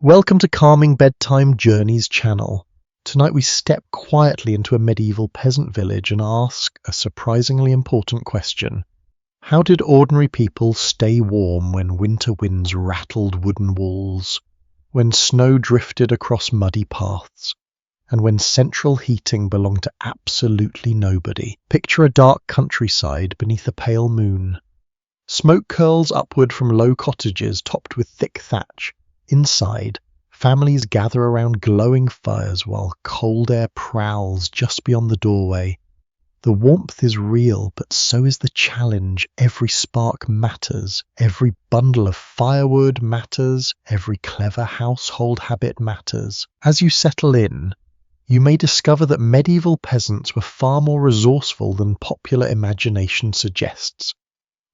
Welcome to Calming Bedtime Journeys channel. Tonight we step quietly into a medieval peasant village and ask a surprisingly important question. How did ordinary people stay warm when winter winds rattled wooden walls, when snow drifted across muddy paths, and when central heating belonged to absolutely nobody? Picture a dark countryside beneath a pale moon. Smoke curls upward from low cottages topped with thick thatch. Inside, families gather around glowing fires while cold air prowls just beyond the doorway. The warmth is real, but so is the challenge. Every spark matters. Every bundle of firewood matters. Every clever household habit matters. As you settle in, you may discover that medieval peasants were far more resourceful than popular imagination suggests.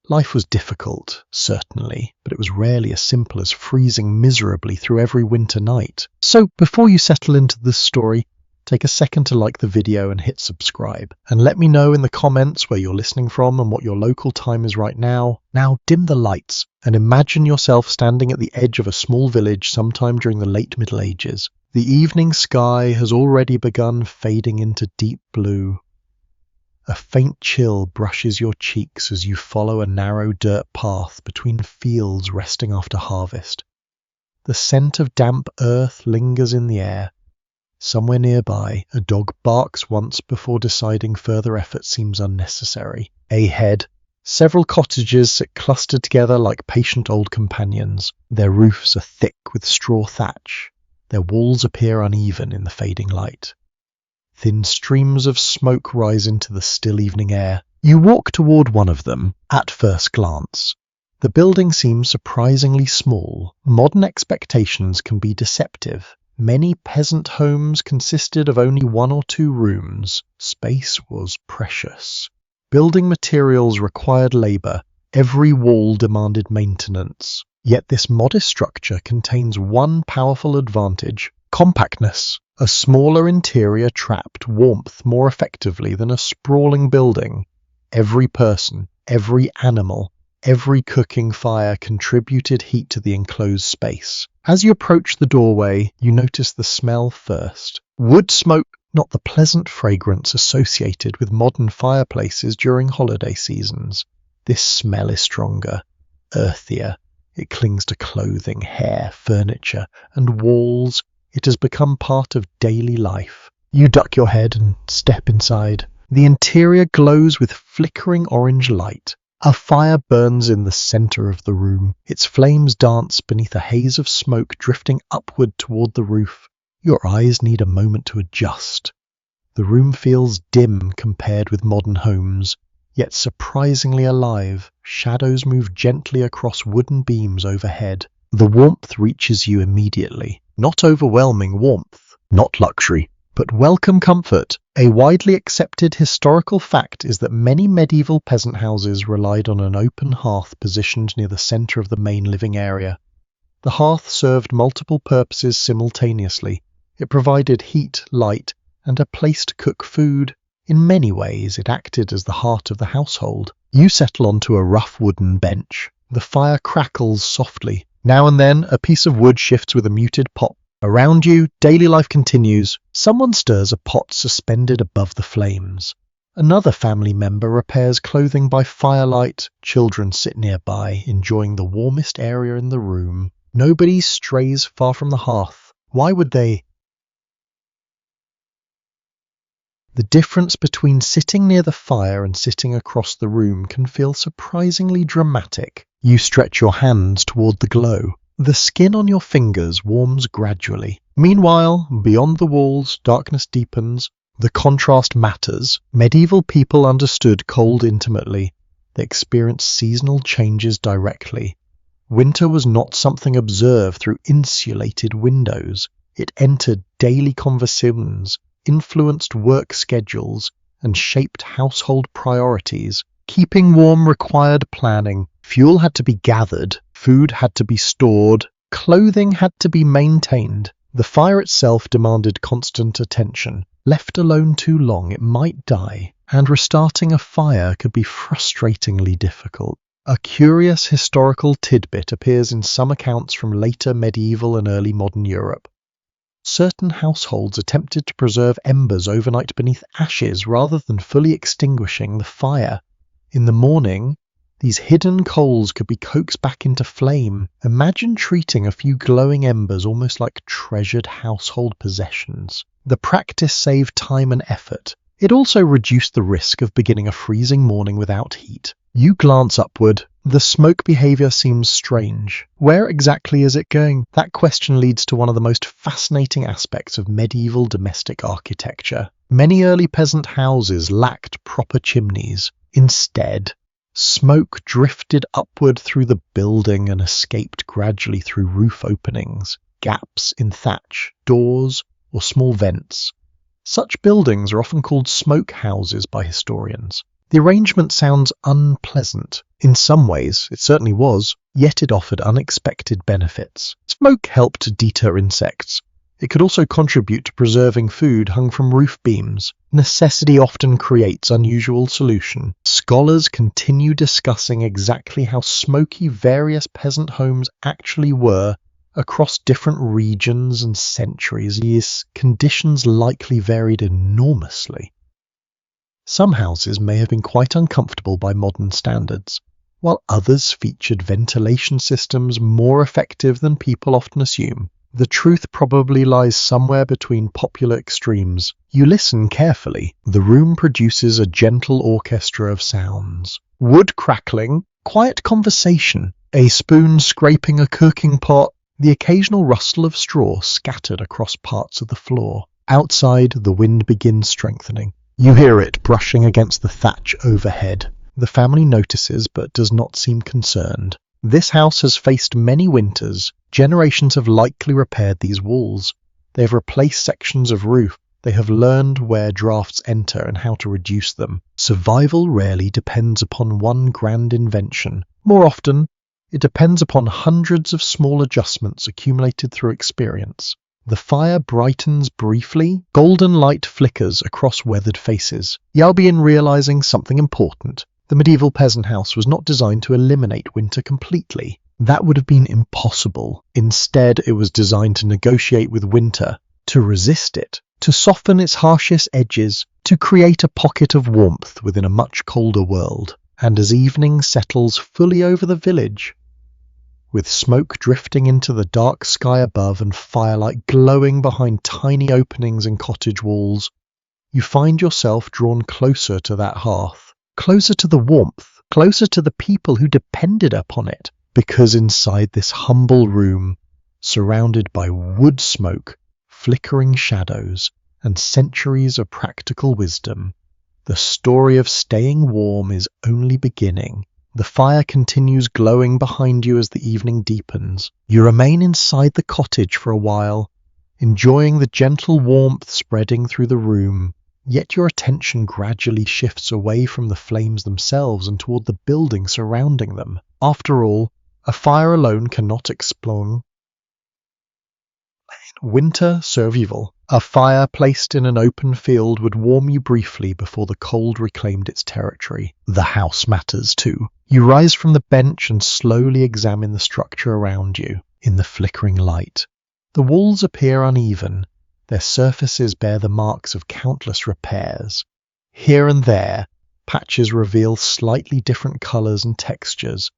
Life was difficult, certainly, but it was rarely as simple as freezing miserably through every winter night. So, before you settle into this story, take a second to like the video and hit subscribe. And let me know in the comments where you're listening from and what your local time is right now. Now, dim the lights and imagine yourself standing at the edge of a small village sometime during the late Middle Ages. The evening sky has already begun fading into deep blue. A faint chill brushes your cheeks as you follow a narrow dirt path between fields resting after harvest. The scent of damp earth lingers in the air. Somewhere nearby, a dog barks once before deciding further effort seems unnecessary. Ahead, several cottages sit clustered together like patient old companions. Their roofs are thick with straw thatch. Their walls appear uneven in the fading light. Thin streams of smoke rise into the still evening air. You walk toward one of them, at first glance. The building seems surprisingly small. Modern expectations can be deceptive. Many peasant homes consisted of only 1 or 2 rooms. Space was precious. Building materials required labor. Every wall demanded maintenance. Yet this modest structure contains one powerful advantage: compactness. A smaller interior trapped warmth more effectively than a sprawling building. Every person, every animal, every cooking fire contributed heat to the enclosed space. As you approach the doorway, you notice the smell first. Wood smoke, not the pleasant fragrance associated with modern fireplaces during holiday seasons. This smell is stronger, earthier. It clings to clothing, hair, furniture, and walls. It has become part of daily life. You duck your head and step inside. The interior glows with flickering orange light. A fire burns in the center of the room. Its flames dance beneath a haze of smoke drifting upward toward the roof. Your eyes need a moment to adjust. The room feels dim compared with modern homes, yet surprisingly alive. Shadows move gently across wooden beams overhead. The warmth reaches you immediately. Not overwhelming warmth, not luxury, but welcome comfort. A widely accepted historical fact is that many medieval peasant houses relied on an open hearth positioned near the center of the main living area. The hearth served multiple purposes simultaneously. It provided heat, light, and a place to cook food. In many ways, it acted as the heart of the household. You settle onto a rough wooden bench. The fire crackles softly. Now and then, a piece of wood shifts with a muted pop. Around you, daily life continues. Someone stirs a pot suspended above the flames. Another family member repairs clothing by firelight. Children sit nearby, enjoying the warmest area in the room. Nobody strays far from the hearth. Why would they? The difference between sitting near the fire and sitting across the room can feel surprisingly dramatic. You stretch your hands toward the glow. The skin on your fingers warms gradually. Meanwhile, beyond the walls, darkness deepens. The contrast matters. Medieval people understood cold intimately. They experienced seasonal changes directly. Winter was not something observed through insulated windows. It entered daily conversations, influenced work schedules, and shaped household priorities. Keeping warm required planning. Fuel had to be gathered, food had to be stored, clothing had to be maintained. The fire itself demanded constant attention. Left alone too long, it might die, and restarting a fire could be frustratingly difficult. A curious historical tidbit appears in some accounts from later medieval and early modern Europe. Certain households attempted to preserve embers overnight beneath ashes rather than fully extinguishing the fire. In the morning, these hidden coals could be coaxed back into flame. Imagine treating a few glowing embers almost like treasured household possessions. The practice saved time and effort. It also reduced the risk of beginning a freezing morning without heat. You glance upward. The smoke behavior seems strange. Where exactly is it going? That question leads to one of the most fascinating aspects of medieval domestic architecture. Many early peasant houses lacked proper chimneys. Instead, smoke drifted upward through the building and escaped gradually through roof openings, gaps in thatch, doors, or small vents. Such buildings are often called smoke houses by historians. The arrangement sounds unpleasant. In some ways, it certainly was, yet it offered unexpected benefits. Smoke helped deter insects. It could also contribute to preserving food hung from roof beams. Necessity often creates unusual solution. Scholars continue discussing exactly how smoky various peasant homes actually were across different regions and centuries. These conditions likely varied enormously. Some houses may have been quite uncomfortable by modern standards, while others featured ventilation systems more effective than people often assume. The truth probably lies somewhere between popular extremes. You listen carefully. The room produces a gentle orchestra of sounds. Wood crackling, quiet conversation, a spoon scraping a cooking pot, the occasional rustle of straw scattered across parts of the floor. Outside, the wind begins strengthening. You hear it brushing against the thatch overhead. The family notices but does not seem concerned. This house has faced many winters. Generations have likely repaired these walls. They have replaced sections of roof. They have learned where drafts enter and how to reduce them. Survival rarely depends upon one grand invention. More often, it depends upon hundreds of small adjustments accumulated through experience. The fire brightens briefly. Golden light flickers across weathered faces. You begin realizing something important. The medieval peasant house was not designed to eliminate winter completely. That would have been impossible. Instead, it was designed to negotiate with winter, to resist it, to soften its harshest edges, to create a pocket of warmth within a much colder world. And as evening settles fully over the village, with smoke drifting into the dark sky above and firelight glowing behind tiny openings in cottage walls, you find yourself drawn closer to that hearth, closer to the warmth, closer to the people who depended upon it, because inside this humble room, surrounded by wood smoke, flickering shadows, and centuries of practical wisdom, the story of staying warm is only beginning. The fire continues glowing behind you as the evening deepens. You remain inside the cottage for a while, enjoying the gentle warmth spreading through the room. Yet your attention gradually shifts away from the flames themselves and toward the building surrounding them. After all, a fire alone cannot explain winter survival. A fire placed in an open field would warm you briefly before the cold reclaimed its territory. The house matters too. You rise from the bench and slowly examine the structure around you. In the flickering light, the walls appear uneven. Their surfaces bear the marks of countless repairs. Here and there, patches reveal slightly different colours and textures.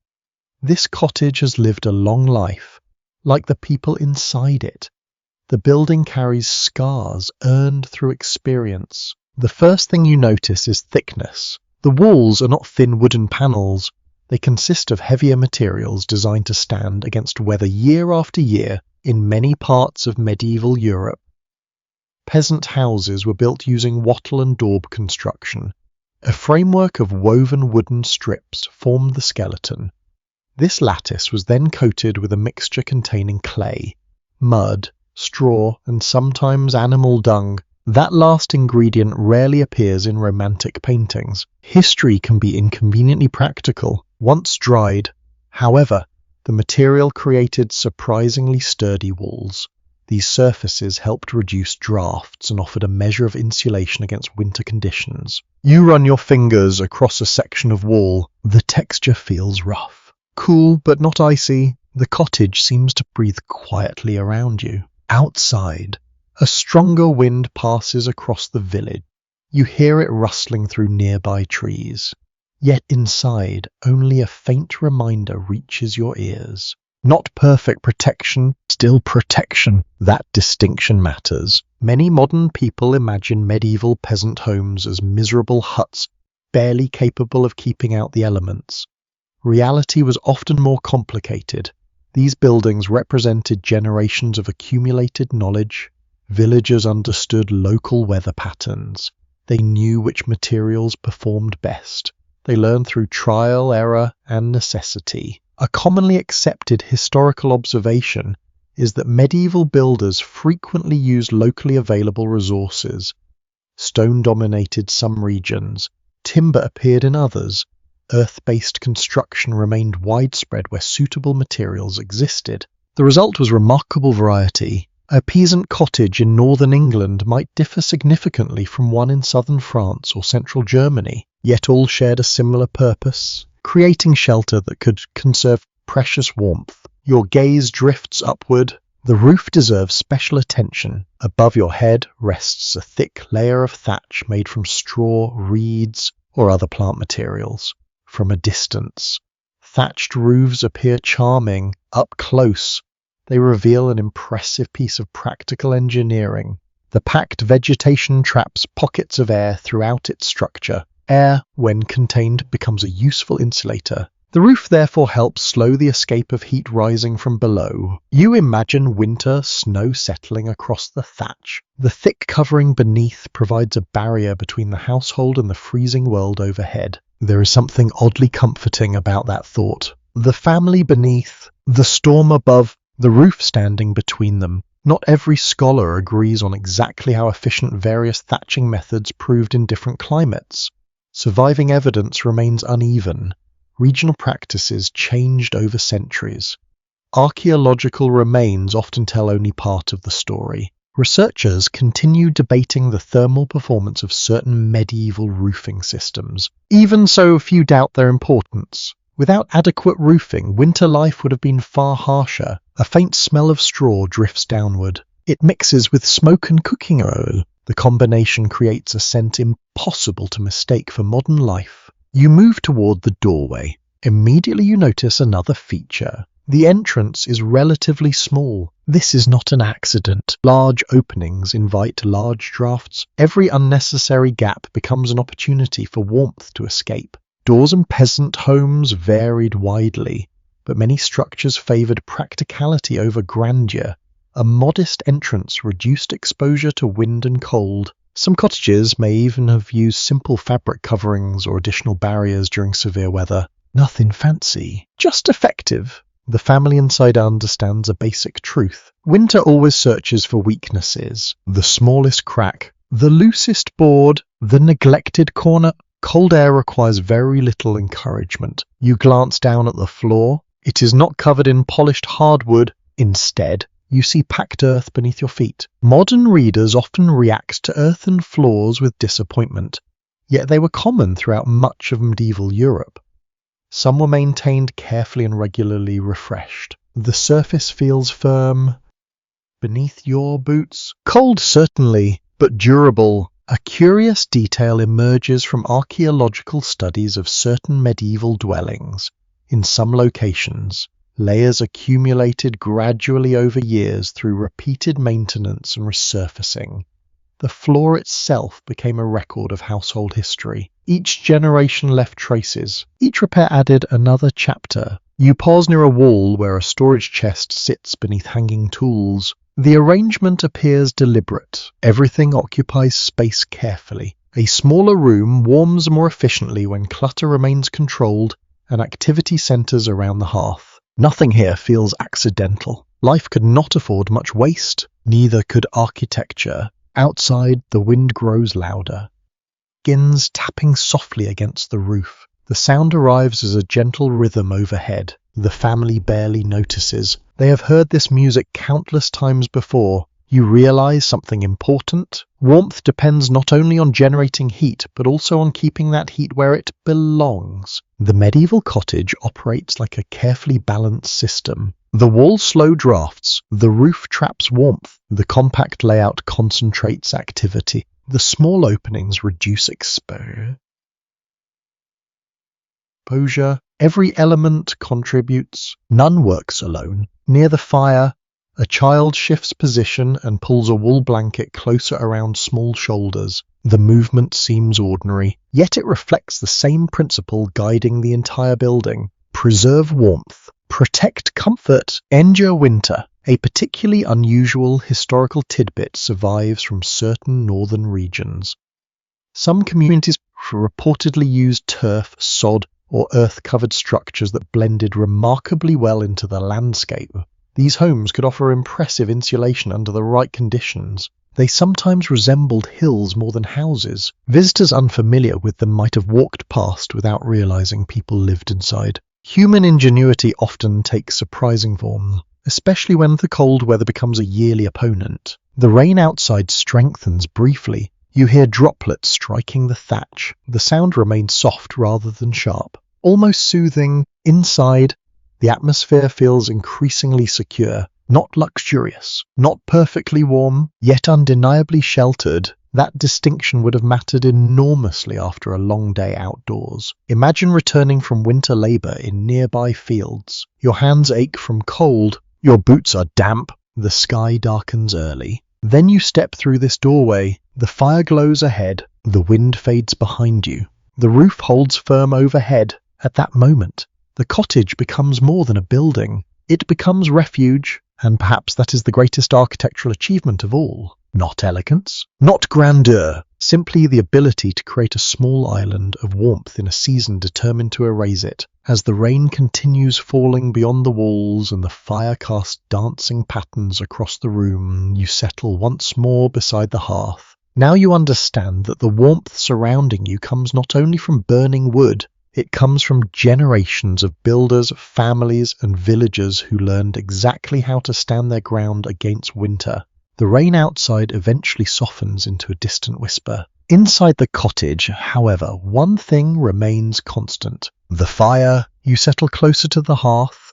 This cottage has lived a long life, like the people inside it. The building carries scars earned through experience. The first thing you notice is thickness. The walls are not thin wooden panels. They consist of heavier materials designed to stand against weather year after year. In many parts of medieval Europe, peasant houses were built using wattle and daub construction. A framework of woven wooden strips formed the skeleton. This lattice was then coated with a mixture containing clay, mud, straw, and sometimes animal dung. That last ingredient rarely appears in romantic paintings. History can be inconveniently practical. Once dried, however, the material created surprisingly sturdy walls. These surfaces helped reduce drafts and offered a measure of insulation against winter conditions. You run your fingers across a section of wall. The texture feels rough. Cool but not icy, the cottage seems to breathe quietly around you. Outside, a stronger wind passes across the village. You hear it rustling through nearby trees. Yet inside, only a faint reminder reaches your ears. Not perfect protection, still protection. That distinction matters. Many modern people imagine medieval peasant homes as miserable huts, barely capable of keeping out the elements. Reality was often more complicated. These buildings represented generations of accumulated knowledge. Villagers understood local weather patterns. They knew which materials performed best. They learned through trial, error, and necessity. A commonly accepted historical observation is that medieval builders frequently used locally available resources. Stone dominated some regions, timber appeared in others. Earth-based construction remained widespread where suitable materials existed. The result was remarkable variety. A peasant cottage in northern England might differ significantly from one in southern France or central Germany, yet all shared a similar purpose, creating shelter that could conserve precious warmth. Your gaze drifts upward. The roof deserves special attention. Above your head rests a thick layer of thatch made from straw, reeds, or other plant materials. From a distance, thatched roofs appear charming. Up close, they reveal an impressive piece of practical engineering. The packed vegetation traps pockets of air throughout its structure. Air, when contained, becomes a useful insulator. The roof therefore helps slow the escape of heat rising from below. You imagine winter snow settling across the thatch. The thick covering beneath provides a barrier between the household and the freezing world overhead. There is something oddly comforting about that thought. The family beneath, the storm above, the roof standing between them. Not every scholar agrees on exactly how efficient various thatching methods proved in different climates. Surviving evidence remains uneven. Regional practices changed over centuries. Archaeological remains often tell only part of the story. Researchers continue debating the thermal performance of certain medieval roofing systems. Even so, few doubt their importance. Without adequate roofing, winter life would have been far harsher. A faint smell of straw drifts downward. It mixes with smoke and cooking oil. The combination creates a scent impossible to mistake for modern life. You move toward the doorway. Immediately you notice another feature. The entrance is relatively small. This is not an accident. Large openings invite large drafts. Every unnecessary gap becomes an opportunity for warmth to escape. Doors in peasant homes varied widely, but many structures favored practicality over grandeur. A modest entrance reduced exposure to wind and cold. Some cottages may even have used simple fabric coverings or additional barriers during severe weather. Nothing fancy, just effective. The family inside understands a basic truth. Winter always searches for weaknesses. The smallest crack, the loosest board, the neglected corner. Cold air requires very little encouragement. You glance down at the floor. It is not covered in polished hardwood. Instead, you see packed earth beneath your feet. Modern readers often react to earthen floors with disappointment, yet they were common throughout much of medieval Europe. Some were maintained carefully and regularly refreshed. The surface feels firm. Beneath your boots? Cold certainly, but durable. A curious detail emerges from archaeological studies of certain medieval dwellings. In some locations, layers accumulated gradually over years through repeated maintenance and resurfacing. The floor itself became a record of household history. Each generation left traces. Each repair added another chapter. You pause near a wall where a storage chest sits beneath hanging tools. The arrangement appears deliberate. Everything occupies space carefully. A smaller room warms more efficiently when clutter remains controlled and activity centers around the hearth. Nothing here feels accidental. Life could not afford much waste. Neither could architecture. Outside, the wind grows louder. Begins tapping softly against the roof. The sound arrives as a gentle rhythm overhead. The family barely notices. They have heard this music countless times before. You realize something important. Warmth depends not only on generating heat, but also on keeping that heat where it belongs. The medieval cottage operates like a carefully balanced system. The walls slow drafts, the roof traps warmth, the compact layout concentrates activity, the small openings reduce exposure. Every element contributes, none works alone. Near the fire, a child shifts position and pulls a wool blanket closer around small shoulders. The movement seems ordinary, yet it reflects the same principle guiding the entire building. Preserve warmth, protect comfort, endure winter. A particularly unusual historical tidbit survives from certain northern regions. Some communities reportedly used turf, sod, or earth-covered structures that blended remarkably well into the landscape. These homes could offer impressive insulation under the right conditions. They sometimes resembled hills more than houses. Visitors unfamiliar with them might have walked past without realizing people lived inside. Human ingenuity often takes surprising form, especially when the cold weather becomes a yearly opponent. The rain outside strengthens briefly. You hear droplets striking the thatch. The sound remains soft rather than sharp, almost soothing. Inside, the atmosphere feels increasingly secure, not luxurious, not perfectly warm, yet undeniably sheltered. That distinction would have mattered enormously after a long day outdoors. Imagine returning from winter labor in nearby fields. Your hands ache from cold, your boots are damp, the sky darkens early. Then you step through this doorway. The fire glows ahead, the wind fades behind you. The roof holds firm overhead. At that moment, the cottage becomes more than a building. It becomes refuge, and perhaps that is the greatest architectural achievement of all. Not elegance, not grandeur, simply the ability to create a small island of warmth in a season determined to erase it. As the rain continues falling beyond the walls and the fire casts dancing patterns across the room, you settle once more beside the hearth. Now you understand that the warmth surrounding you comes not only from burning wood, it comes from generations of builders, families, and villagers who learned exactly how to stand their ground against winter. The rain outside eventually softens into a distant whisper. Inside the cottage, however, one thing remains constant. The fire. You settle closer to the hearth,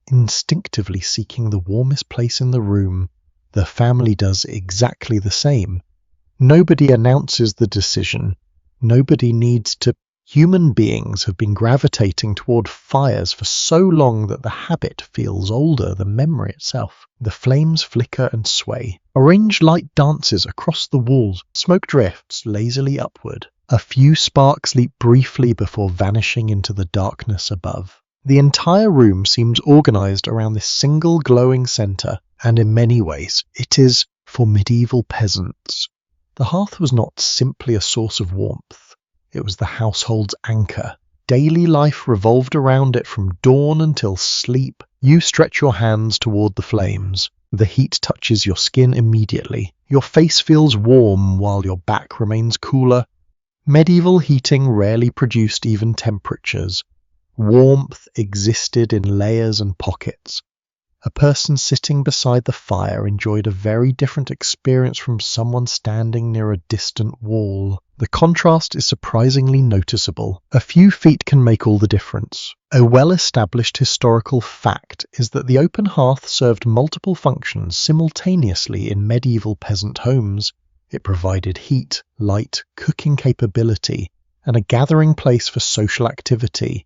instinctively seeking the warmest place in the room. The family does exactly the same. Nobody announces the decision. Nobody needs to. Human beings have been gravitating toward fires for so long that the habit feels older than memory itself. The flames flicker and sway. Orange light dances across the walls. Smoke drifts lazily upward. A few sparks leap briefly before vanishing into the darkness above. The entire room seems organized around this single glowing center, and in many ways, it is for medieval peasants. The hearth was not simply a source of warmth. It was the household's anchor. Daily life revolved around it from dawn until sleep. You stretch your hands toward the flames. The heat touches your skin immediately. Your face feels warm while your back remains cooler. Medieval heating rarely produced even temperatures. Warmth existed in layers and pockets. A person sitting beside the fire enjoyed a very different experience from someone standing near a distant wall. The contrast is surprisingly noticeable. A few feet can make all the difference. A well-established historical fact is that the open hearth served multiple functions simultaneously in medieval peasant homes. It provided heat, light, cooking capability, and a gathering place for social activity.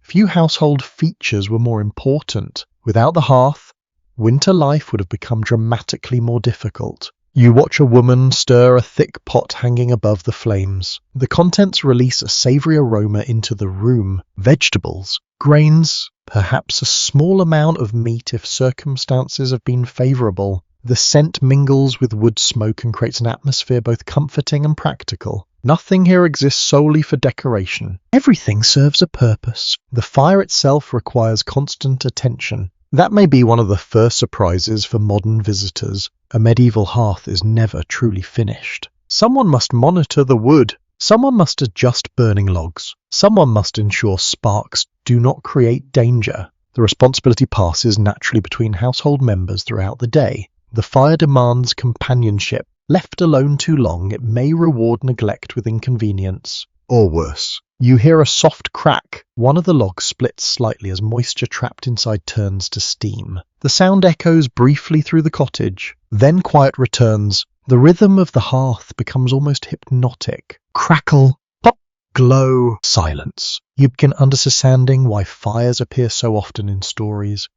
Few household features were more important. Without the hearth, winter life would have become dramatically more difficult. You watch a woman stir a thick pot hanging above the flames. The contents release a savory aroma into the room. Vegetables, grains, perhaps a small amount of meat if circumstances have been favorable. The scent mingles with wood smoke and creates an atmosphere both comforting and practical. Nothing here exists solely for decoration. Everything serves a purpose. The fire itself requires constant attention. That may be one of the first surprises for modern visitors. A medieval hearth is never truly finished. Someone must monitor the wood. Someone must adjust burning logs. Someone must ensure sparks do not create danger. The responsibility passes naturally between household members throughout the day. The fire demands companionship. Left alone too long, it may reward neglect with inconvenience. Or worse, you hear a soft crack. One of the logs splits slightly as moisture trapped inside turns to steam. The sound echoes briefly through the cottage. Then quiet returns. The rhythm of the hearth becomes almost hypnotic. Crackle, pop, glow, silence. You begin understanding why fires appear so often in stories,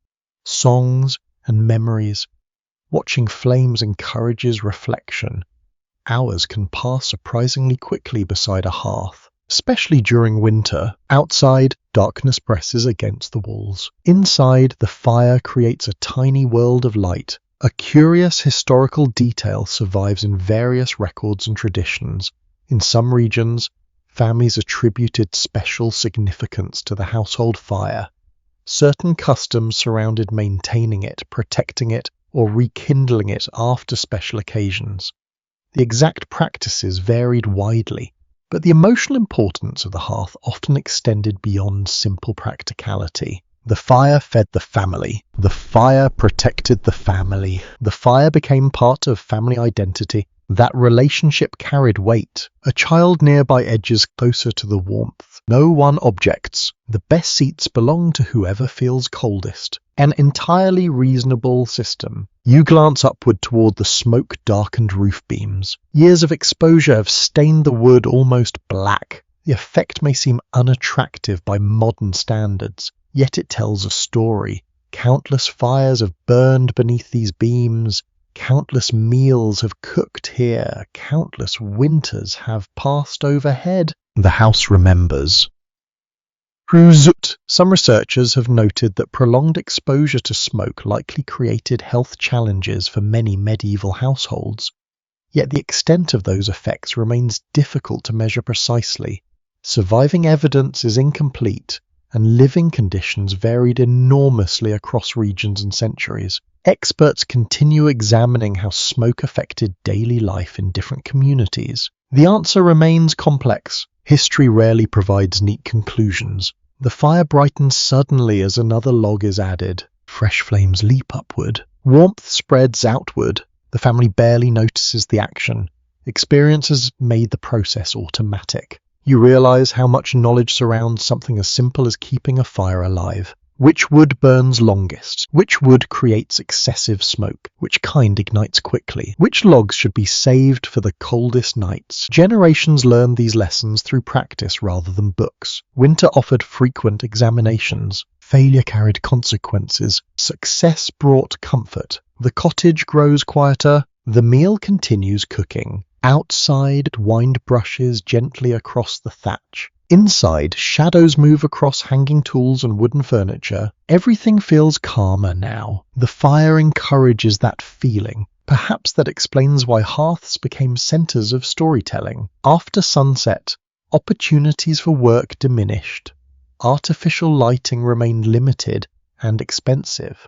songs, and memories. Watching flames encourages reflection. Hours can pass surprisingly quickly beside a hearth, especially during winter. Outside, darkness presses against the walls. Inside, the fire creates a tiny world of light. A curious historical detail survives in various records and traditions. In some regions, families attributed special significance to the household fire. Certain customs surrounded maintaining it, protecting it, or rekindling it after special occasions. The exact practices varied widely, but the emotional importance of the hearth often extended beyond simple practicality. The fire fed the family. The fire protected the family. The fire became part of family identity. That relationship carried weight. A child nearby edges closer to the warmth. No one objects. The best seats belong to whoever feels coldest. An entirely reasonable system. You glance upward toward the smoke-darkened roof beams. Years of exposure have stained the wood almost black. The effect may seem unattractive by modern standards, yet it tells a story. Countless fires have burned beneath these beams. Countless meals have cooked here. Countless winters have passed overhead. The house remembers. Some researchers have noted that prolonged exposure to smoke likely created health challenges for many medieval households. Yet the extent of those effects remains difficult to measure precisely. Surviving evidence is incomplete, and living conditions varied enormously across regions and centuries. Experts continue examining how smoke affected daily life in different communities. The answer remains complex. History rarely provides neat conclusions. The fire brightens suddenly as another log is added. Fresh flames leap upward. Warmth spreads outward. The family barely notices the action. Experience has made the process automatic. You realize how much knowledge surrounds something as simple as keeping a fire alive. Which wood burns longest? Which wood creates excessive smoke? Which kind ignites quickly? Which logs should be saved for the coldest nights? Generations learned these lessons through practice rather than books. Winter offered frequent examinations. Failure carried consequences. Success brought comfort. The cottage grows quieter. The meal continues cooking. Outside, wind brushes gently across the thatch. Inside, shadows move across hanging tools and wooden furniture. Everything feels calmer now. The fire encourages that feeling. Perhaps that explains why hearths became centers of storytelling. After sunset, opportunities for work diminished. Artificial lighting remained limited and expensive.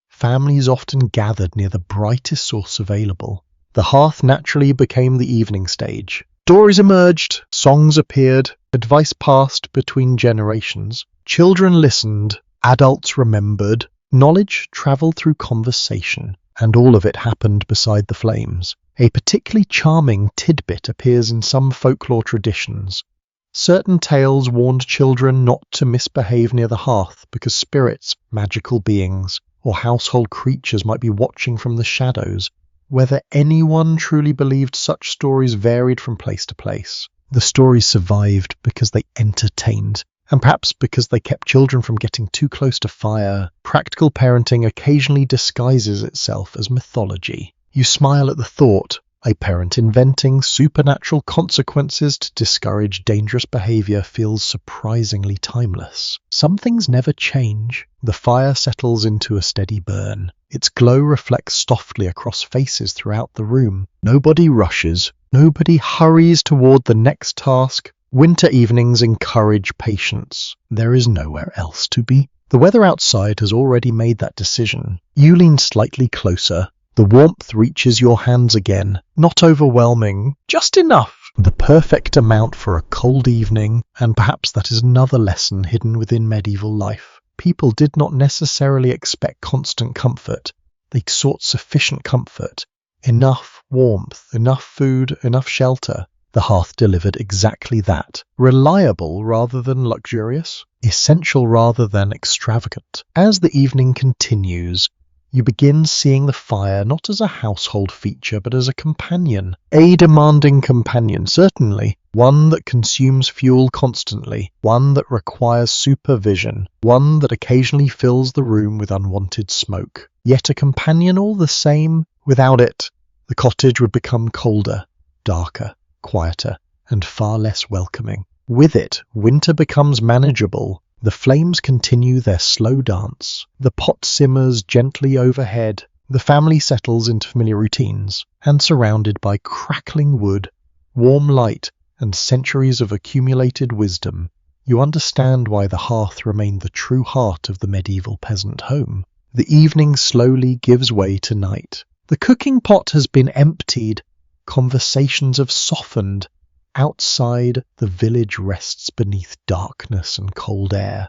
Families often gathered near the brightest source available. The hearth naturally became the evening stage. Stories emerged, songs appeared, advice passed between generations. Children listened, adults remembered, knowledge travelled through conversation, and all of it happened beside the flames. A particularly charming tidbit appears in some folklore traditions. Certain tales warned children not to misbehave near the hearth because spirits, magical beings, or household creatures might be watching from the shadows. Whether anyone truly believed such stories varied from place to place. The stories survived because they entertained, and perhaps because they kept children from getting too close to fire. Practical parenting occasionally disguises itself as mythology. You smile at the thought. A parent inventing supernatural consequences to discourage dangerous behavior feels surprisingly timeless. Some things never change. The fire settles into a steady burn. Its glow reflects softly across faces throughout the room. Nobody rushes. Nobody hurries toward the next task. Winter evenings encourage patience. There is nowhere else to be. The weather outside has already made that decision. You lean slightly closer. The warmth reaches your hands again. Not overwhelming, just enough. The perfect amount for a cold evening, and perhaps that is another lesson hidden within medieval life. People did not necessarily expect constant comfort. They sought sufficient comfort, enough warmth, enough food, enough shelter. The hearth delivered exactly that. Reliable rather than luxurious, essential rather than extravagant. As the evening continues, you begin seeing the fire not as a household feature, but as a companion. A demanding companion, certainly. One that consumes fuel constantly. One that requires supervision. One that occasionally fills the room with unwanted smoke. Yet a companion all the same. Without it, the cottage would become colder, darker, quieter, and far less welcoming. With it, winter becomes manageable. The flames continue their slow dance. The pot simmers gently overhead. The family settles into familiar routines, and surrounded by crackling wood, warm light, and centuries of accumulated wisdom, you understand why the hearth remained the true heart of the medieval peasant home. The evening slowly gives way to night. The cooking pot has been emptied. Conversations have softened. Outside, the village rests beneath darkness and cold air.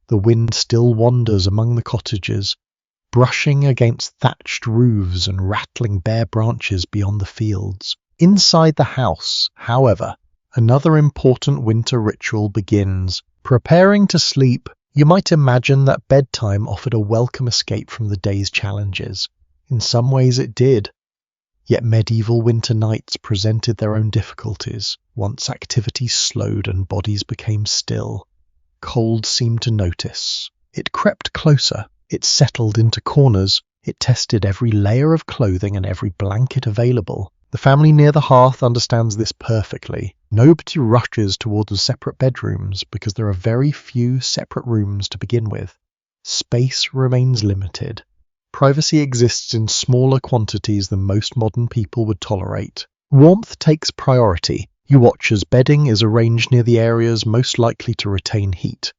The wind still wanders among the cottages, brushing against thatched roofs and rattling bare branches beyond the fields. Inside the house, however, another important winter ritual begins. Preparing to sleep, you might imagine that bedtime offered a welcome escape from the day's challenges. In some ways it did. Yet medieval winter nights presented their own difficulties. Once activity slowed and bodies became still, cold seemed to notice. It crept closer. It settled into corners. It tested every layer of clothing and every blanket available. The family near the hearth understands this perfectly. Nobody rushes towards the separate bedrooms because there are very few separate rooms to begin with. Space remains limited. Privacy exists in smaller quantities than most modern people would tolerate. Warmth takes priority. You watch as bedding is arranged near the areas most likely to retain heat.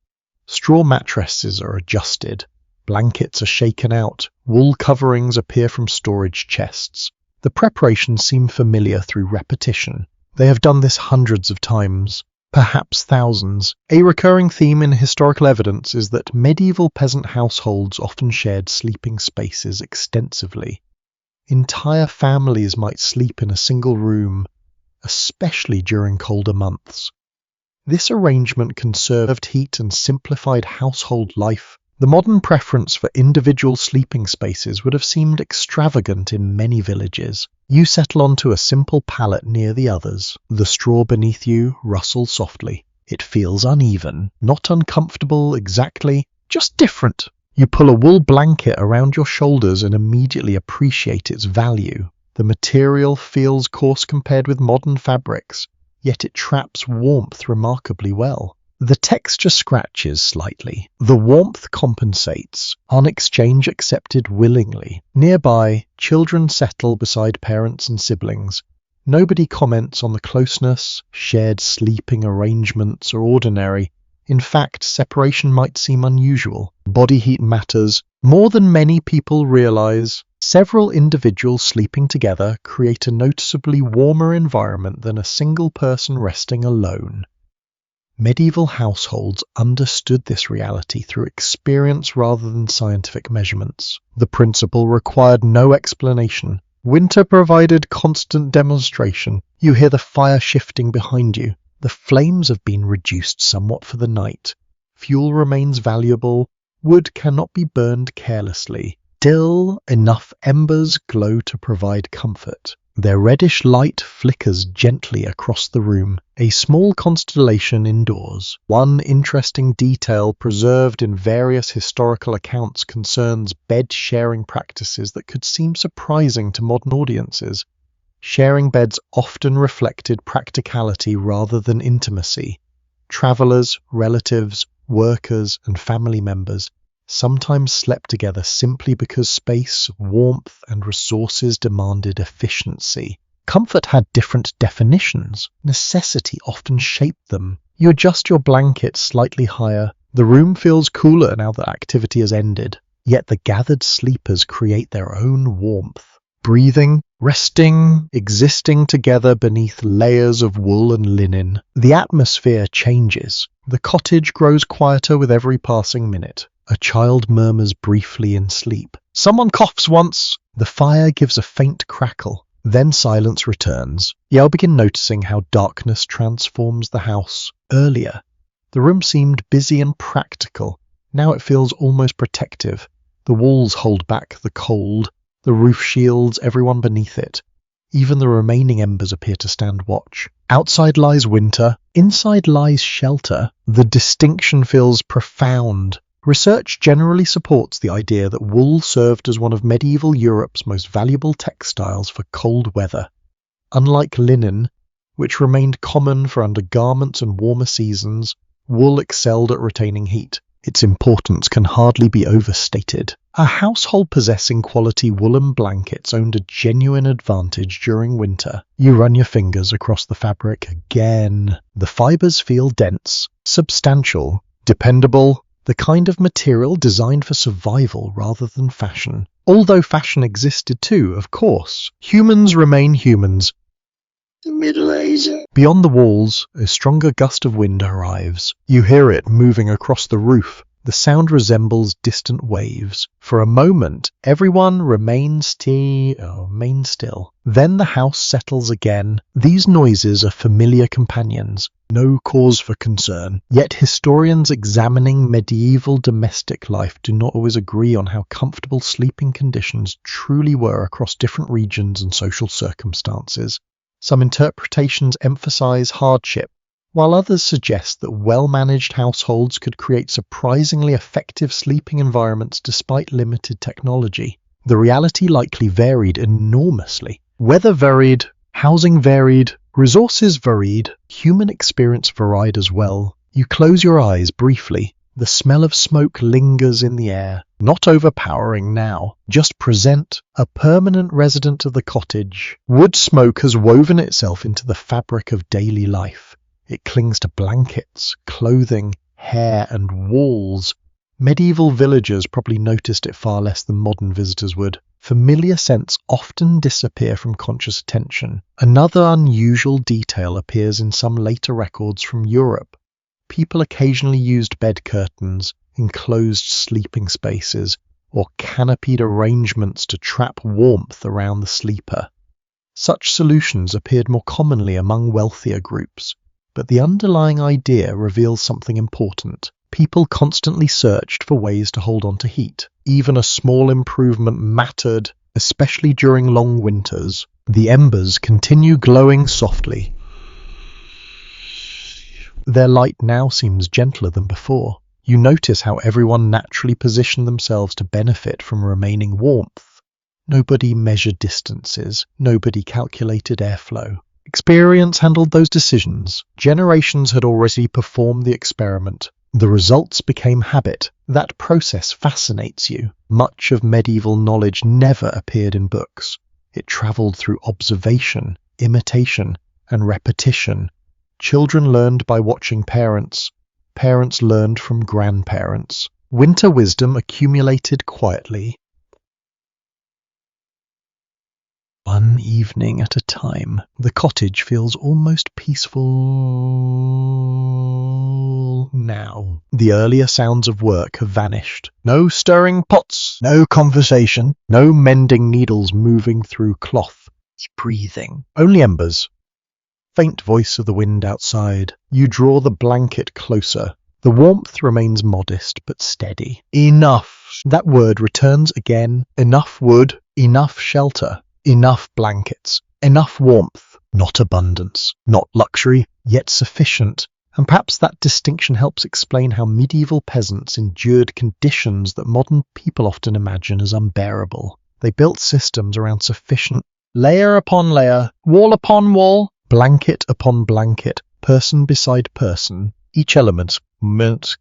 Straw mattresses are adjusted. Blankets are shaken out. Wool coverings appear from storage chests. The preparations seem familiar through repetition. They have done this hundreds of times, perhaps thousands. A recurring theme in historical evidence is that medieval peasant households often shared sleeping spaces extensively. Entire families might sleep in a single room, especially during colder months. This arrangement conserved heat and simplified household life. The modern preference for individual sleeping spaces would have seemed extravagant in many villages. You settle onto a simple pallet near the others. The straw beneath you rustles softly. It feels uneven, not uncomfortable exactly, just different. You pull a wool blanket around your shoulders and immediately appreciate its value. The material feels coarse compared with modern fabrics, yet it traps warmth remarkably well. The texture scratches slightly. The warmth compensates. On exchange accepted willingly. Nearby, children settle beside parents and siblings. Nobody comments on the closeness, shared sleeping arrangements, or ordinary. In fact, separation might seem unusual. Body heat matters more than many people realize. Several individuals sleeping together create a noticeably warmer environment than a single person resting alone. Medieval households understood this reality through experience rather than scientific measurements. The principle required no explanation. Winter provided constant demonstration. You hear the fire shifting behind you. The flames have been reduced somewhat for the night. Fuel remains valuable. Wood cannot be burned carelessly. Still, enough embers glow to provide comfort. Their reddish light flickers gently across the room, a small constellation indoors. One interesting detail preserved in various historical accounts concerns bed-sharing practices that could seem surprising to modern audiences. Sharing beds often reflected practicality rather than intimacy. Travelers, relatives, workers, and family members sometimes slept together simply because space, warmth, and resources demanded efficiency. Comfort had different definitions. Necessity often shaped them. You adjust your blanket slightly higher. The room feels cooler now that activity has ended. Yet the gathered sleepers create their own warmth. Breathing, resting, existing together beneath layers of wool and linen. The atmosphere changes. The cottage grows quieter with every passing minute. A child murmurs briefly in sleep. Someone coughs once. The fire gives a faint crackle. Then silence returns. Yell begin noticing how darkness transforms the house. Earlier, the room seemed busy and practical. Now it feels almost protective. The walls hold back the cold. The roof shields everyone beneath it. Even the remaining embers appear to stand watch. Outside lies winter. Inside lies shelter. The distinction feels profound. Research generally supports the idea that wool served as one of medieval Europe's most valuable textiles for cold weather. Unlike linen, which remained common for undergarments and warmer seasons, wool excelled at retaining heat. Its importance can hardly be overstated. A household possessing quality woolen blankets owned a genuine advantage during winter. You run your fingers across the fabric again. The fibers feel dense, substantial, dependable, the kind of material designed for survival rather than fashion. Although fashion existed too, of course, humans remain humans. The Middle Ages. Beyond the walls, a stronger gust of wind arrives. You hear it moving across the roof. The sound resembles distant waves. For a moment, everyone remains still. Then the house settles again. These noises are familiar companions. No cause for concern. Yet historians examining medieval domestic life do not always agree on how comfortable sleeping conditions truly were across different regions and social circumstances. Some interpretations emphasize hardship, while others suggest that well-managed households could create surprisingly effective sleeping environments despite limited technology. The reality likely varied enormously. Weather varied, housing varied, resources varied, human experience varied as well. You close your eyes briefly. The smell of smoke lingers in the air, not overpowering now, just present, a permanent resident of the cottage. Wood smoke has woven itself into the fabric of daily life. It clings to blankets, clothing, hair, and walls. Medieval villagers probably noticed it far less than modern visitors would. Familiar scents often disappear from conscious attention. Another unusual detail appears in some later records from Europe. People occasionally used bed curtains, enclosed sleeping spaces, or canopied arrangements to trap warmth around the sleeper. Such solutions appeared more commonly among wealthier groups, but the underlying idea reveals something important. People constantly searched for ways to hold on to heat. Even a small improvement mattered, especially during long winters. The embers continue glowing softly. Their light now seems gentler than before. You notice how everyone naturally positioned themselves to benefit from remaining warmth. Nobody measured distances. Nobody calculated airflow. Experience handled those decisions. Generations had already performed the experiment. The results became habit. That process fascinates you. Much of medieval knowledge never appeared in books. It traveled through observation, imitation, and repetition. Children learned by watching parents. Parents learned from grandparents. Winter wisdom accumulated quietly. One evening at a time, the cottage feels almost peaceful now. The earlier sounds of work have vanished. No stirring pots, no conversation, no mending needles moving through cloth. Breathing. Only embers. Faint voice of the wind outside. You draw the blanket closer. The warmth remains modest but steady. Enough. That word returns again. Enough wood, enough shelter. Enough blankets, enough warmth, not abundance, not luxury, yet sufficient. And perhaps that distinction helps explain how medieval peasants endured conditions that modern people often imagine as unbearable. They built systems around sufficient, layer upon layer, wall upon wall, blanket upon blanket, person beside person. Each element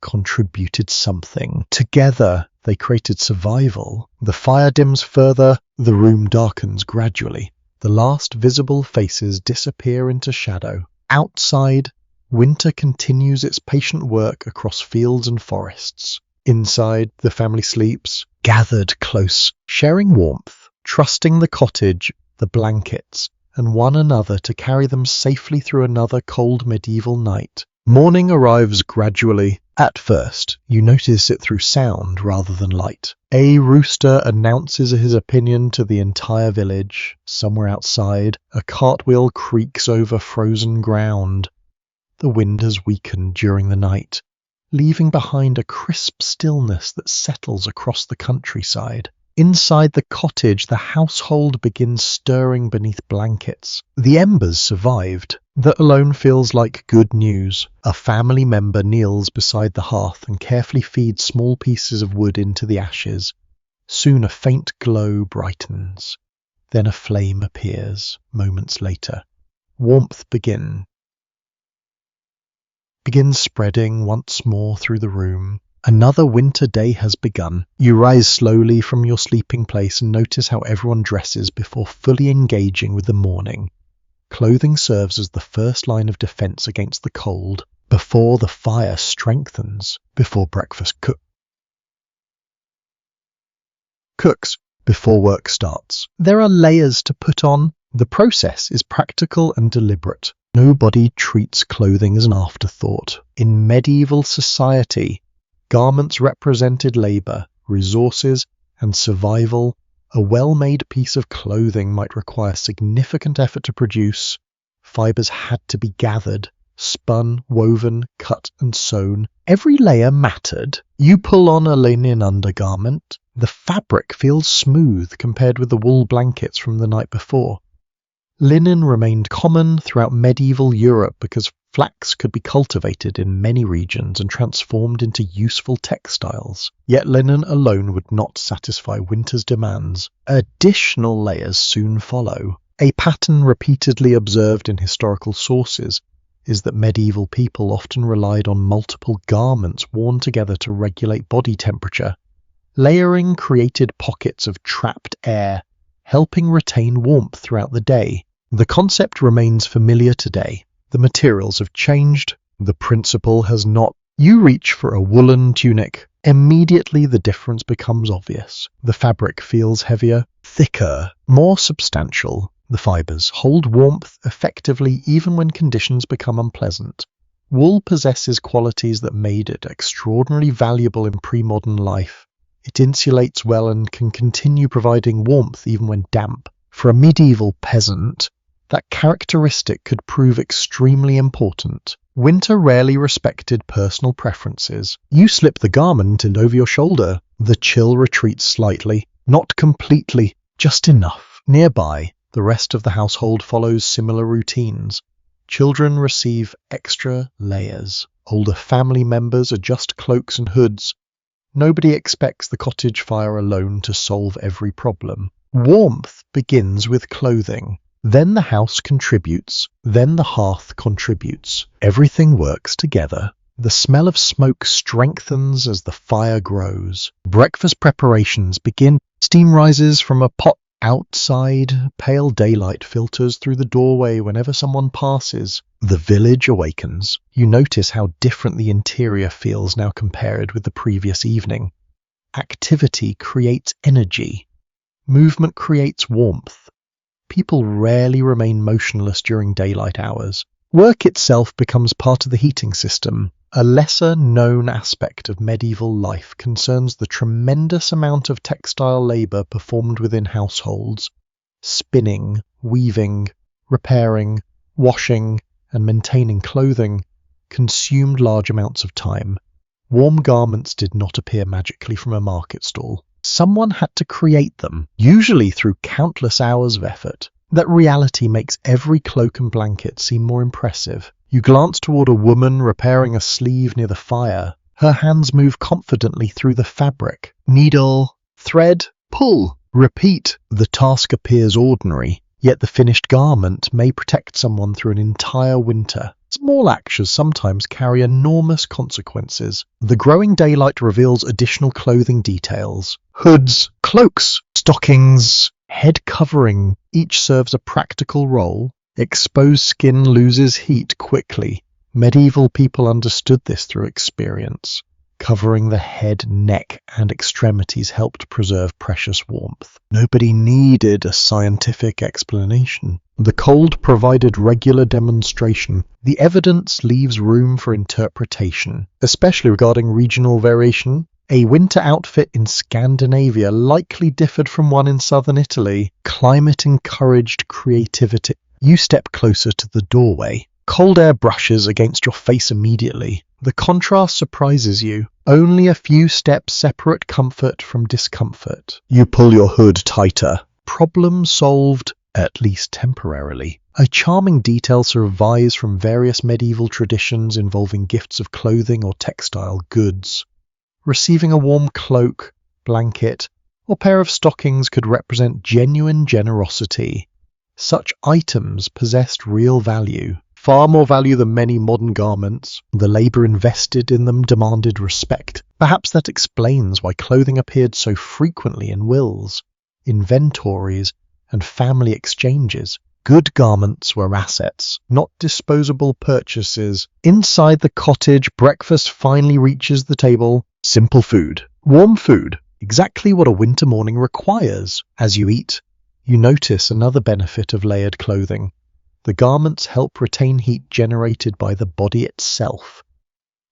contributed something. Together, they created survival. The fire dims further, the room darkens gradually. The last visible faces disappear into shadow. Outside, winter continues its patient work across fields and forests. Inside, the family sleeps, gathered close, sharing warmth, trusting the cottage, the blankets, and one another to carry them safely through another cold medieval night. Morning arrives gradually. At first, you notice it through sound rather than light. A rooster announces his opinion to the entire village. Somewhere outside, a cartwheel creaks over frozen ground. The wind has weakened during the night, leaving behind a crisp stillness that settles across the countryside. Inside the cottage, the household begins stirring beneath blankets. The embers survived. That alone feels like good news. A family member kneels beside the hearth and carefully feeds small pieces of wood into the ashes. Soon a faint glow brightens. Then a flame appears, moments later. Warmth begins spreading once more through the room. Another winter day has begun. You rise slowly from your sleeping place and notice how everyone dresses before fully engaging with the morning. Clothing serves as the first line of defense against the cold, before the fire strengthens, before breakfast cooks, before work starts. There are layers to put on. The process is practical and deliberate. Nobody treats clothing as an afterthought. In medieval society, garments represented labor, resources, and survival. A well-made piece of clothing might require significant effort to produce. Fibers had to be gathered, spun, woven, cut, and sewn. Every layer mattered. You pull on a linen undergarment. The fabric feels smooth compared with the wool blankets from the night before. Linen remained common throughout medieval Europe because flax could be cultivated in many regions and transformed into useful textiles. Yet linen alone would not satisfy winter's demands. Additional layers soon follow. A pattern repeatedly observed in historical sources is that medieval people often relied on multiple garments worn together to regulate body temperature. Layering created pockets of trapped air, helping retain warmth throughout the day. The concept remains familiar today. The materials have changed. The principle has not. You reach for a woolen tunic. Immediately the difference becomes obvious. The fabric feels heavier, thicker, more substantial. The fibers hold warmth effectively even when conditions become unpleasant. Wool possesses qualities that made it extraordinarily valuable in pre-modern life. It insulates well and can continue providing warmth even when damp. For a medieval peasant, that characteristic could prove extremely important. Winter rarely respected personal preferences. You slip the garment in over your shoulder. The chill retreats slightly, not completely, just enough. Nearby, the rest of the household follows similar routines. Children receive extra layers. Older family members adjust cloaks and hoods. Nobody expects the cottage fire alone to solve every problem. Warmth begins with clothing. Then the house contributes. Then the hearth contributes. Everything works together. The smell of smoke strengthens as the fire grows. Breakfast preparations begin. Steam rises from a pot outside. Pale daylight filters through the doorway whenever someone passes. The village awakens. You notice how different the interior feels now compared with the previous evening. Activity creates energy. Movement creates warmth. People rarely remain motionless during daylight hours. Work itself becomes part of the heating system. A lesser-known aspect of medieval life concerns the tremendous amount of textile labour performed within households. Spinning, weaving, repairing, washing, and maintaining clothing consumed large amounts of time. Warm garments did not appear magically from a market stall. Someone had to create them, usually through countless hours of effort. That reality makes every cloak and blanket seem more impressive. You glance toward a woman repairing a sleeve near the fire. Her hands move confidently through the fabric. Needle, thread, pull, repeat. The task appears ordinary, yet the finished garment may protect someone through an entire winter. Small actions sometimes carry enormous consequences. The growing daylight reveals additional clothing details. Hoods, cloaks, stockings, head covering. Each serves a practical role. Exposed skin loses heat quickly. Medieval people understood this through experience. covering the head, neck, and extremities helped preserve precious warmth. Nobody needed a scientific explanation. The cold provided regular demonstration. The evidence leaves room for interpretation, especially regarding regional variation. A winter outfit in Scandinavia likely differed from one in southern Italy. Climate encouraged creativity. You step closer to the doorway. Cold air brushes against your face immediately. The contrast surprises you. Only a few steps separate comfort from discomfort. You pull your hood tighter. Problem solved, at least temporarily. A charming detail survives from various medieval traditions involving gifts of clothing or textile goods. Receiving a warm cloak, blanket, or pair of stockings could represent genuine generosity. Such items possessed real value. Far more value than many modern garments. The labour invested in them demanded respect. Perhaps that explains why clothing appeared so frequently in wills, inventories, and family exchanges. Good garments were assets, not disposable purchases. Inside the cottage, breakfast finally reaches the table. Simple food. Warm food. Exactly what a winter morning requires. As you eat, you notice another benefit of layered clothing. The garments help retain heat generated by the body itself.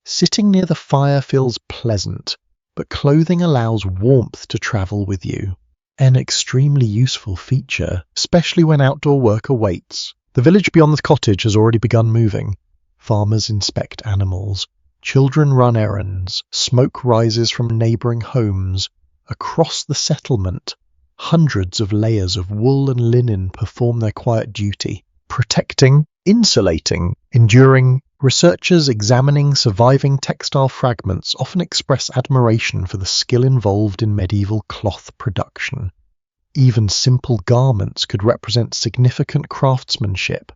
Sitting near the fire feels pleasant, but clothing allows warmth to travel with you. An extremely useful feature, especially when outdoor work awaits. The village beyond the cottage has already begun moving. Farmers inspect animals. Children run errands. Smoke rises from neighbouring homes. Across the settlement, hundreds of layers of wool and linen perform their quiet duty. Protecting, insulating, enduring. Researchers examining surviving textile fragments often express admiration for the skill involved in medieval cloth production. Even simple garments could represent significant craftsmanship.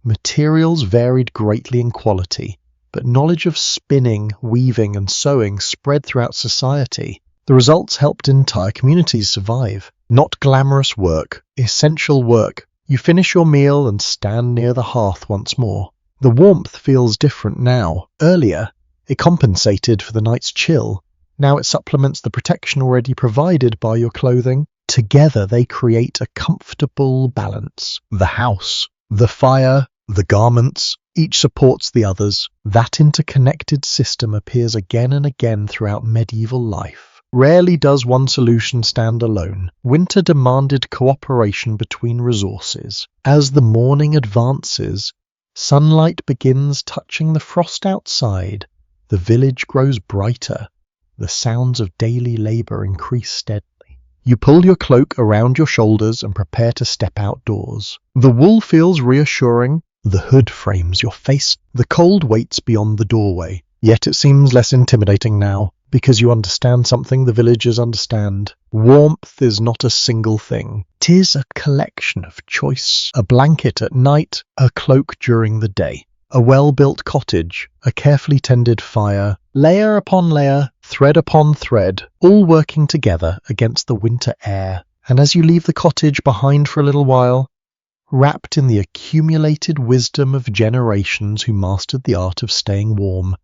Materials varied greatly in quality, but knowledge of spinning, weaving, and sewing spread throughout society. The results helped entire communities survive. Not glamorous work, essential work. You finish your meal and stand near the hearth once more. The warmth feels different now. Earlier, it compensated for the night's chill. Now it supplements the protection already provided by your clothing. Together they create a comfortable balance. The house, the fire, the garments, each supports the others. That interconnected system appears again and again throughout medieval life. Rarely does one solution stand alone. Winter demanded cooperation between resources. As the morning advances, sunlight begins touching the frost outside. The village grows brighter. The sounds of daily labour increase steadily. You pull your cloak around your shoulders and prepare to step outdoors. The wool feels reassuring. The hood frames your face. The cold waits beyond the doorway. Yet it seems less intimidating now. Because you understand something the villagers understand. Warmth is not a single thing. 'Tis a collection of choice. A blanket at night, a cloak during the day. A well-built cottage, a carefully tended fire, layer upon layer, thread upon thread, all working together against the winter air. And as you leave the cottage behind for a little while, wrapped in the accumulated wisdom of generations who mastered the art of staying warm,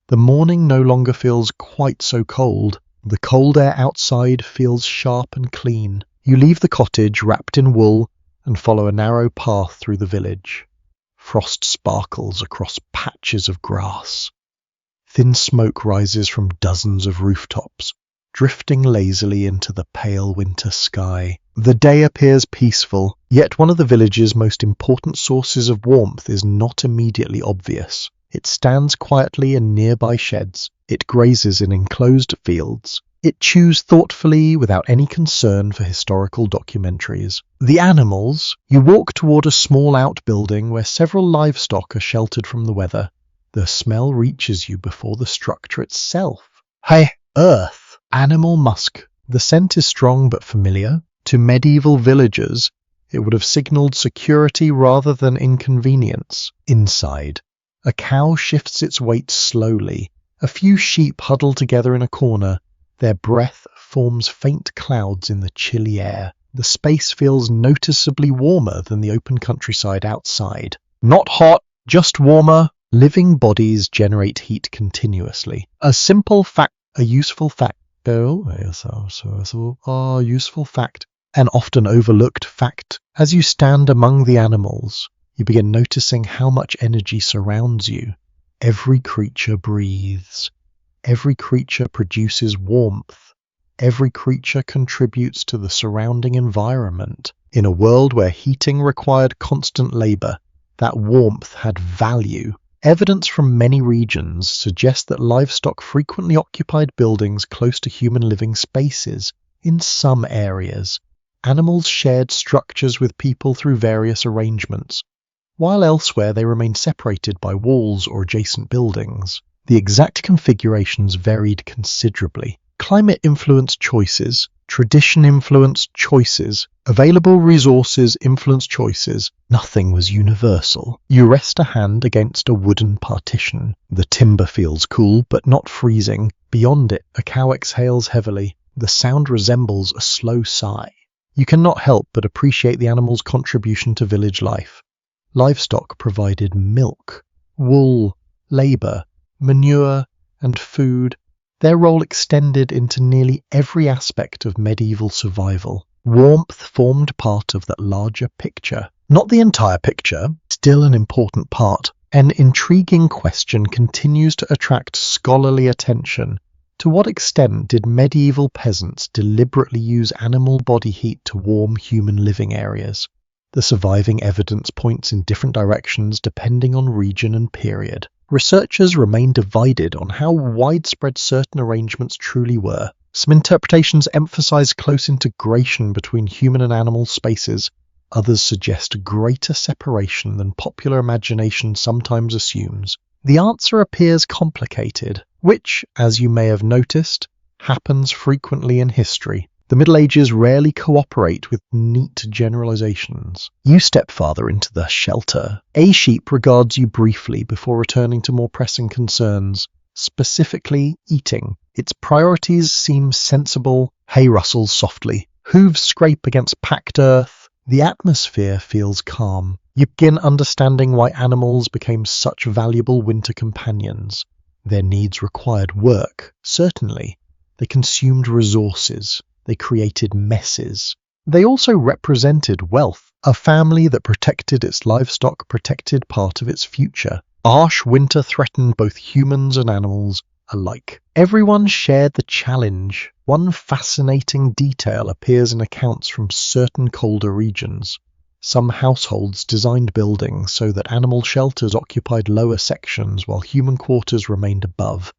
the morning no longer feels quite so cold. The cold air outside feels sharp and clean. You leave the cottage wrapped in wool and follow a narrow path through the village. Frost sparkles across patches of grass. Thin smoke rises from dozens of rooftops, drifting lazily into the pale winter sky. The day appears peaceful, yet one of the village's most important sources of warmth is not immediately obvious. It stands quietly in nearby sheds. It grazes in enclosed fields. It chews thoughtfully without any concern for historical documentaries. The animals. You walk toward a small outbuilding where several livestock are sheltered from the weather. The smell reaches you before the structure itself. Hey, earth. Animal musk. The scent is strong but familiar. To medieval villagers, it would have signaled security rather than inconvenience. Inside, a cow shifts its weight slowly. A few sheep huddle together in a corner. Their breath forms faint clouds in the chilly air. The space feels noticeably warmer than the open countryside outside. Not hot, just warmer. Living bodies generate heat continuously. A useful fact, an often overlooked fact. As you stand among the animals, you begin noticing how much energy surrounds you. Every creature breathes. Every creature produces warmth. Every creature contributes to the surrounding environment. In a world where heating required constant labor, that warmth had value. Evidence from many regions suggests that livestock frequently occupied buildings close to human living spaces. In some areas, animals shared structures with people through various arrangements, while elsewhere they remained separated by walls or adjacent buildings. The exact configurations varied considerably. Climate influenced choices, tradition influenced choices, available resources influenced choices. Nothing was universal. You rest a hand against a wooden partition. The timber feels cool, but not freezing. Beyond it, a cow exhales heavily. The sound resembles a slow sigh. You cannot help but appreciate the animal's contribution to village life. Livestock provided milk, wool, labor, manure, and food. Their role extended into nearly every aspect of medieval survival. Warmth formed part of that larger picture. Not the entire picture, still an important part. An intriguing question continues to attract scholarly attention. To what extent did medieval peasants deliberately use animal body heat to warm human living areas? The surviving evidence points in different directions depending on region and period. Researchers remain divided on how widespread certain arrangements truly were. Some interpretations emphasize close integration between human and animal spaces. Others suggest greater separation than popular imagination sometimes assumes. The answer appears complicated, which, as you may have noticed, happens frequently in history. The Middle Ages rarely cooperate with neat generalizations. You step farther into the shelter. A sheep regards you briefly before returning to more pressing concerns, specifically eating. Its priorities seem sensible. Hay rustles softly. Hooves scrape against packed earth. The atmosphere feels calm. You begin understanding why animals became such valuable winter companions. Their needs required work, certainly. They consumed resources. They created messes. They also represented wealth. A family that protected its livestock protected part of its future. Harsh winter threatened both humans and animals alike. Everyone shared the challenge. One fascinating detail appears in accounts from certain colder regions. Some households designed buildings so that animal shelters occupied lower sections while human quarters remained above.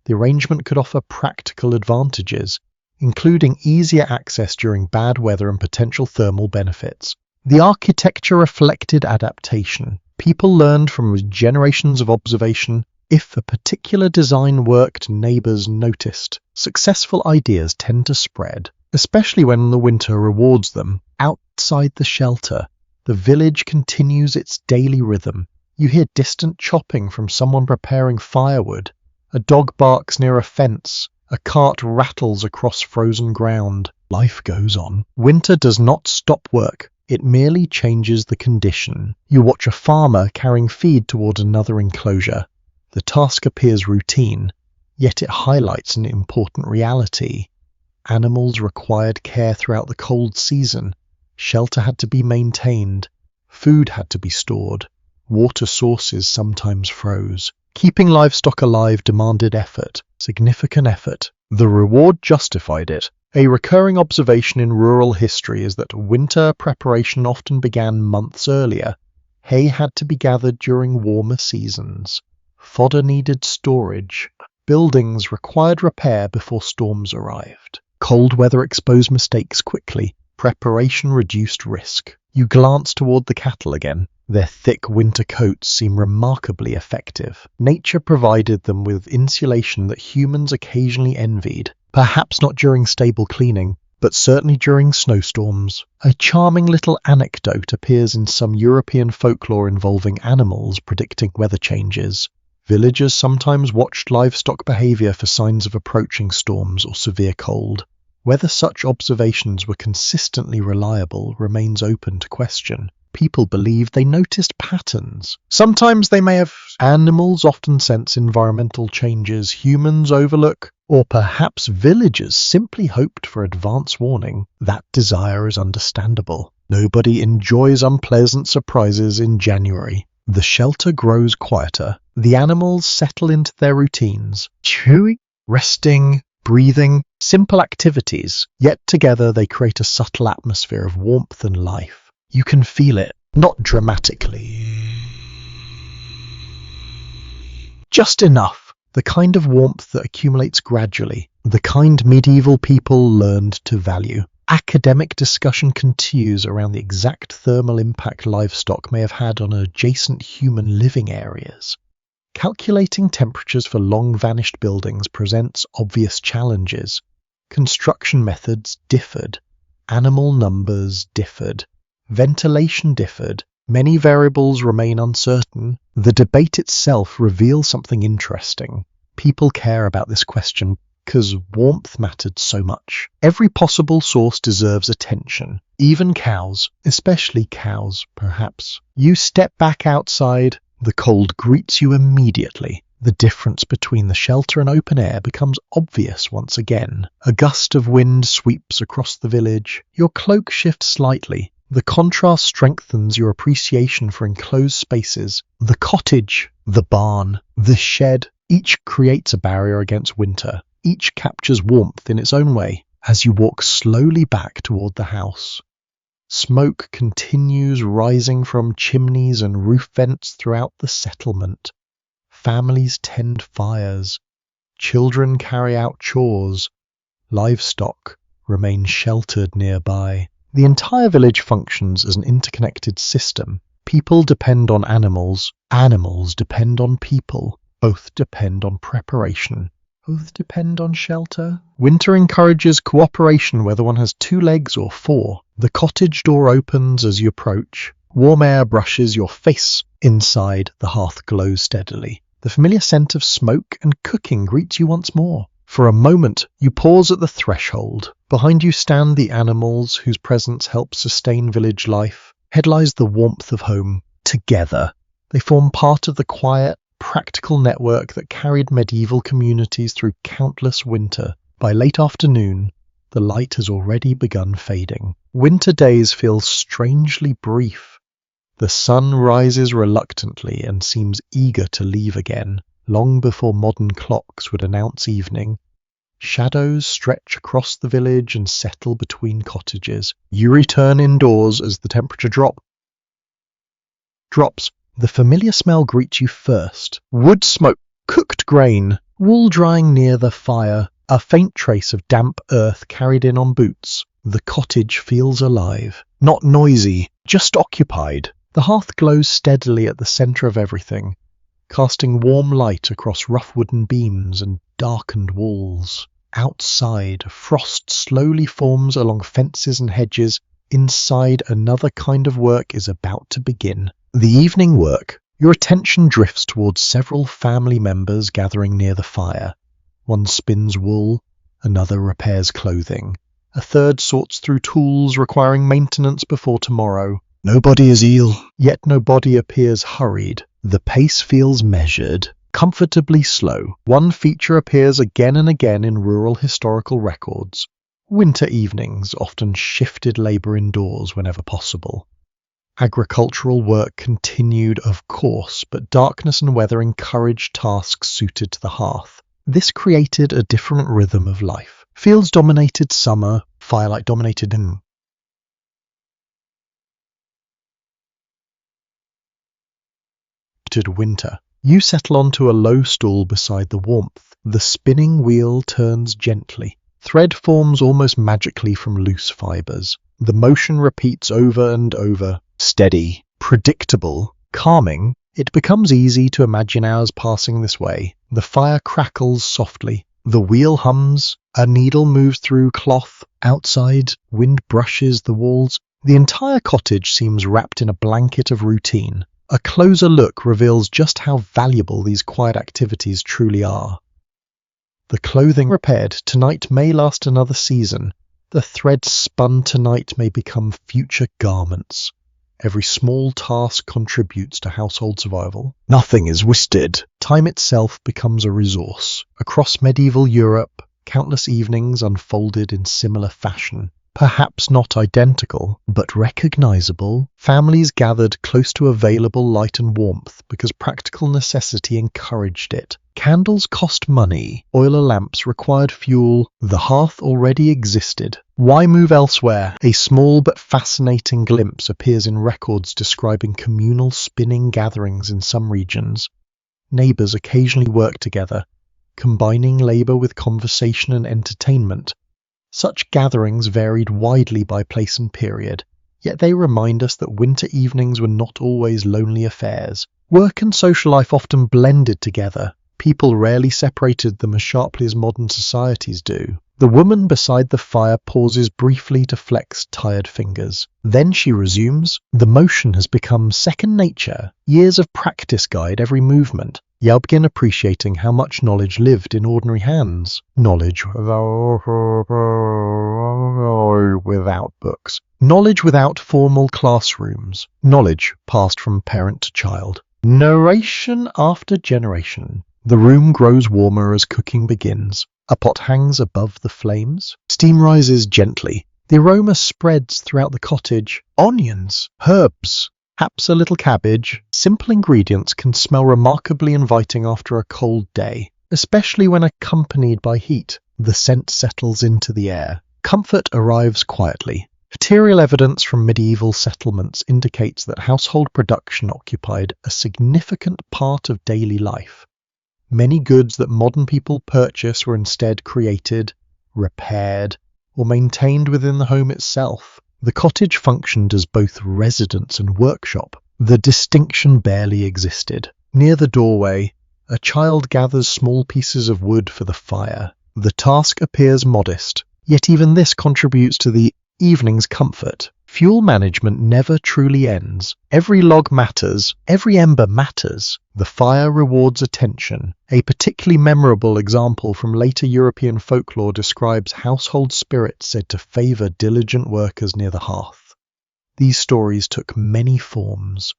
The arrangement could offer practical advantages, including easier access during bad weather and potential thermal benefits. The architecture reflected adaptation. People learned from generations of observation. If a particular design worked, neighbors noticed. Successful ideas tend to spread, especially when the winter rewards them. Outside the shelter, the village continues its daily rhythm. You hear distant chopping from someone preparing firewood. A dog barks near a fence. A cart rattles across frozen ground. Life goes on. Winter does not stop work. It merely changes the condition. You watch a farmer carrying feed toward another enclosure. The task appears routine, yet it highlights an important reality. Animals required care throughout the cold season. Shelter had to be maintained. Food had to be stored. Water sources sometimes froze. Keeping livestock alive demanded effort, significant effort. The reward justified it. A recurring observation in rural history is that winter preparation often began months earlier. Hay had to be gathered during warmer seasons. Fodder needed storage. Buildings required repair before storms arrived. Cold weather exposed mistakes quickly. Preparation reduced risk. You glance toward the cattle again. Their thick winter coats seem remarkably effective. Nature provided them with insulation that humans occasionally envied, perhaps not during stable cleaning, but certainly during snowstorms. A charming little anecdote appears in some European folklore involving animals predicting weather changes. Villagers sometimes watched livestock behavior for signs of approaching storms or severe cold. Whether such observations were consistently reliable remains open to question. People believe they noticed patterns. Sometimes they may have. Animals often sense environmental changes humans overlook, or perhaps villagers simply hoped for advance warning. That desire is understandable. Nobody enjoys unpleasant surprises in January. The shelter grows quieter. The animals settle into their routines, chewing, resting, breathing, simple activities, yet together they create a subtle atmosphere of warmth and life. You can feel it, not dramatically. Just enough, the kind of warmth that accumulates gradually, the kind medieval people learned to value. Academic discussion continues around the exact thermal impact livestock may have had on adjacent human living areas. Calculating temperatures for long-vanished buildings presents obvious challenges. Construction methods differed. Animal numbers differed. Ventilation differed. Many variables remain uncertain. The debate itself reveals something interesting. People care about this question because warmth mattered so much. Every possible source deserves attention. Even cows, especially cows, perhaps. You step back outside, the cold greets you immediately. The difference between the shelter and open air becomes obvious once again. A gust of wind sweeps across the village. Your cloak shifts slightly. The contrast strengthens your appreciation for enclosed spaces. The cottage, the barn, the shed, each creates a barrier against winter. Each captures warmth in its own way as you walk slowly back toward the house. Smoke continues rising from chimneys and roof vents throughout the settlement. Families tend fires. Children carry out chores. Livestock remain sheltered nearby. The entire village functions as an interconnected system. People depend on animals. Animals depend on people. Both depend on preparation. Both depend on shelter. Winter encourages cooperation whether one has 2 legs or 4. The cottage door opens as you approach. Warm air brushes your face. Inside, the hearth glows steadily. The familiar scent of smoke and cooking greets you once more. For a moment, you pause at the threshold. Behind you stand the animals whose presence helps sustain village life. Ahead lies the warmth of home. Together, they form part of the quiet, practical network that carried medieval communities through countless winter. By late afternoon, the light has already begun fading. Winter days feel strangely brief. The sun rises reluctantly and seems eager to leave again, long before modern clocks would announce evening. Shadows stretch across the village and settle between cottages. You return indoors as the temperature drops. The familiar smell greets you first. Wood smoke, cooked grain, wool drying near the fire, a faint trace of damp earth carried in on boots. The cottage feels alive. Not noisy, just occupied. The hearth glows steadily at the centre of everything, casting warm light across rough wooden beams and darkened walls. Outside, frost slowly forms along fences and hedges. Inside, another kind of work is about to begin. The evening work. Your attention drifts towards several family members gathering near the fire. One spins wool, another repairs clothing. A third sorts through tools requiring maintenance before tomorrow. Nobody is ill, yet nobody appears hurried. The pace feels measured, comfortably slow. One feature appears again and again in rural historical records. Winter evenings often shifted labour indoors whenever possible. Agricultural work continued, of course, but darkness and weather encouraged tasks suited to the hearth. This created a different rhythm of life. Fields dominated summer, firelight dominated winter. You settle onto a low stool beside the warmth. The spinning wheel turns gently. Thread forms almost magically from loose fibres. The motion repeats over and over. Steady, predictable, calming. It becomes easy to imagine hours passing this way. The fire crackles softly. The wheel hums. A needle moves through cloth. Outside, wind brushes the walls. The entire cottage seems wrapped in a blanket of routine. A closer look reveals just how valuable these quiet activities truly are. The clothing repaired tonight may last another season. The thread spun tonight may become future garments. Every small task contributes to household survival. Nothing is wasted. Time itself becomes a resource. Across medieval Europe, countless evenings unfolded in similar fashion. Perhaps not identical, but recognizable. Families gathered close to available light and warmth because practical necessity encouraged it. Candles cost money, oil lamps required fuel, the hearth already existed. Why move elsewhere? A small but fascinating glimpse appears in records describing communal spinning gatherings in some regions. Neighbours occasionally worked together, combining labour with conversation and entertainment. Such gatherings varied widely by place and period, yet they remind us that winter evenings were not always lonely affairs. Work and social life often blended together. People rarely separated them as sharply as modern societies do. The woman beside the fire pauses briefly to flex tired fingers. Then she resumes. The motion has become second nature. Years of practice guide every movement. You begin appreciating how much knowledge lived in ordinary hands. Knowledge without books. Knowledge without formal classrooms. Knowledge passed from parent to child. Narration after generation. The room grows warmer as cooking begins. A pot hangs above the flames. Steam rises gently. The aroma spreads throughout the cottage. Onions, herbs, perhaps a little cabbage. Simple ingredients can smell remarkably inviting after a cold day, especially when accompanied by heat. The scent settles into the air. Comfort arrives quietly. Material evidence from medieval settlements indicates that household production occupied a significant part of daily life. Many goods that modern people purchase were instead created, repaired, or maintained within the home itself. The cottage functioned as both residence and workshop. The distinction barely existed. Near the doorway, a child gathers small pieces of wood for the fire. The task appears modest, yet even this contributes to the evening's comfort. Fuel management never truly ends. Every log matters, every ember matters. The fire rewards attention. A particularly memorable example from later European folklore describes household spirits said to favour diligent workers near the hearth. These stories took many forms.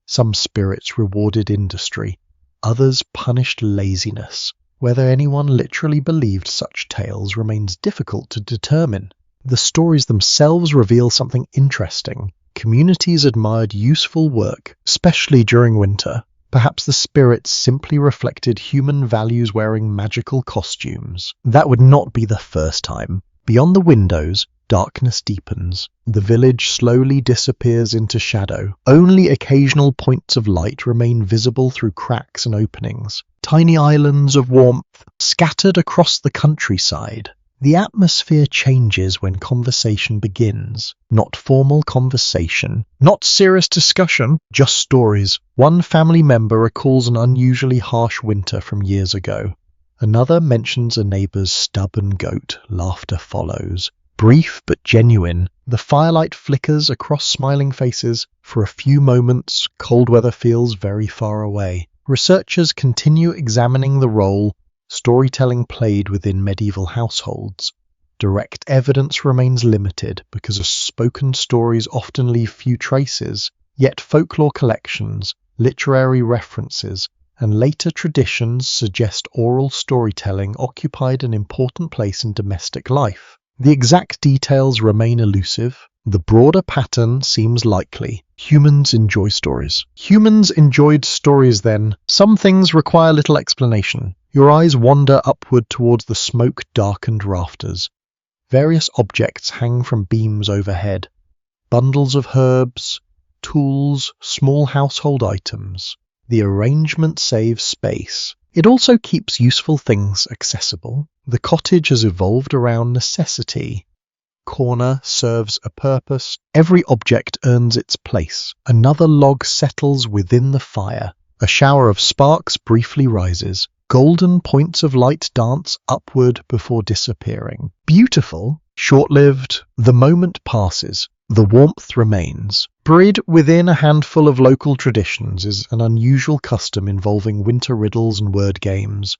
Some spirits rewarded industry, others punished laziness. Whether anyone literally believed such tales remains difficult to determine. The stories themselves reveal something interesting. Communities admired useful work, especially during winter. Perhaps the spirits simply reflected human values wearing magical costumes. That would not be the first time. Beyond the windows, darkness deepens. The village slowly disappears into shadow. Only occasional points of light remain visible through cracks and openings. Tiny islands of warmth scattered across the countryside. The atmosphere changes when conversation begins. Not formal conversation, not serious discussion, just stories. One family member recalls an unusually harsh winter from years ago. Another mentions a neighbour's stubborn goat. Laughter follows. Brief but genuine, the firelight flickers across smiling faces. For a few moments, cold weather feels very far away. Researchers continue examining the role storytelling played within medieval households. Direct evidence remains limited because spoken stories often leave few traces, yet folklore collections, literary references, and later traditions suggest oral storytelling occupied an important place in domestic life. The exact details remain elusive. The broader pattern seems likely. Humans enjoy stories. Humans enjoyed stories then. Some things require little explanation. Your eyes wander upward towards the smoke-darkened rafters. Various objects hang from beams overhead. Bundles of herbs, tools, small household items. The arrangement saves space. It also keeps useful things accessible. The cottage has evolved around necessity. Corner serves a purpose. Every object earns its place. Another log settles within the fire. A shower of sparks briefly rises. Golden points of light dance upward before disappearing. Beautiful, short-lived, the moment passes. The warmth remains. Buried within a handful of local traditions is an unusual custom involving winter riddles and word games.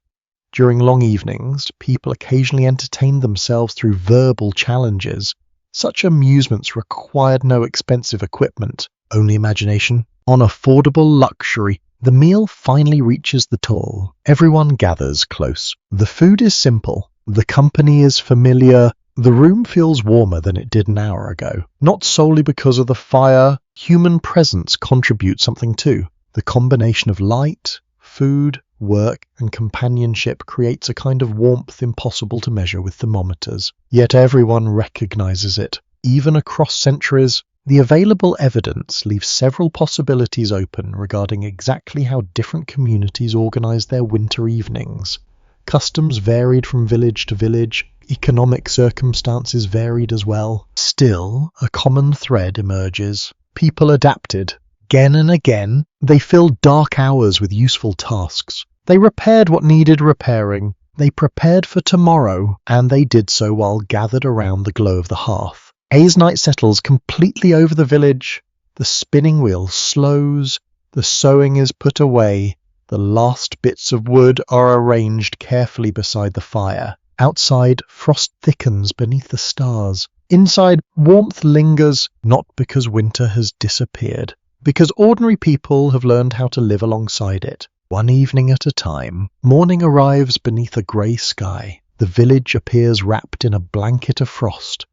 During long evenings, people occasionally entertained themselves through verbal challenges. Such amusements required no expensive equipment. Only imagination? On affordable luxury, the meal finally reaches the table. Everyone gathers close. The food is simple. The company is familiar. The room feels warmer than it did an hour ago. Not solely because of the fire, human presence contributes something too. The combination of light, food, work, and companionship creates a kind of warmth impossible to measure with thermometers. Yet everyone recognizes it. Even across centuries, the available evidence leaves several possibilities open regarding exactly how different communities organized their winter evenings. Customs varied from village to village, economic circumstances varied as well. Still, a common thread emerges. People adapted. Again and again, they filled dark hours with useful tasks. They repaired what needed repairing. They prepared for tomorrow, and they did so while gathered around the glow of the hearth. As night settles completely over the village, the spinning wheel slows, the sewing is put away, the last bits of wood are arranged carefully beside the fire. Outside, frost thickens beneath the stars. Inside, warmth lingers, not because winter has disappeared, because ordinary people have learned how to live alongside it. One evening at a time, morning arrives beneath a grey sky. The village appears wrapped in a blanket of frost.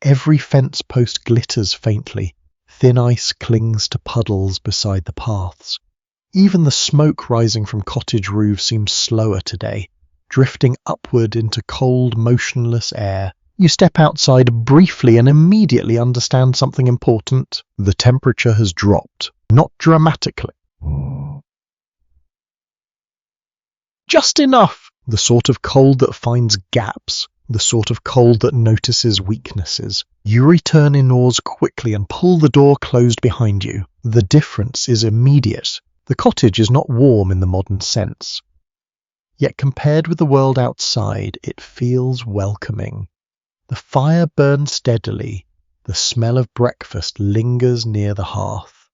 Every fence post glitters faintly. Thin ice clings to puddles beside the paths. Even the smoke rising from cottage roofs seems slower today, drifting upward into cold, motionless air. You step outside briefly and immediately understand something important. The temperature has dropped, not dramatically. Just enough! The sort of cold that finds gaps, the sort of cold that notices weaknesses. You return indoors quickly and pull the door closed behind you. The difference is immediate. The cottage is not warm in the modern sense. Yet compared with the world outside, it feels welcoming. The fire burns steadily. The smell of breakfast lingers near the hearth.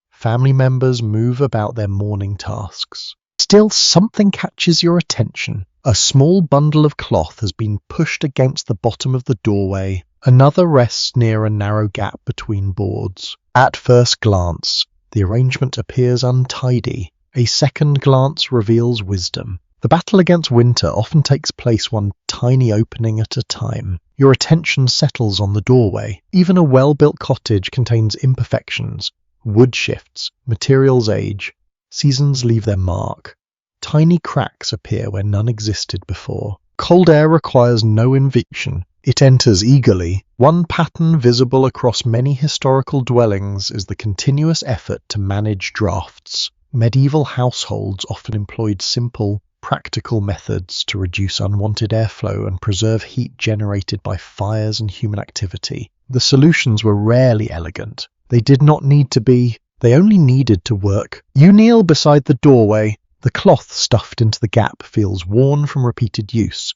Family members move about their morning tasks. Still, something catches your attention. A small bundle of cloth has been pushed against the bottom of the doorway. Another rests near a narrow gap between boards. At first glance, the arrangement appears untidy. A second glance reveals wisdom. The battle against winter often takes place one tiny opening at a time. Your attention settles on the doorway. Even a well-built cottage contains imperfections. Wood shifts, materials age, seasons leave their mark. Tiny cracks appear where none existed before. Cold air requires no invitation. It enters eagerly. One pattern visible across many historical dwellings is the continuous effort to manage drafts. Medieval households often employed simple, practical methods to reduce unwanted airflow and preserve heat generated by fires and human activity. The solutions were rarely elegant. They did not need to be. They only needed to work. You kneel beside the doorway. The cloth stuffed into the gap feels worn from repeated use.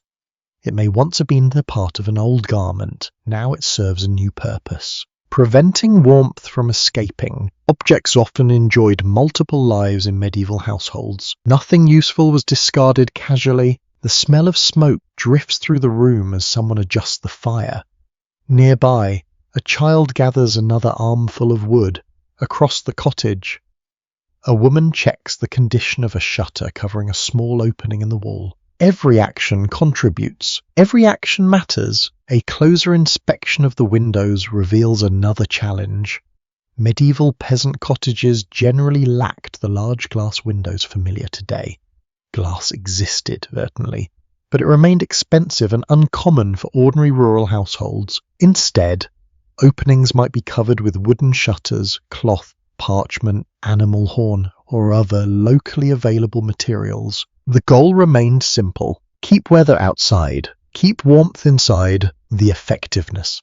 It may once have been the part of an old garment. Now it serves a new purpose. Preventing warmth from escaping. Objects often enjoyed multiple lives in medieval households. Nothing useful was discarded casually. The smell of smoke drifts through the room as someone adjusts the fire. Nearby, a child gathers another armful of wood. Across the cottage, a woman checks the condition of a shutter covering a small opening in the wall. Every action contributes. Every action matters. A closer inspection of the windows reveals another challenge. Medieval peasant cottages generally lacked the large glass windows familiar today. Glass existed, certainly, but it remained expensive and uncommon for ordinary rural households. Instead, openings might be covered with wooden shutters, cloth, parchment, animal horn, or other locally available materials. The goal remained simple. Keep weather outside. Keep warmth inside. The effectiveness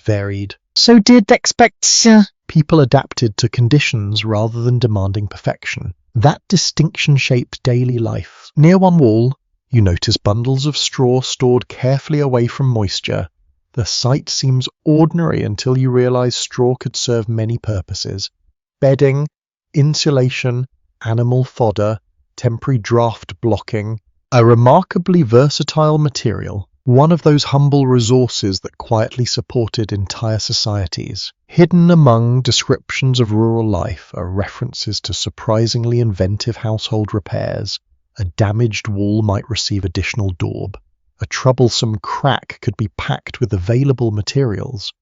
varied. So did expect. People adapted to conditions rather than demanding perfection. That distinction shaped daily life. Near one wall, you notice bundles of straw stored carefully away from moisture. The sight seems ordinary until you realize straw could serve many purposes. Bedding, insulation, animal fodder, temporary draft blocking. A remarkably versatile material. one of those humble resources that quietly supported entire societies. Hidden among descriptions of rural life are references to surprisingly inventive household repairs. A damaged wall might receive additional daub. A troublesome crack could be packed with available materials.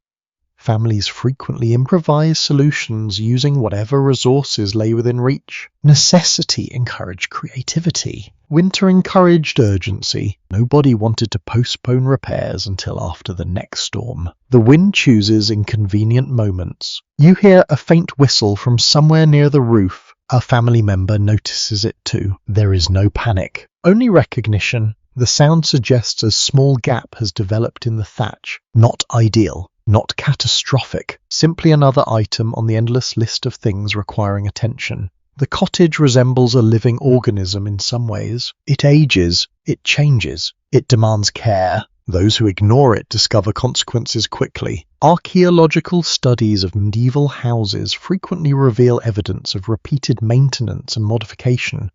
Families frequently improvise solutions using whatever resources lay within reach. Necessity encouraged creativity. Winter encouraged urgency. Nobody wanted to postpone repairs until after the next storm. The wind chooses inconvenient moments. You hear a faint whistle from somewhere near the roof. A family member notices it too. There is no panic, only recognition. The sound suggests a small gap has developed in the thatch. Not ideal. Not catastrophic, simply another item on the endless list of things requiring attention. The cottage resembles a living organism in some ways. It ages, it changes, it demands care. Those who ignore it discover consequences quickly. Archaeological studies of medieval houses frequently reveal evidence of repeated maintenance and modification.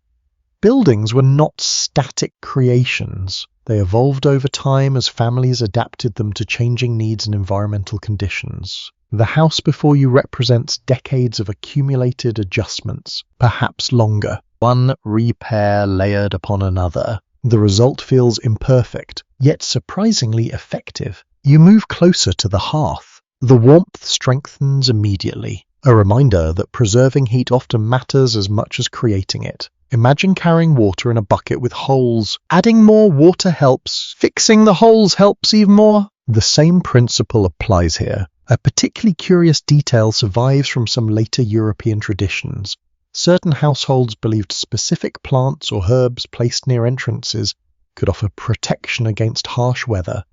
Buildings were not static creations. They evolved over time as families adapted them to changing needs and environmental conditions. The house before you represents decades of accumulated adjustments, perhaps longer. One repair layered upon another. The result feels imperfect, yet surprisingly effective. You move closer to the hearth. The warmth strengthens immediately, a reminder that preserving heat often matters as much as creating it. Imagine carrying water in a bucket with holes. Adding more water helps. Fixing the holes helps even more. The same principle applies here. A particularly curious detail survives from some later European traditions. Certain households believed specific plants or herbs placed near entrances could offer protection against harsh weather,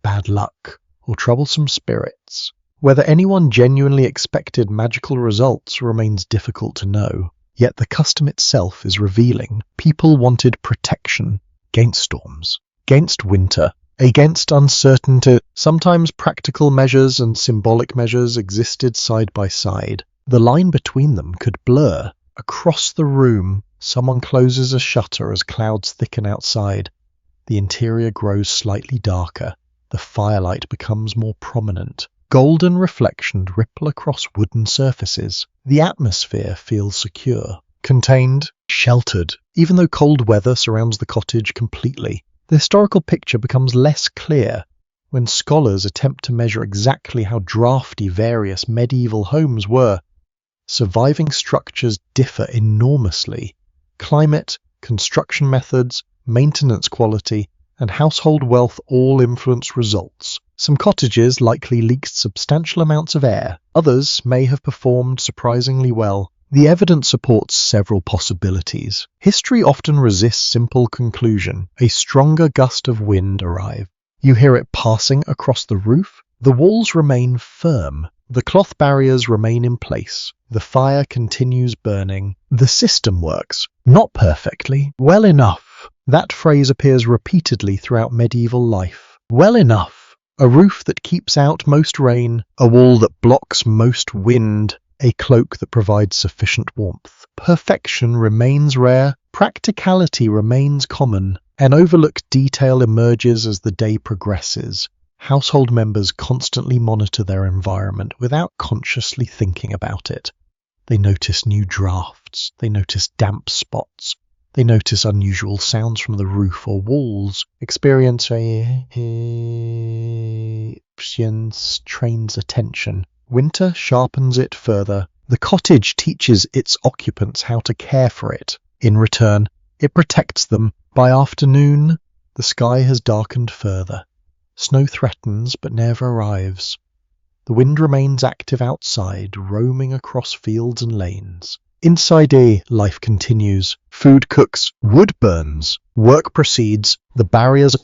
bad luck, or troublesome spirits. Whether anyone genuinely expected magical results remains difficult to know. Yet the custom itself is revealing. People wanted protection against storms, against winter, against uncertainty. Sometimes practical measures and symbolic measures existed side by side. The line between them could blur. Across the room, someone closes a shutter as clouds thicken outside. The interior grows slightly darker. The firelight becomes more prominent. Golden reflections ripple across wooden surfaces. The atmosphere feels secure, contained, sheltered, even though cold weather surrounds the cottage completely. The historical picture becomes less clear when scholars attempt to measure exactly how drafty various medieval homes were. Surviving structures differ enormously. Climate, construction methods, maintenance quality, and household wealth all influence results. Some cottages likely leaked substantial amounts of air. Others may have performed surprisingly well. The evidence supports several possibilities. History often resists simple conclusion. A stronger gust of wind arrives. You hear it passing across the roof. The walls remain firm. The cloth barriers remain in place. The fire continues burning. The system works. Not perfectly. Well enough. That phrase appears repeatedly throughout medieval life. Well enough. A roof that keeps out most rain. A wall that blocks most wind. A cloak that provides sufficient warmth. Perfection remains rare. Practicality remains common. An overlooked detail emerges as the day progresses. Household members constantly monitor their environment without consciously thinking about it. They notice new drafts. They notice damp spots. They notice unusual sounds from the roof or walls. Experience trains attention. Winter sharpens it further. The cottage teaches its occupants how to care for it. In return, it protects them. By afternoon, the sky has darkened further. Snow threatens but never arrives. The wind remains active outside, roaming across fields and lanes. Inside life continues. Food cooks, wood burns, work proceeds. The barriers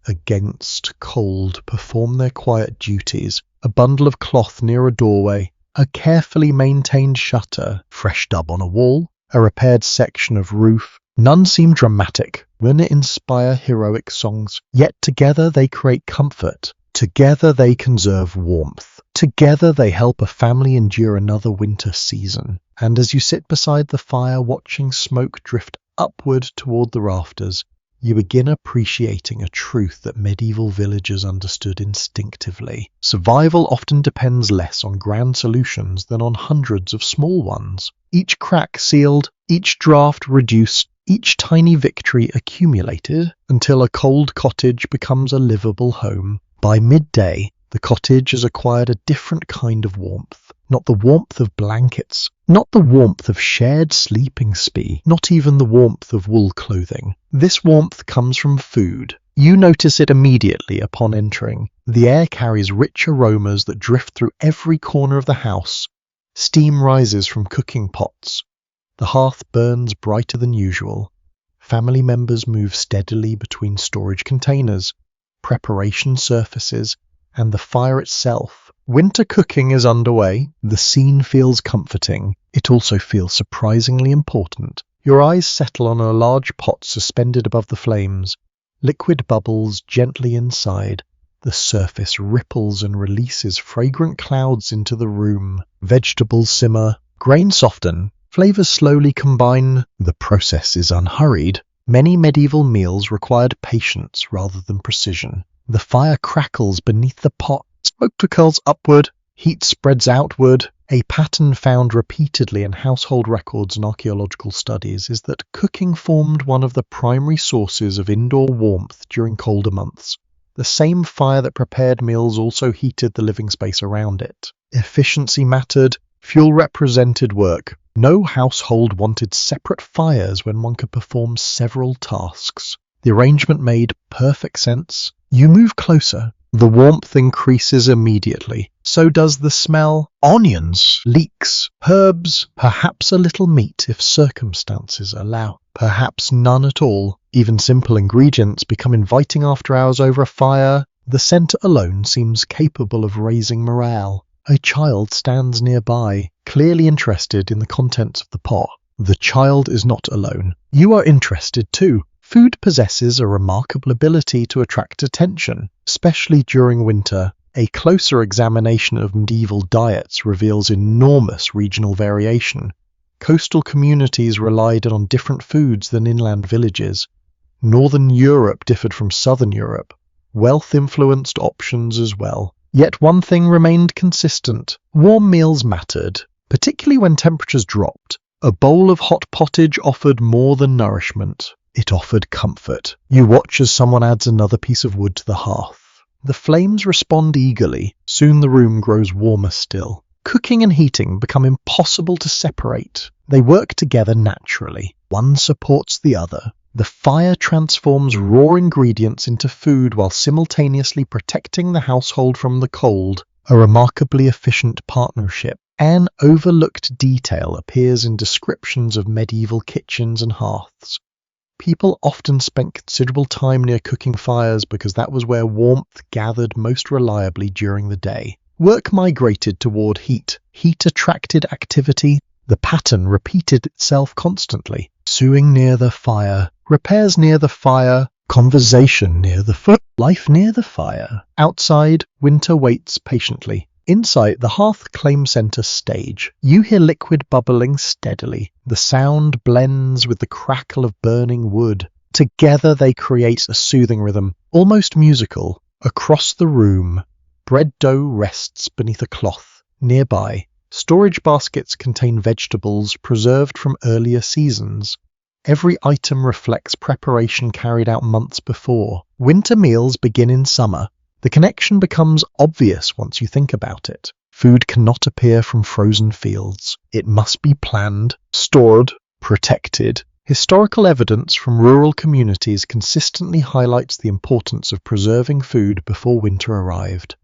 against cold perform their quiet duties. A bundle of cloth near a doorway, a carefully maintained shutter, fresh dub on a wall, a repaired section of roof. None seem dramatic, none inspire heroic songs, yet together they create comfort. Together they conserve warmth. Together they help a family endure another winter season. And as you sit beside the fire watching smoke drift upward toward the rafters, you begin appreciating a truth that medieval villagers understood instinctively. Survival often depends less on grand solutions than on hundreds of small ones. Each crack sealed, each draft reduced, each tiny victory accumulated until a cold cottage becomes a livable home. By midday, the cottage has acquired a different kind of warmth. Not the warmth of blankets, not the warmth of shared sleeping spee, not even the warmth of wool clothing. This warmth comes from food. You notice it immediately upon entering. The air carries rich aromas that drift through every corner of the house. Steam rises from cooking pots. The hearth burns brighter than usual. Family members move steadily between storage containers. Preparation surfaces, and the fire itself. Winter cooking is underway. The scene feels comforting. It also feels surprisingly important. Your eyes settle on a large pot suspended above the flames. Liquid bubbles gently inside. The surface ripples and releases fragrant clouds into the room. Vegetables simmer. Grains soften. Flavors slowly combine. The process is unhurried. Many medieval meals required patience rather than precision. The fire crackles beneath the pot. Smoke curls upward. Heat spreads outward. A pattern found repeatedly in household records and archaeological studies is that cooking formed one of the primary sources of indoor warmth during colder months. The same fire that prepared meals also heated the living space around it. Efficiency mattered. Fuel represented work. No household wanted separate fires when one could perform several tasks. The arrangement made perfect sense. You move closer. The warmth increases immediately. So does the smell. Onions, leeks, herbs, perhaps a little meat if circumstances allow. Perhaps none at all. Even simple ingredients become inviting after hours over a fire. The scent alone seems capable of raising morale. A child stands nearby, clearly interested in the contents of the pot. The child is not alone. You are interested too. Food possesses a remarkable ability to attract attention, especially during winter. A closer examination of medieval diets reveals enormous regional variation. Coastal communities relied on different foods than inland villages. Northern Europe differed from Southern Europe. Wealth influenced options as well. Yet one thing remained consistent. Warm meals mattered, particularly when temperatures dropped. A bowl of hot pottage offered more than nourishment. It offered comfort. You watch as someone adds another piece of wood to the hearth. The flames respond eagerly. Soon the room grows warmer still. Cooking and heating become impossible to separate. They work together naturally. One supports the other. The fire transforms raw ingredients into food while simultaneously protecting the household from the cold. A remarkably efficient partnership. An overlooked detail appears in descriptions of medieval kitchens and hearths. People often spent considerable time near cooking fires because that was where warmth gathered most reliably during the day. Work migrated toward heat. Heat attracted activity. The pattern repeated itself constantly. Sewing near the fire, repairs near the fire, conversation near the foot, life near the fire. Outside, winter waits patiently. Inside, the hearth claims center stage. You hear liquid bubbling steadily. The sound blends with the crackle of burning wood. Together they create a soothing rhythm, almost musical. Across the room, bread dough rests beneath a cloth. Nearby, storage baskets contain vegetables preserved from earlier seasons. Every item reflects preparation carried out months before. Winter meals begin in summer. The connection becomes obvious once you think about it. Food cannot appear from frozen fields. It must be planned, stored, protected. Historical evidence from rural communities consistently highlights the importance of preserving food before winter arrived.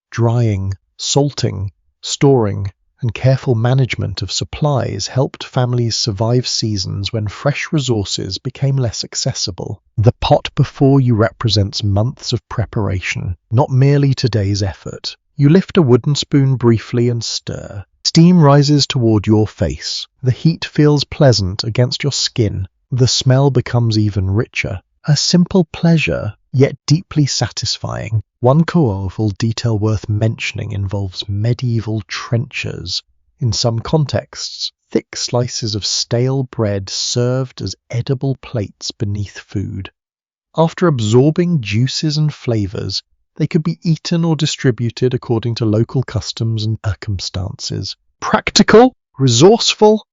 Drying, salting, storing, and careful management of supplies helped families survive seasons when fresh resources became less accessible. The pot before you represents months of preparation, not merely today's effort. You lift a wooden spoon briefly and stir. Steam rises toward your face. The heat feels pleasant against your skin. The smell becomes even richer. A simple pleasure, yet deeply satisfying. One colorful detail worth mentioning involves medieval trenchers. In some contexts, thick slices of stale bread served as edible plates beneath food. After absorbing juices and flavors, they could be eaten or distributed according to local customs and circumstances. Practical, resourceful,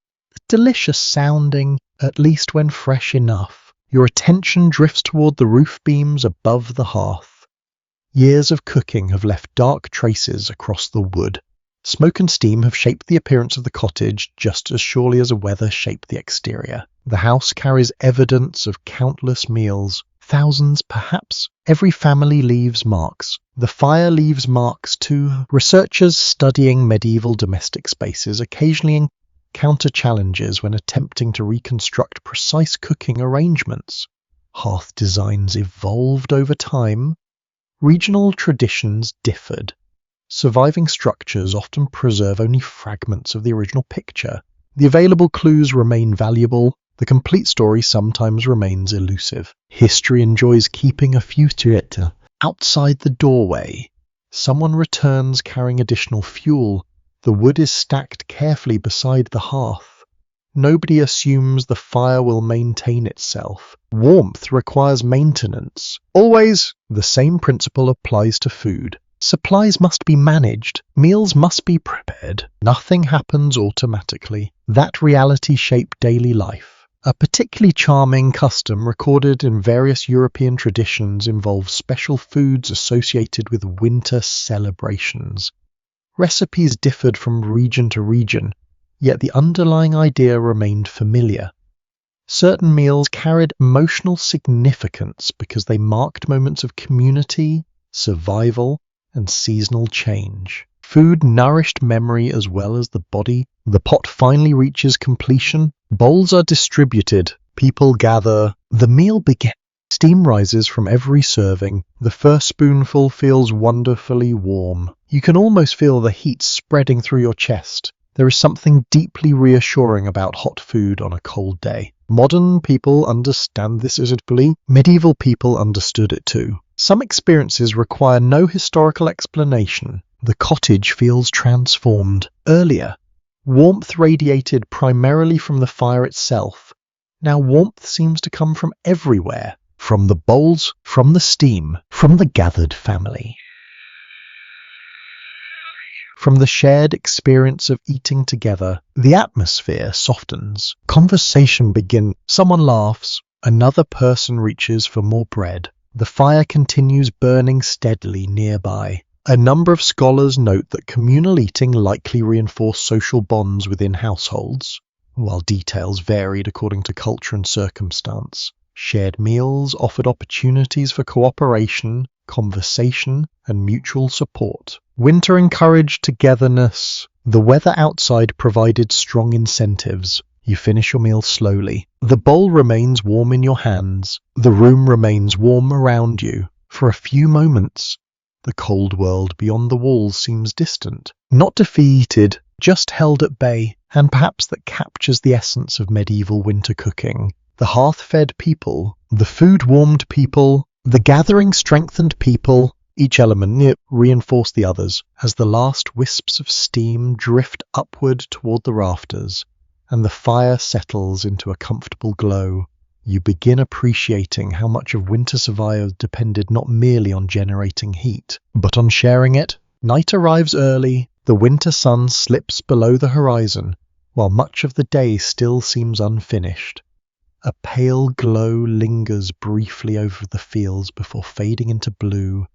delicious sounding, at least when fresh enough. Your attention drifts toward the roof beams above the hearth. Years of cooking have left dark traces across the wood. Smoke and steam have shaped the appearance of the cottage just as surely as weather shaped the exterior. The house carries evidence of countless meals. Thousands, perhaps. Every family leaves marks. The fire leaves marks too. Researchers studying medieval domestic spaces occasionally encounter challenges when attempting to reconstruct precise cooking arrangements. Hearth designs evolved over time. Regional traditions differed. Surviving structures often preserve only fragments of the original picture. The available clues remain valuable. The complete story sometimes remains elusive. History enjoys keeping a future outside the doorway. Someone returns carrying additional fuel. The wood is stacked carefully beside the hearth. Nobody assumes the fire will maintain itself. Warmth requires maintenance. Always, the same principle applies to food. Supplies must be managed. Meals must be prepared. Nothing happens automatically. That reality shapes daily life. A particularly charming custom recorded in various European traditions involves special foods associated with winter celebrations. Recipes differed from region to region, yet the underlying idea remained familiar. Certain meals carried emotional significance because they marked moments of community, survival, and seasonal change. Food nourished memory as well as the body. The pot finally reaches completion. Bowls are distributed. People gather. The meal begins. Steam rises from every serving. The first spoonful feels wonderfully warm. You can almost feel the heat spreading through your chest. There is something deeply reassuring about hot food on a cold day. Modern people understand this easily. Medieval people understood it too. Some experiences require no historical explanation. The cottage feels transformed. Earlier, warmth radiated primarily from the fire itself. Now warmth seems to come from everywhere. From the bowls, from the steam, from the gathered family. From the shared experience of eating together, the atmosphere softens. Conversation begins. Someone laughs. Another person reaches for more bread. The fire continues burning steadily nearby. A number of scholars note that communal eating likely reinforced social bonds within households, while details varied according to culture and circumstance. Shared meals offered opportunities for cooperation, conversation, and mutual support. Winter encouraged togetherness. The weather outside provided strong incentives. You finish your meal slowly. The bowl remains warm in your hands. The room remains warm around you. For a few moments, the cold world beyond the walls seems distant. Not defeated, just held at bay, and perhaps that captures the essence of medieval winter cooking. The hearth-fed people, the food-warmed people, the gathering strengthened people, each element reinforced the others as the last wisps of steam drift upward toward the rafters and the fire settles into a comfortable glow. You begin appreciating how much of winter survival depended not merely on generating heat, but on sharing it. Night arrives early, the winter sun slips below the horizon, while much of the day still seems unfinished. A pale glow lingers briefly over the fields before fading into blue,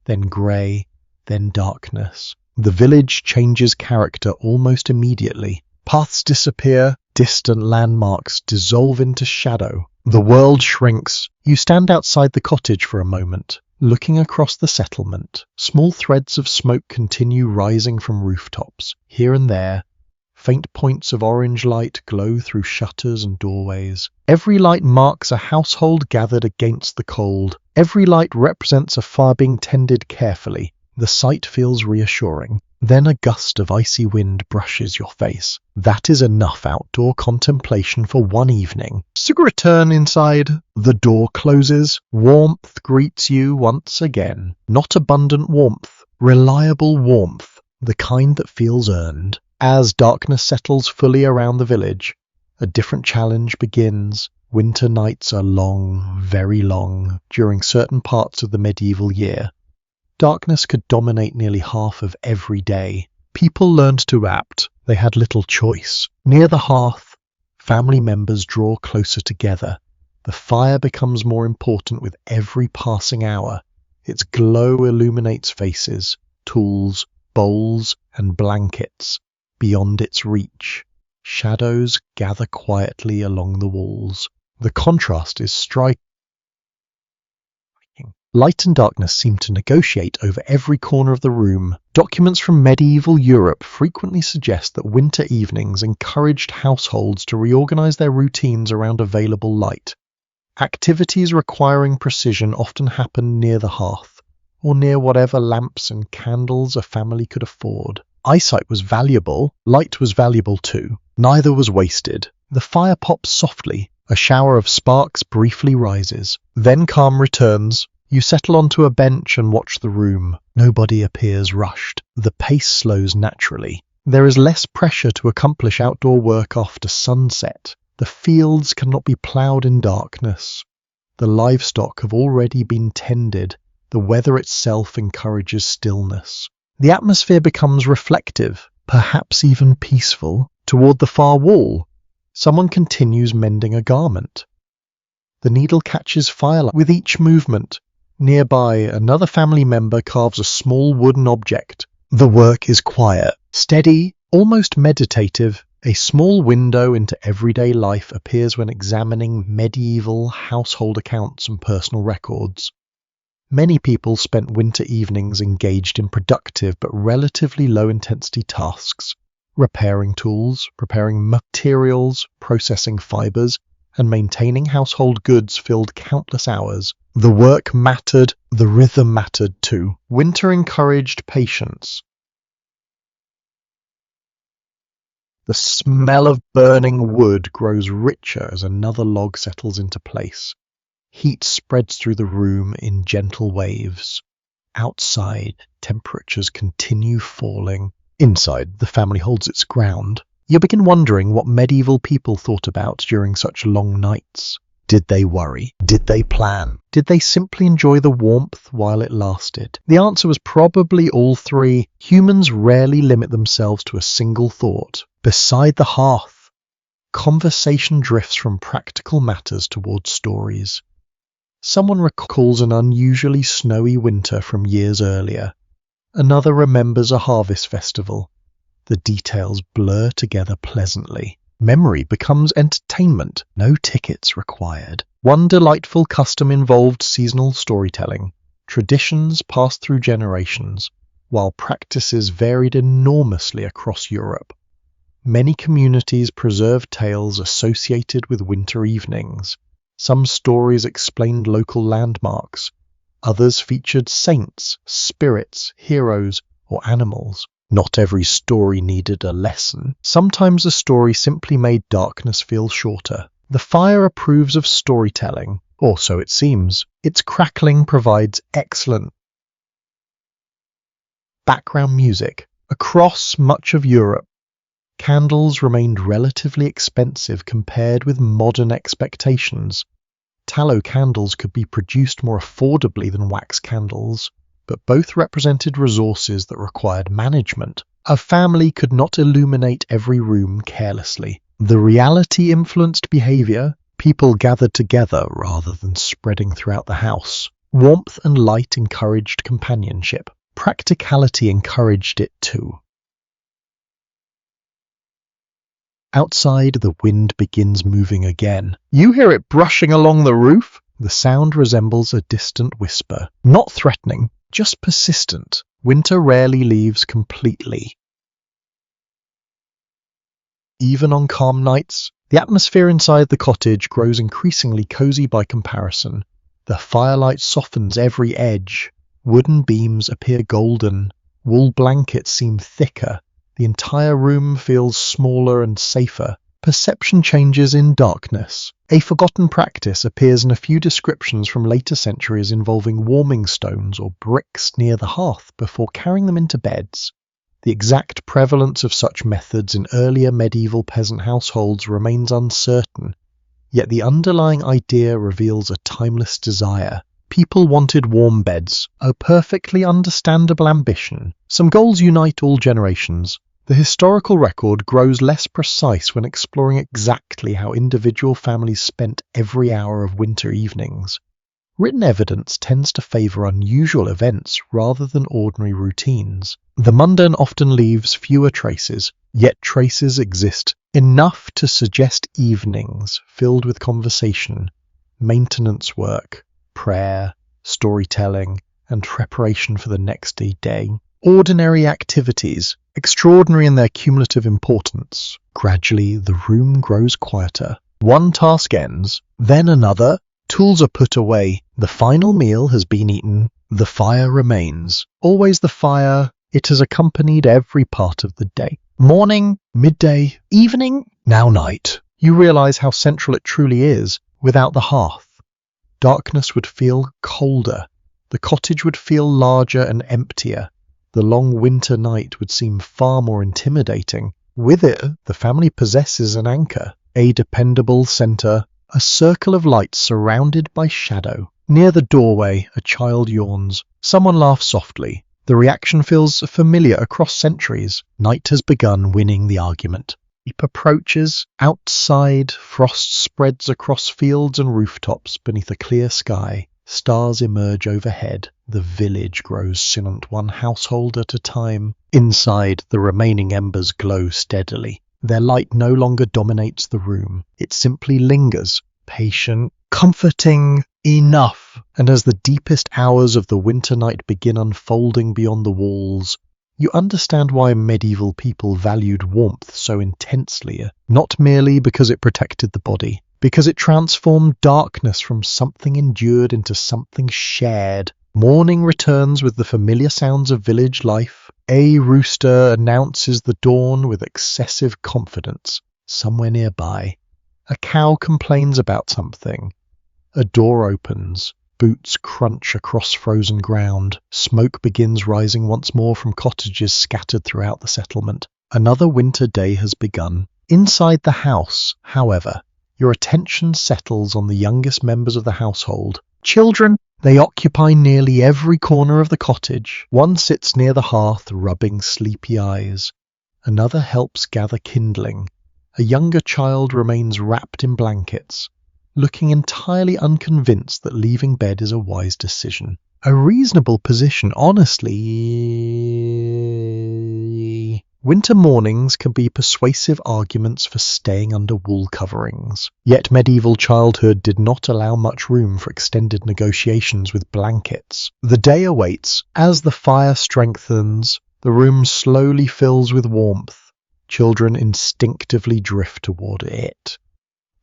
then grey, then darkness. The village changes character almost immediately. Paths disappear, distant landmarks dissolve into shadow. The world shrinks. You stand outside the cottage for a moment, looking across the settlement. Small threads of smoke continue rising from rooftops. Here and there, faint points of orange light glow through shutters and doorways. Every light marks a household gathered against the cold. Every light represents a fire being tended carefully. The sight feels reassuring. Then a gust of icy wind brushes your face. That is enough outdoor contemplation for one evening. So return inside. The door closes. Warmth greets you once again. Not abundant warmth, reliable warmth, the kind that feels earned. As darkness settles fully around the village, a different challenge begins. Winter nights are long, very long, during certain parts of the medieval year. Darkness could dominate nearly half of every day. People learned to adapt. They had little choice. Near the hearth, family members draw closer together. The fire becomes more important with every passing hour. Its glow illuminates faces, tools, bowls, and blankets. Beyond its reach, shadows gather quietly along the walls. The contrast is striking. Light and darkness seem to negotiate over every corner of the room. Documents from medieval Europe frequently suggest that winter evenings encouraged households to reorganize their routines around available light. Activities requiring precision often happened near the hearth, or near whatever lamps and candles a family could afford. Eyesight was valuable, light was valuable too. Neither was wasted. The fire pops softly, a shower of sparks briefly rises. Then calm returns. You settle onto a bench and watch the room. Nobody appears rushed. The pace slows naturally. There is less pressure to accomplish outdoor work after sunset. The fields cannot be ploughed in darkness. The livestock have already been tended. The weather itself encourages stillness. The atmosphere becomes reflective, perhaps even peaceful. Toward the far wall, someone continues mending a garment. The needle catches firelight with each movement. Nearby, another family member carves a small wooden object. The work is quiet, steady, almost meditative. A small window into everyday life appears when examining medieval household accounts and personal records. Many people spent winter evenings engaged in productive but relatively low-intensity tasks. Repairing tools, preparing materials, processing fibers, and maintaining household goods filled countless hours. The work mattered, the rhythm mattered too. Winter encouraged patience. The smell of burning wood grows richer as another log settles into place. Heat spreads through the room in gentle waves. Outside, temperatures continue falling. Inside, the family holds its ground. You begin wondering what medieval people thought about during such long nights. Did they worry? Did they plan? Did they simply enjoy the warmth while it lasted? The answer was probably all three. Humans rarely limit themselves to a single thought. Beside the hearth, conversation drifts from practical matters towards stories. Someone recalls an unusually snowy winter from years earlier. Another remembers a harvest festival. The details blur together pleasantly. Memory becomes entertainment, no tickets required. One delightful custom involved seasonal storytelling. Traditions passed through generations, while practices varied enormously across Europe. Many communities preserved tales associated with winter evenings. Some stories explained local landmarks. Others featured saints, spirits, heroes, or animals. Not every story needed a lesson. Sometimes a story simply made darkness feel shorter. The fire approves of storytelling, or so it seems. Its crackling provides excellent background music. Across much of Europe, candles remained relatively expensive compared with modern expectations. Tallow candles could be produced more affordably than wax candles, but both represented resources that required management. A family could not illuminate every room carelessly. The reality influenced behavior. People gathered together rather than spreading throughout the house. Warmth and light encouraged companionship. Practicality encouraged it too. Outside, the wind begins moving again. You hear it brushing along the roof? The sound resembles a distant whisper. Not threatening, just persistent. Winter rarely leaves completely. Even on calm nights, the atmosphere inside the cottage grows increasingly cozy by comparison. The firelight softens every edge. Wooden beams appear golden. Wool blankets seem thicker. The entire room feels smaller and safer. Perception changes in darkness. A forgotten practice appears in a few descriptions from later centuries involving warming stones or bricks near the hearth before carrying them into beds. The exact prevalence of such methods in earlier medieval peasant households remains uncertain. Yet the underlying idea reveals a timeless desire. People wanted warm beds, a perfectly understandable ambition. Some goals unite all generations. The historical record grows less precise when exploring exactly how individual families spent every hour of winter evenings. Written evidence tends to favour unusual events rather than ordinary routines. The mundane often leaves fewer traces, yet traces exist, enough to suggest evenings filled with conversation, maintenance work, prayer, storytelling, and preparation for the next day. Ordinary activities, extraordinary in their cumulative importance. Gradually, the room grows quieter. One task ends, then another. Tools are put away. The final meal has been eaten. The fire remains. Always the fire. It has accompanied every part of the day. Morning, midday, evening, now night. You realize how central it truly is without the hearth. Darkness would feel colder. The cottage would feel larger and emptier. The long winter night would seem far more intimidating. With it, the family possesses an anchor, a dependable centre, a circle of light surrounded by shadow. Near the doorway, a child yawns. Someone laughs softly. The reaction feels familiar across centuries. Night has begun winning the argument. Sleep approaches. Outside, frost spreads across fields and rooftops beneath a clear sky. Stars emerge overhead. The village grows silent, one household at a time. Inside, the remaining embers glow steadily. Their light no longer dominates the room. It simply lingers, patient, comforting, enough. And as the deepest hours of the winter night begin unfolding beyond the walls, you understand why medieval people valued warmth so intensely, not merely because it protected the body, because it transformed darkness from something endured into something shared. Morning returns with the familiar sounds of village life. A rooster announces the dawn with excessive confidence. Somewhere nearby, a cow complains about something. A door opens. Boots crunch across frozen ground. Smoke begins rising once more from cottages scattered throughout the settlement. Another winter day has begun. Inside the house, however, your attention settles on the youngest members of the household. Children. They occupy nearly every corner of the cottage. One sits near the hearth, rubbing sleepy eyes. Another helps gather kindling. A younger child remains wrapped in blankets, looking entirely unconvinced that leaving bed is a wise decision. A reasonable position, honestly. Winter mornings can be persuasive arguments for staying under wool coverings. Yet medieval childhood did not allow much room for extended negotiations with blankets. The day awaits. As the fire strengthens, the room slowly fills with warmth. Children instinctively drift toward it.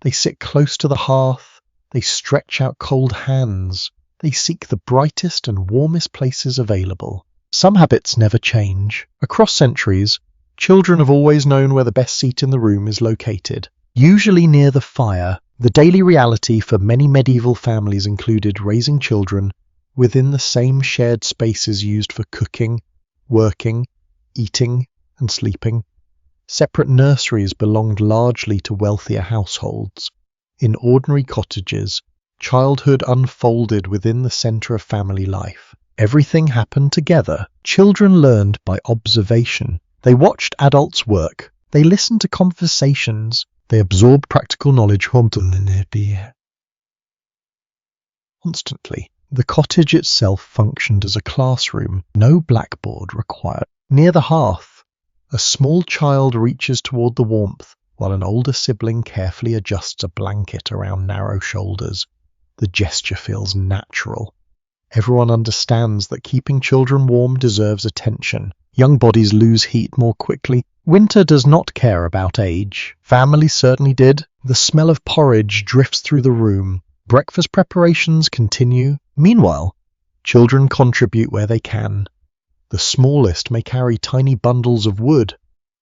They sit close to the hearth. They stretch out cold hands. They seek the brightest and warmest places available. Some habits never change. Across centuries, children have always known where the best seat in the room is located, usually near the fire. The daily reality for many medieval families included raising children within the same shared spaces used for cooking, working, eating, and sleeping. Separate nurseries belonged largely to wealthier households. In ordinary cottages, childhood unfolded within the centre of family life. Everything happened together. Children learned by observation. They watched adults work. They listened to conversations. They absorbed practical knowledge constantly. The cottage itself functioned as a classroom. No blackboard required. Near the hearth, a small child reaches toward the warmth, while an older sibling carefully adjusts a blanket around narrow shoulders. The gesture feels natural. Everyone understands that keeping children warm deserves attention. Young bodies lose heat more quickly. Winter does not care about age. Families certainly did. The smell of porridge drifts through the room. Breakfast preparations continue. Meanwhile, children contribute where they can. The smallest may carry tiny bundles of wood.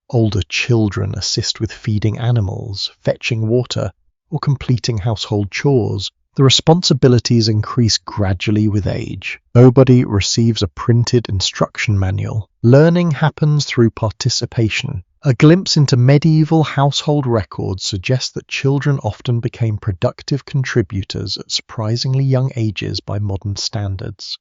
Older children assist with feeding animals, fetching water, or completing household chores. The responsibilities increase gradually with age. Nobody receives a printed instruction manual. Learning happens through participation. A glimpse into medieval household records suggests that children often became productive contributors at surprisingly young ages by modern standards.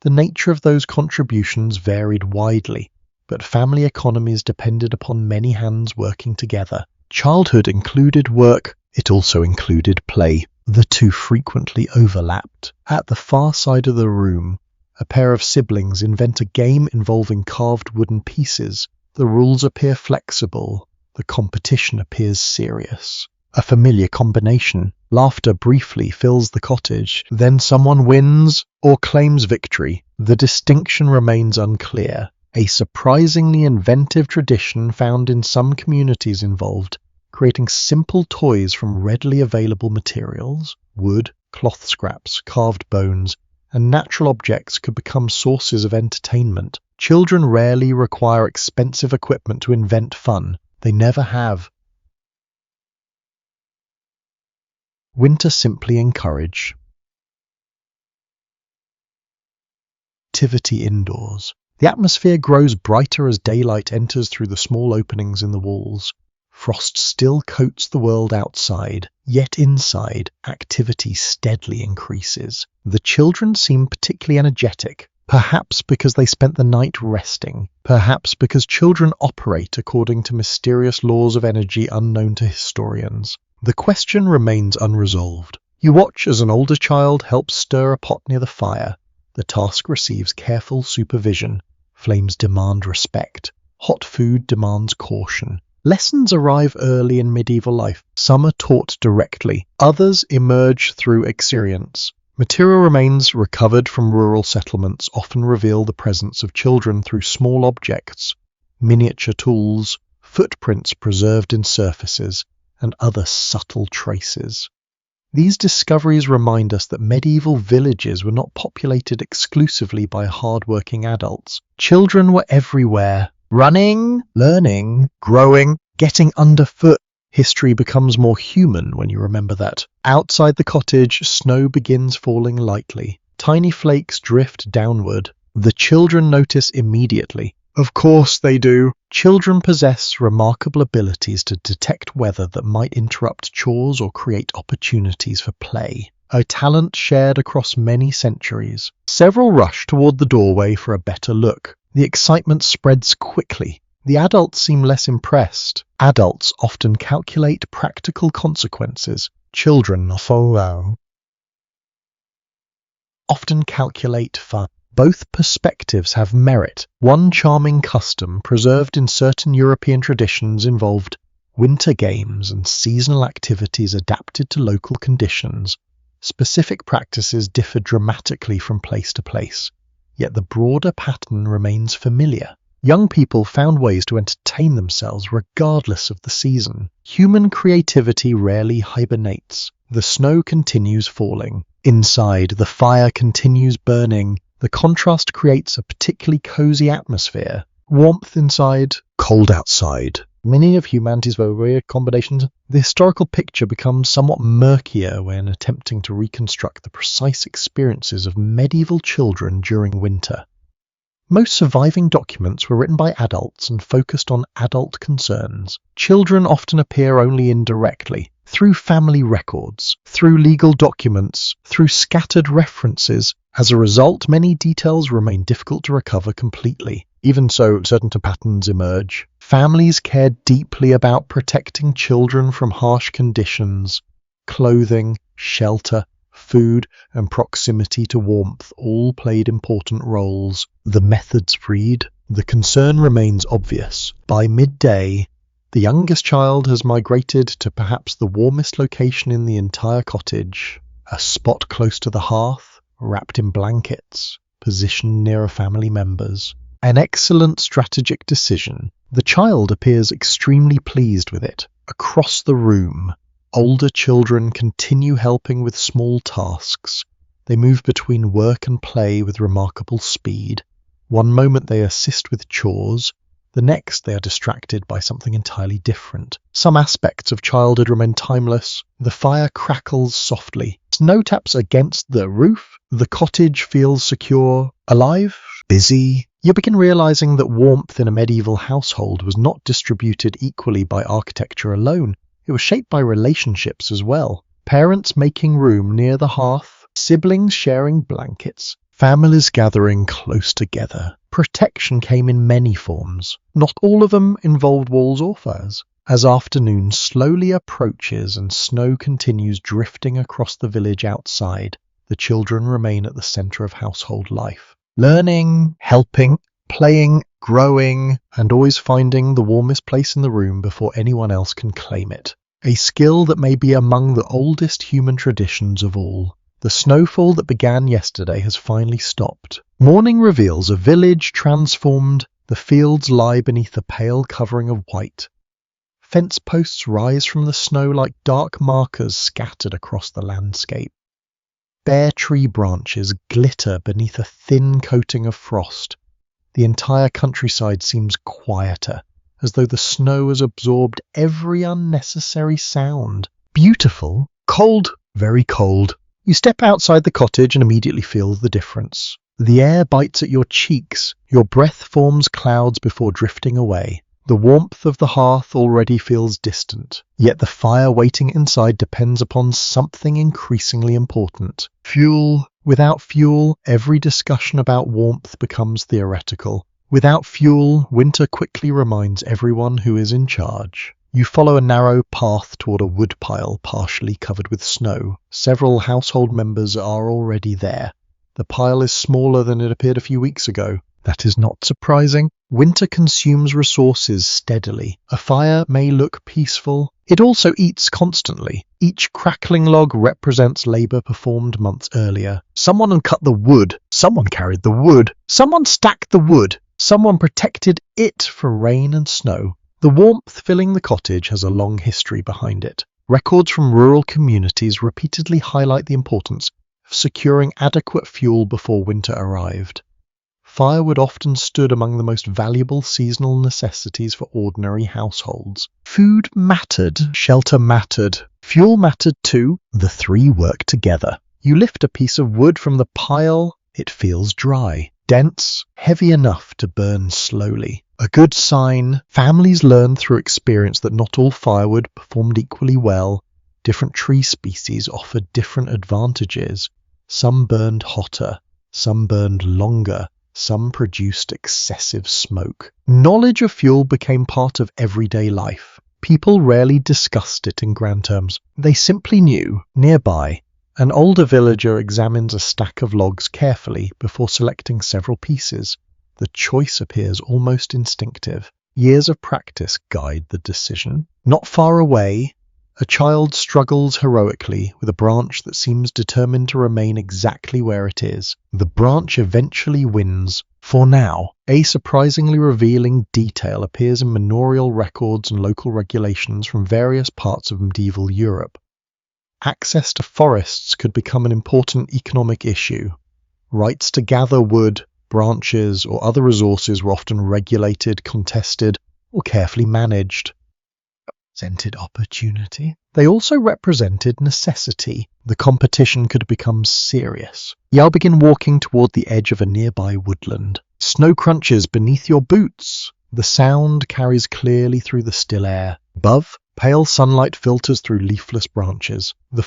The nature of those contributions varied widely, but family economies depended upon many hands working together. Childhood included work, it also included play. The two frequently overlapped. At the far side of the room, a pair of siblings invent a game involving carved wooden pieces. The rules appear flexible, the competition appears serious. A familiar combination. Laughter briefly fills the cottage, then someone wins or claims victory. The distinction remains unclear. A surprisingly inventive tradition found in some communities involved creating simple toys from readily available materials. Wood, cloth scraps, carved bones, and natural objects could become sources of entertainment. Children rarely require expensive equipment to invent fun. They never have. Winter simply encourage activity indoors. The atmosphere grows brighter as daylight enters through the small openings in the walls. Frost still coats the world outside, yet inside, activity steadily increases. The children seem particularly energetic, perhaps because they spent the night resting, perhaps because children operate according to mysterious laws of energy unknown to historians. The question remains unresolved. You watch as an older child helps stir a pot near the fire. The task receives careful supervision. Flames demand respect. Hot food demands caution. Lessons arrive early in medieval life. Some are taught directly. Others emerge through experience. Material remains recovered from rural settlements often reveal the presence of children through small objects, miniature tools, footprints preserved in surfaces, and other subtle traces. These discoveries remind us that medieval villages were not populated exclusively by hard-working adults. Children were everywhere, running, learning, growing, getting underfoot. History becomes more human when you remember that. Outside the cottage, snow begins falling lightly. Tiny flakes drift downward. The children notice immediately. Of course they do. Children possess remarkable abilities to detect weather that might interrupt chores or create opportunities for play. A talent shared across many centuries. Several rush toward the doorway for a better look. The excitement spreads quickly. The adults seem less impressed. Adults often calculate practical consequences. Children often calculate fun. Both perspectives have merit. One charming custom preserved in certain European traditions involved winter games and seasonal activities adapted to local conditions. Specific practices differ dramatically from place to place, yet the broader pattern remains familiar. Young people found ways to entertain themselves regardless of the season. Human creativity rarely hibernates. The snow continues falling. Inside, the fire continues burning. The contrast creates a particularly cozy atmosphere. Warmth inside, cold outside. Many of humanity's weird combinations. The historical picture becomes somewhat murkier when attempting to reconstruct the precise experiences of medieval children during winter. Most surviving documents were written by adults and focused on adult concerns. Children often appear only indirectly, through family records, through legal documents, through scattered references. As a result, many details remain difficult to recover completely. Even so, certain patterns emerge. Families cared deeply about protecting children from harsh conditions. Clothing, shelter, food, and proximity to warmth all played important roles. The methods read. The concern remains obvious. By midday, the youngest child has migrated to perhaps the warmest location in the entire cottage, a spot close to the hearth, wrapped in blankets, positioned nearer family members. An excellent strategic decision. The child appears extremely pleased with it. Across the room, older children continue helping with small tasks. They move between work and play with remarkable speed. One moment they assist with chores, the next they are distracted by something entirely different. Some aspects of childhood remain timeless. The fire crackles softly. Snow taps against the roof. The cottage feels secure, alive, busy. You begin realizing that warmth in a medieval household was not distributed equally by architecture alone. It was shaped by relationships as well. Parents making room near the hearth, siblings sharing blankets, families gathering close together. Protection came in many forms. Not all of them involved walls or fires. As afternoon slowly approaches and snow continues drifting across the village outside, the children remain at the center of household life. Learning, helping, playing, growing, and always finding the warmest place in the room before anyone else can claim it. A skill that may be among the oldest human traditions of all. The snowfall that began yesterday has finally stopped. Morning reveals a village transformed. The fields lie beneath a pale covering of white. Fence posts rise from the snow like dark markers scattered across the landscape. Bare tree branches glitter beneath a thin coating of frost. The entire countryside seems quieter, as though the snow has absorbed every unnecessary sound. Beautiful, cold, very cold. You step outside the cottage and immediately feel the difference. The air bites at your cheeks, your breath forms clouds before drifting away. The warmth of the hearth already feels distant, yet the fire waiting inside depends upon something increasingly important. Fuel. Without fuel, every discussion about warmth becomes theoretical. Without fuel, winter quickly reminds everyone who is in charge. You follow a narrow path toward a woodpile partially covered with snow. Several household members are already there. The pile is smaller than it appeared a few weeks ago. That is not surprising. Winter consumes resources steadily. A fire may look peaceful. It also eats constantly. Each crackling log represents labor performed months earlier. Someone uncut the wood. Someone carried the wood. Someone stacked the wood. Someone protected it from rain and snow. The warmth filling the cottage has a long history behind it. Records from rural communities repeatedly highlight the importance of securing adequate fuel before winter arrived. Firewood often stood among the most valuable seasonal necessities for ordinary households. Food mattered, shelter mattered, fuel mattered too. The three work together. You lift a piece of wood from the pile, it feels dry, dense, heavy enough to burn slowly. A good sign. Families learn through experience that not all firewood performed equally well. Different tree species offered different advantages. Some burned hotter, some burned longer. Some produced excessive smoke. Knowledge of fuel became part of everyday life. People rarely discussed it in grand terms. They simply knew. Nearby, an older villager examines a stack of logs carefully before selecting several pieces. The choice appears almost instinctive. Years of practice guide the decision. Not far away, a child struggles heroically with a branch that seems determined to remain exactly where it is. The branch eventually wins. For now, a surprisingly revealing detail appears in manorial records and local regulations from various parts of medieval Europe. Access to forests could become an important economic issue. Rights to gather wood, branches, or other resources were often regulated, contested, or carefully managed. Represented opportunity. They also represented necessity. The competition could become serious. You'll begin walking toward the edge of a nearby woodland. Snow crunches beneath your boots. The sound carries clearly through the still air. Above, pale sunlight filters through leafless branches. The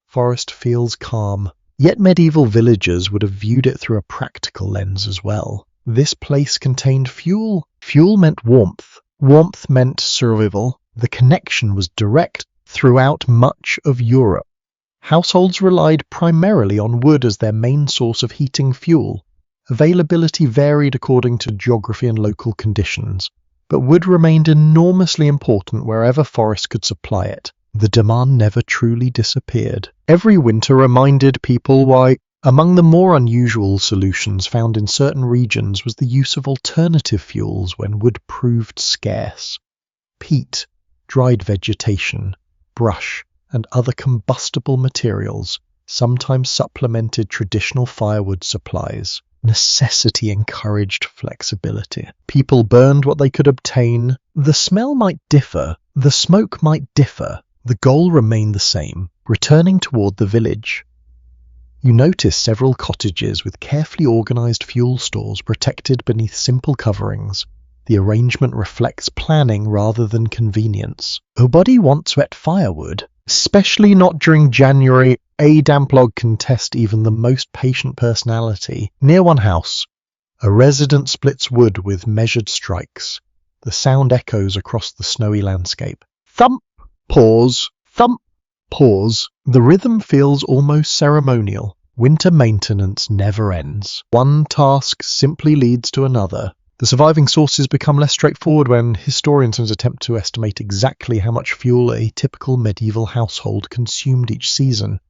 forest feels calm. Yet medieval villagers would have viewed it through a practical lens as well. This place contained fuel. Fuel meant warmth. Warmth meant survival. The connection was direct throughout much of Europe. Households relied primarily on wood as their main source of heating fuel. Availability varied according to geography and local conditions, but wood remained enormously important wherever forests could supply it. The demand never truly disappeared. Every winter reminded people why. Among the more unusual solutions found in certain regions was the use of alternative fuels when wood proved scarce. Peat, dried vegetation, brush, and other combustible materials sometimes supplemented traditional firewood supplies. Necessity encouraged flexibility. People burned what they could obtain. The smell might differ, the smoke might differ. The goal remained the same, returning toward the village. You notice several cottages with carefully organised fuel stores protected beneath simple coverings. The arrangement reflects planning rather than convenience. Nobody wants wet firewood, especially not during January. A damp log can test even the most patient personality. Near one house, a resident splits wood with measured strikes. The sound echoes across the snowy landscape. Thump, pause, thump, pause. The rhythm feels almost ceremonial. Winter maintenance never ends. One task simply leads to another. The surviving sources become less straightforward when historians attempt to estimate exactly how much fuel a typical medieval household consumed each season.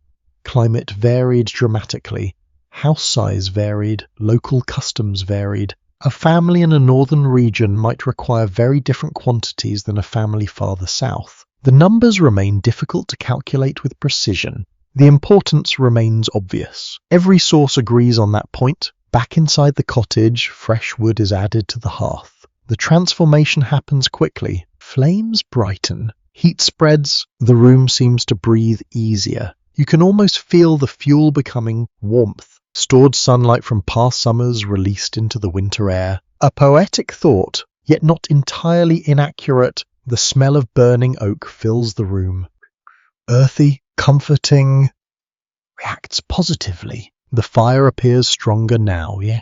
Climate varied dramatically. House size varied. Local customs varied. A family in a northern region might require very different quantities than a family farther south. The numbers remain difficult to calculate with precision. The importance remains obvious. Every source agrees on that point. Back inside the cottage, fresh wood is added to the hearth. The transformation happens quickly. Flames brighten. Heat spreads. The room seems to breathe easier. You can almost feel the fuel becoming warmth. Stored sunlight from past summers released into the winter air. A poetic thought, yet not entirely inaccurate. The smell of burning oak fills the room. Earthy, comforting, reacts positively. The fire appears stronger now, yeah?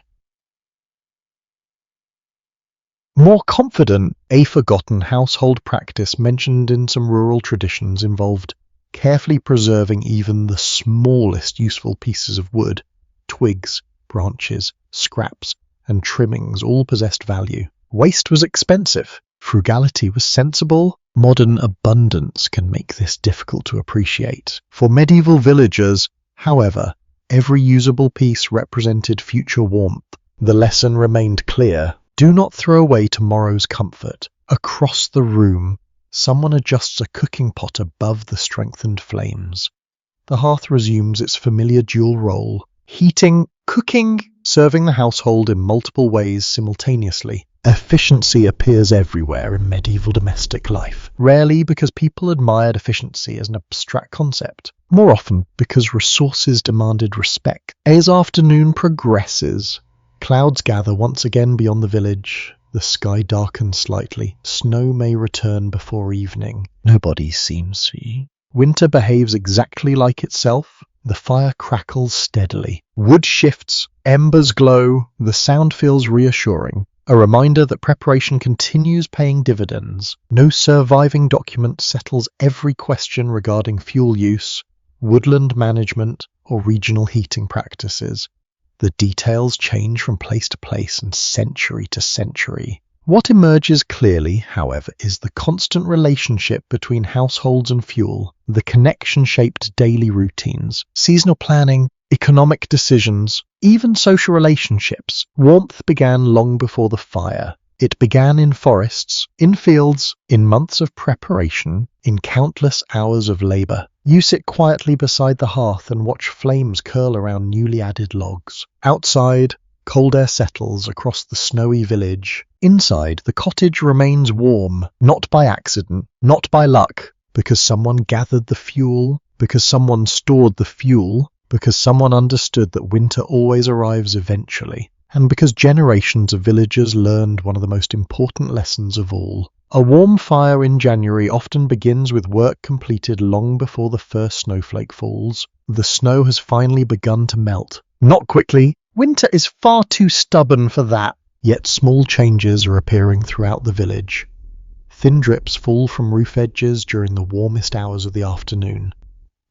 More confident, a forgotten household practice mentioned in some rural traditions involved carefully preserving even the smallest useful pieces of wood. Twigs, branches, scraps, and trimmings all possessed value. Waste was expensive. Frugality was sensible. Modern abundance can make this difficult to appreciate. For medieval villagers, however, every usable piece represented future warmth. The lesson remained clear. Do not throw away tomorrow's comfort. Across the room, someone adjusts a cooking pot above the strengthened flames. The hearth resumes its familiar dual role. Heating, cooking, serving the household in multiple ways simultaneously. Efficiency appears everywhere in medieval domestic life, rarely because people admired efficiency as an abstract concept, more often because resources demanded respect. As afternoon progresses, clouds gather once again beyond the village. The sky darkens slightly. Snow may return before evening. Nobody seems to. Winter behaves exactly like itself. The fire crackles steadily. Wood shifts, embers glow, the sound feels reassuring. A reminder that preparation continues paying dividends. No surviving document settles every question regarding fuel use, woodland management, or regional heating practices. The details change from place to place and century to century. What emerges clearly, however, is the constant relationship between households and fuel, the connection-shaped daily routines, seasonal planning, economic decisions, even social relationships. Warmth began long before the fire. It began in forests, in fields, in months of preparation, in countless hours of labour. You sit quietly beside the hearth and watch flames curl around newly added logs. Outside, cold air settles across the snowy village. Inside, the cottage remains warm, not by accident, not by luck, because someone gathered the fuel, because someone stored the fuel, because someone understood that winter always arrives eventually, and because generations of villagers learned one of the most important lessons of all. A warm fire in January often begins with work completed long before the first snowflake falls. The snow has finally begun to melt. Not quickly. Winter is far too stubborn for that. Yet small changes are appearing throughout the village. Thin drips fall from roof edges during the warmest hours of the afternoon.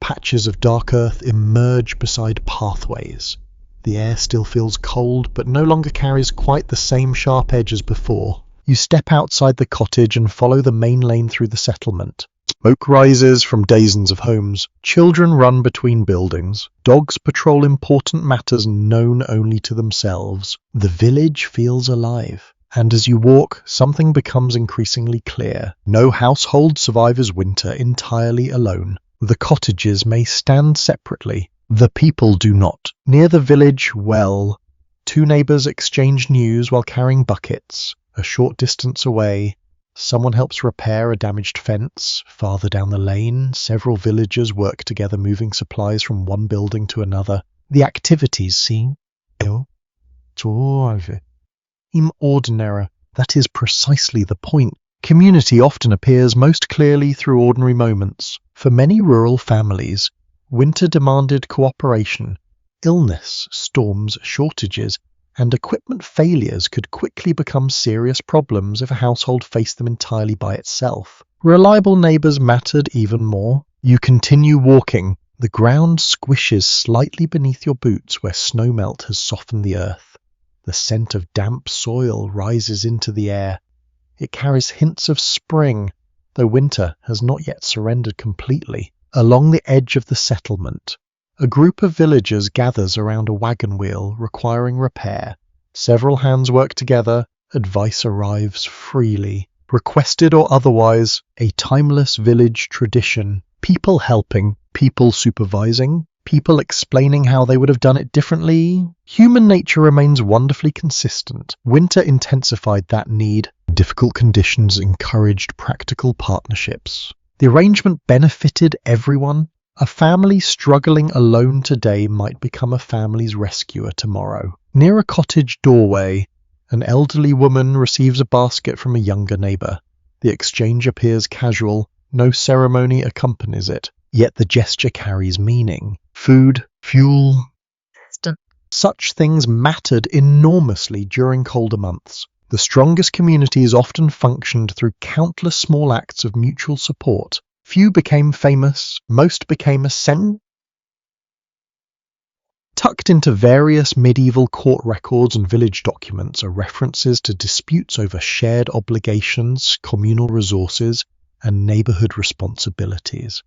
Patches of dark earth emerge beside pathways. The air still feels cold, but no longer carries quite the same sharp edge as before. You step outside the cottage and follow the main lane through the settlement. Smoke rises from dozens of homes. Children run between buildings. Dogs patrol important matters known only to themselves. The village feels alive. And as you walk, something becomes increasingly clear. No household survives winter entirely alone. The cottages may stand separately. The people do not. Near the village well, two neighbours exchange news while carrying buckets. A short distance away, someone helps repair a damaged fence. Farther down the lane, several villagers work together moving supplies from one building to another. The activities seem ordinary. That is precisely the point. Community often appears most clearly through ordinary moments. For many rural families, winter demanded cooperation. Illness, storms, shortages, and equipment failures could quickly become serious problems if a household faced them entirely by itself. Reliable neighbours mattered even more. You continue walking. The ground squishes slightly beneath your boots where snowmelt has softened the earth. The scent of damp soil rises into the air. It carries hints of spring, though winter has not yet surrendered completely. Along the edge of the settlement, a group of villagers gathers around a wagon wheel requiring repair. Several hands work together. Advice arrives freely. Requested or otherwise, a timeless village tradition. People helping, people supervising, people explaining how they would have done it differently. Human nature remains wonderfully consistent. Winter intensified that need. Difficult conditions encouraged practical partnerships. The arrangement benefited everyone. A family struggling alone today might become a family's rescuer tomorrow. Near a cottage doorway, an elderly woman receives a basket from a younger neighbour. The exchange appears casual. No ceremony accompanies it. Yet the gesture carries meaning. Food, fuel. Such things mattered enormously during colder months. The strongest communities often functioned through countless small acts of mutual support. Few became famous, most became ascendant. Tucked into various medieval court records and village documents are references to disputes over shared obligations, communal resources, and neighbourhood responsibilities.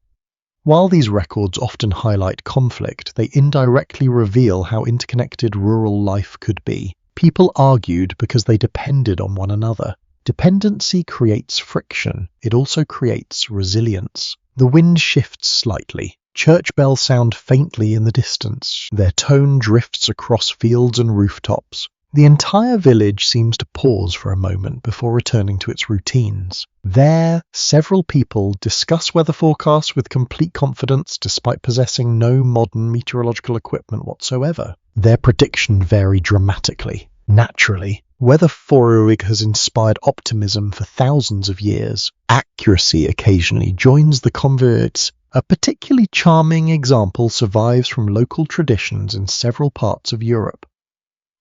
While these records often highlight conflict, they indirectly reveal how interconnected rural life could be. People argued because they depended on one another. Dependency creates friction. It also creates resilience. The wind shifts slightly. Church bells sound faintly in the distance. Their tone drifts across fields and rooftops. The entire village seems to pause for a moment before returning to its routines. There, several people discuss weather forecasts with complete confidence despite possessing no modern meteorological equipment whatsoever. Their predictions vary dramatically. Naturally, weather forecasting has inspired optimism for thousands of years. Accuracy occasionally joins the converts. A particularly charming example survives from local traditions in several parts of Europe.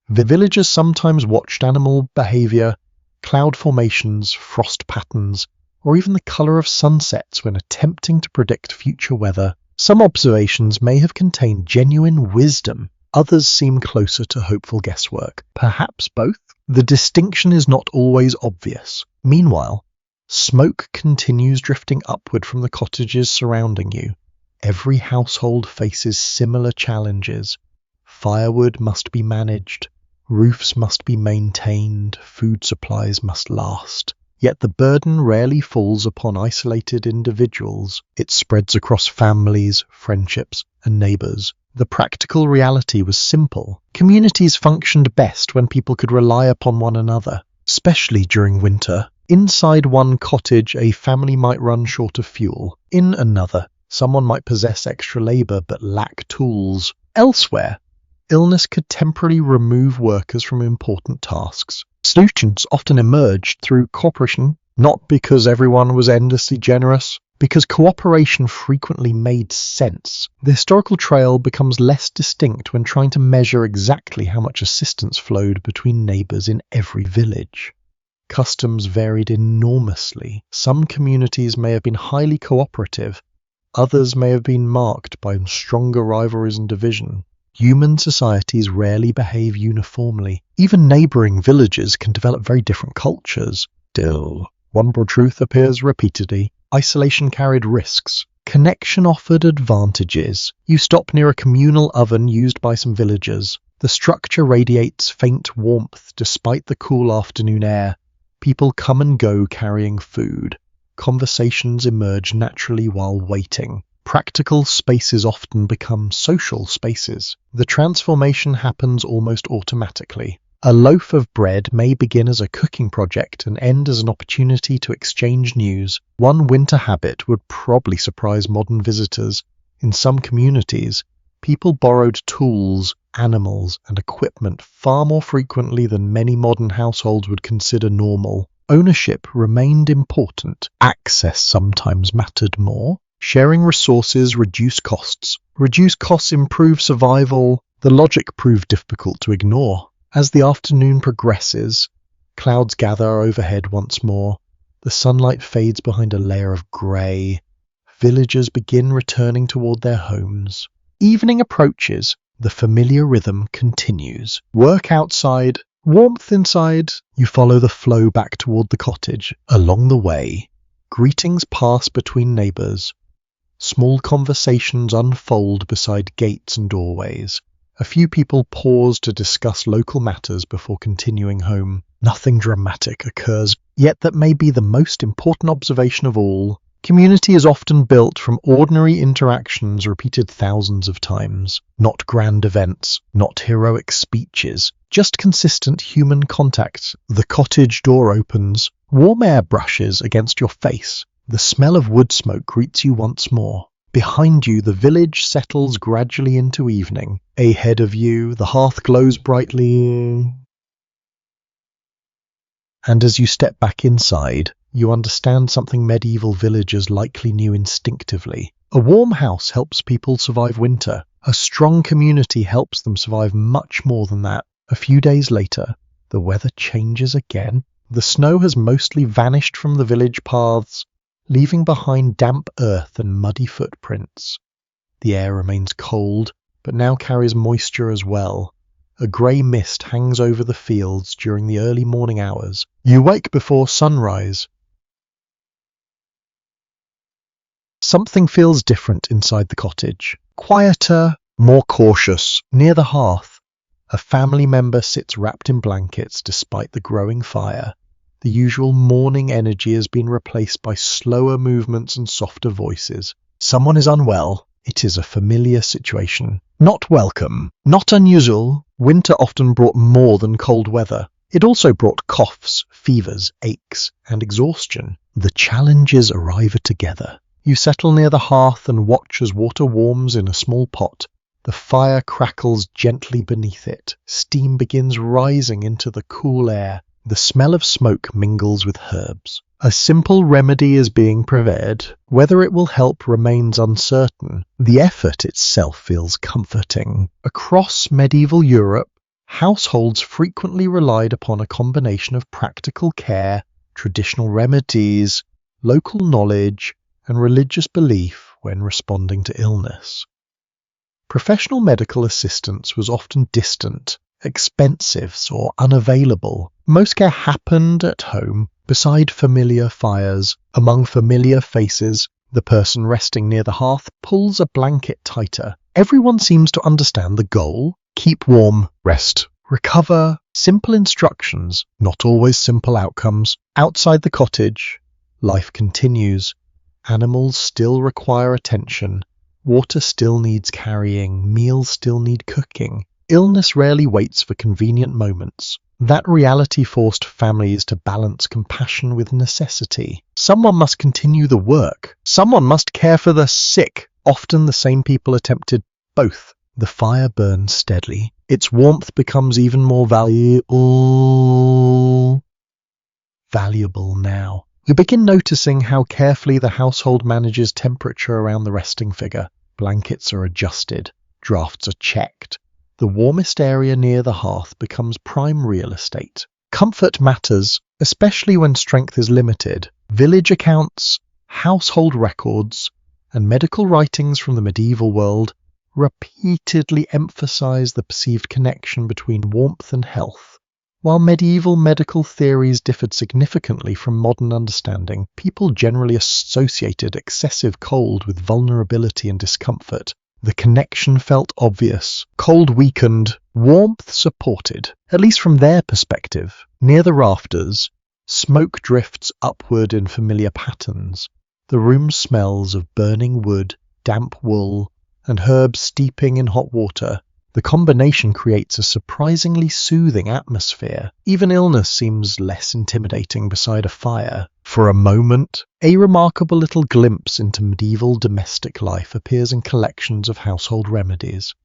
The villagers sometimes watched animal behavior, cloud formations, frost patterns, or even the color of sunsets when attempting to predict future weather. Some observations may have contained genuine wisdom. Others seem closer to hopeful guesswork. Perhaps both? The distinction is not always obvious. Meanwhile, smoke continues drifting upward from the cottages surrounding you. Every household faces similar challenges. Firewood must be managed. Roofs must be maintained, food supplies must last. Yet the burden rarely falls upon isolated individuals. It spreads across families, friendships, and neighbours. The practical reality was simple. Communities functioned best when people could rely upon one another, especially during winter. Inside one cottage, a family might run short of fuel. In another, someone might possess extra labour but lack tools. Elsewhere, illness could temporarily remove workers from important tasks. Solutions often emerged through cooperation, not because everyone was endlessly generous, because cooperation frequently made sense. The historical trail becomes less distinct when trying to measure exactly how much assistance flowed between neighbours in every village. Customs varied enormously. Some communities may have been highly cooperative, others may have been marked by stronger rivalries and division. Human societies rarely behave uniformly. Even neighbouring villages can develop very different cultures. Still, one broad truth appears repeatedly. Isolation carried risks. Connection offered advantages. You stop near a communal oven used by some villagers. The structure radiates faint warmth despite the cool afternoon air. People come and go carrying food. Conversations emerge naturally while waiting. Practical spaces often become social spaces. The transformation happens almost automatically. A loaf of bread may begin as a cooking project and end as an opportunity to exchange news. One winter habit would probably surprise modern visitors. In some communities, People borrowed tools, animals, and equipment far more frequently than many modern households would consider normal. Ownership remained important. Access sometimes mattered more. Sharing resources reduced costs. Reduced costs improve survival. The logic proved difficult to ignore. As the afternoon progresses, clouds gather overhead once more. The sunlight fades behind a layer of grey. Villagers begin returning toward their homes. Evening approaches. The familiar rhythm continues. Work outside, warmth inside. You follow the flow back toward the cottage. Along the way, greetings pass between neighbours. Small conversations unfold beside gates and doorways. A few people pause to discuss local matters before continuing home. Nothing dramatic occurs, yet that may be the most important observation of all. Community is often built from ordinary interactions repeated thousands of times. Not grand events, not heroic speeches, just consistent human contact. The cottage door opens. Warm air brushes against your face. The smell of wood smoke greets you once more. Behind you, the village settles gradually into evening. Ahead of you, the hearth glows brightly. And as you step back inside, you understand something medieval villagers likely knew instinctively. A warm house helps people survive winter. A strong community helps them survive much more than that. A few days later, the weather changes again. The snow has mostly vanished from the village paths, leaving behind damp earth and muddy footprints. The air remains cold, but now carries moisture as well. A grey mist hangs over the fields during the early morning hours. You wake before sunrise. Something feels different inside the cottage. Quieter, more cautious. Near the hearth, a family member sits wrapped in blankets despite the growing fire. The usual morning energy has been replaced by slower movements and softer voices. Someone is unwell. It is a familiar situation. Not welcome, not unusual. Winter often brought more than cold weather. It also brought coughs, fevers, aches, and exhaustion. The challenges arrive together. You settle near the hearth and watch as water warms in a small pot. The fire crackles gently beneath it. Steam begins rising into the cool air. The smell of smoke mingles with herbs. A simple remedy is being prepared. Whether it will help remains uncertain. The effort itself feels comforting. Across medieval Europe, households frequently relied upon a combination of practical care, traditional remedies, local knowledge, and religious belief when responding to illness. Professional medical assistance was often distant, expensive, or unavailable. Most care happened at home, beside familiar fires, among familiar faces. The person resting near the hearth pulls a blanket tighter. Everyone seems to understand the goal. Keep warm, rest, recover. Simple instructions, not always simple outcomes. Outside the cottage, life continues. Animals still require attention. Water still needs carrying. Meals still need cooking. Illness rarely waits for convenient moments. That reality forced families to balance compassion with necessity. Someone must continue the work. Someone must care for the sick. Often the same people attempted both. The fire burns steadily. Its warmth becomes even more valuable now. We begin noticing how carefully the household manages temperature around the resting figure. Blankets are adjusted. Drafts are checked. The warmest area near the hearth becomes prime real estate. Comfort matters, especially when strength is limited. Village accounts, household records, and medical writings from the medieval world repeatedly emphasize the perceived connection between warmth and health. While medieval medical theories differed significantly from modern understanding, people generally associated excessive cold with vulnerability and discomfort. The connection felt obvious. Cold weakened, warmth supported, at least from their perspective. Near the rafters, smoke drifts upward in familiar patterns. The room smells of burning wood, damp wool, and herbs steeping in hot water. The combination creates a surprisingly soothing atmosphere. Even illness seems less intimidating beside a fire. For a moment, a remarkable little glimpse into medieval domestic life appears in collections of household remedies.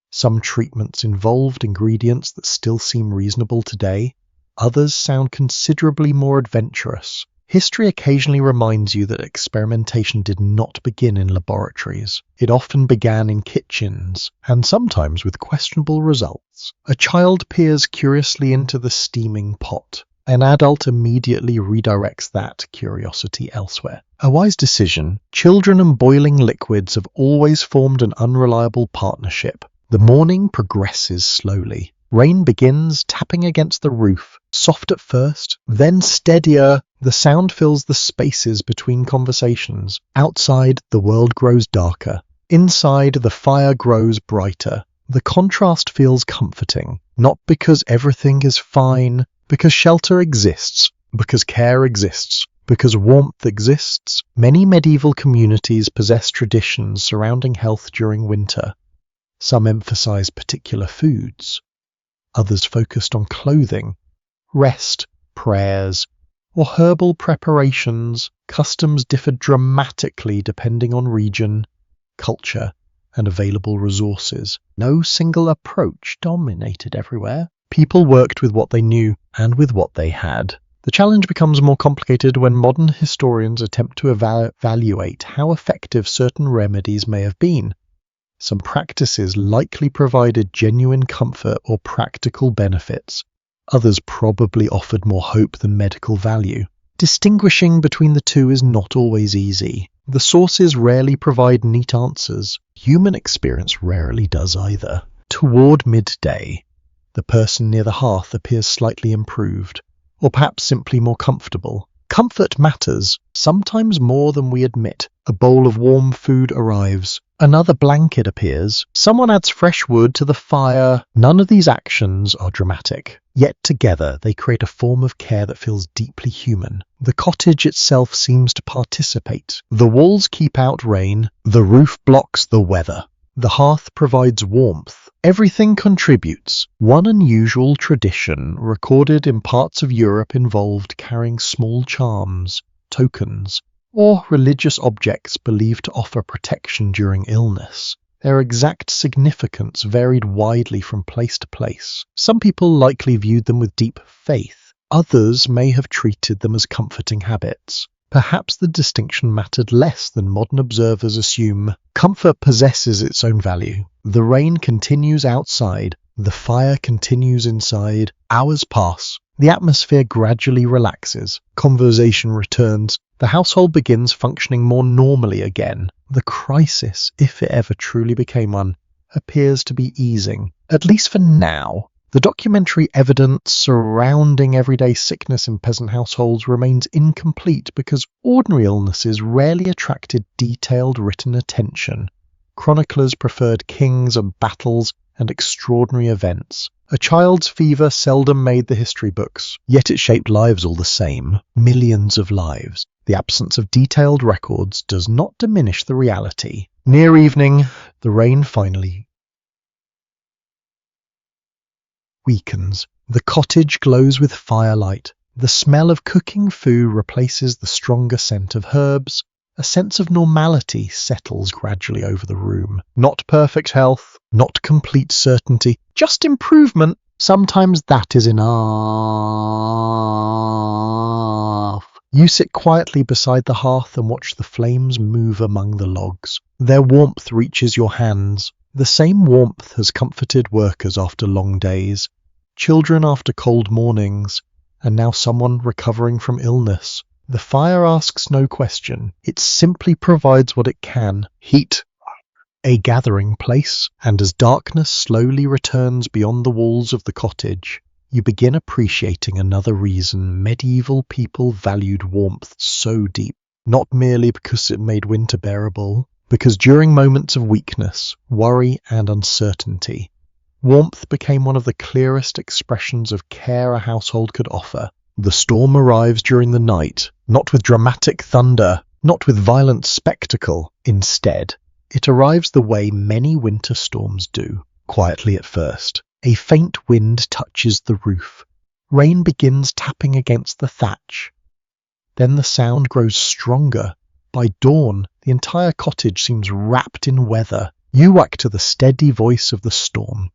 Some treatments involved ingredients that still seem reasonable today. Others sound considerably more adventurous. History occasionally reminds you that experimentation did not begin in laboratories. It often began in kitchens, and sometimes with questionable results. A child peers curiously into the steaming pot. An adult immediately redirects that curiosity elsewhere. A wise decision. Children and boiling liquids have always formed an unreliable partnership. The morning progresses slowly. Rain begins tapping against the roof, soft at first, then steadier. The sound fills the spaces between conversations. Outside, the world grows darker. Inside, the fire grows brighter. The contrast feels comforting, not because everything is fine, because shelter exists, because care exists, because warmth exists. Many medieval communities possess traditions surrounding health during winter. Some emphasize particular foods. Others focused on clothing, rest, prayers, or herbal preparations. Customs differed dramatically depending on region, culture, and available resources. No single approach dominated everywhere. People worked with what they knew and with what they had. The challenge becomes more complicated when modern historians attempt to evaluate how effective certain remedies may have been. Some practices likely provided genuine comfort or practical benefits. Others probably offered more hope than medical value. Distinguishing between the two is not always easy. The sources rarely provide neat answers. Human experience rarely does either. Toward midday, the person near the hearth appears slightly improved, or perhaps simply more comfortable. Comfort matters, sometimes more than we admit. A bowl of warm food arrives. Another blanket appears. Someone adds fresh wood to the fire. None of these actions are dramatic. Yet together they create a form of care that feels deeply human. The cottage itself seems to participate. The walls keep out rain. The roof blocks the weather. The hearth provides warmth. Everything contributes. One unusual tradition recorded in parts of Europe involved carrying small charms, tokens, or religious objects believed to offer protection during illness. Their exact significance varied widely from place to place. Some people likely viewed them with deep faith. Others may have treated them as comforting habits. Perhaps the distinction mattered less than modern observers assume. Comfort possesses its own value. The rain continues outside. The fire continues inside. Hours pass. The atmosphere gradually relaxes. Conversation returns. The household begins functioning more normally again. The crisis, if it ever truly became one, appears to be easing, at least for now. The documentary evidence surrounding everyday sickness in peasant households remains incomplete because ordinary illnesses rarely attracted detailed written attention. Chroniclers preferred kings and battles and extraordinary events. A child's fever seldom made the history books, yet it shaped lives all the same, millions of lives. The absence of detailed records does not diminish the reality. Near evening, the rain finally weakens. The cottage glows with firelight. The smell of cooking food replaces the stronger scent of herbs. A sense of normality settles gradually over the room. Not perfect health, not complete certainty, just improvement. Sometimes that is enough. You sit quietly beside the hearth and watch the flames move among the logs. Their warmth reaches your hands. The same warmth has comforted workers after long days, children after cold mornings, and now someone recovering from illness. The fire asks no question. It simply provides what it can: heat, a gathering place, and as darkness slowly returns beyond the walls of the cottage, you begin appreciating another reason medieval people valued warmth so deep. Not merely because it made winter bearable, because during moments of weakness, worry, and uncertainty, warmth became one of the clearest expressions of care a household could offer. The storm arrives during the night, not with dramatic thunder, not with violent spectacle. Instead, it arrives the way many winter storms do, quietly at first. A faint wind touches the roof. Rain begins tapping against the thatch. Then the sound grows stronger. By dawn, the entire cottage seems wrapped in weather. You whack to the steady voice of the storm.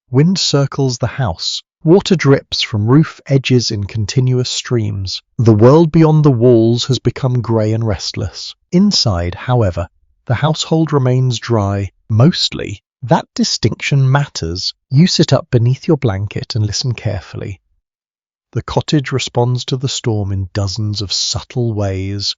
Wind circles the house. Water drips from roof edges in continuous streams. The world beyond the walls has become grey and restless. Inside, however, the household remains dry, mostly. That distinction matters. You sit up beneath your blanket and listen carefully. The cottage responds to the storm in dozens of subtle ways.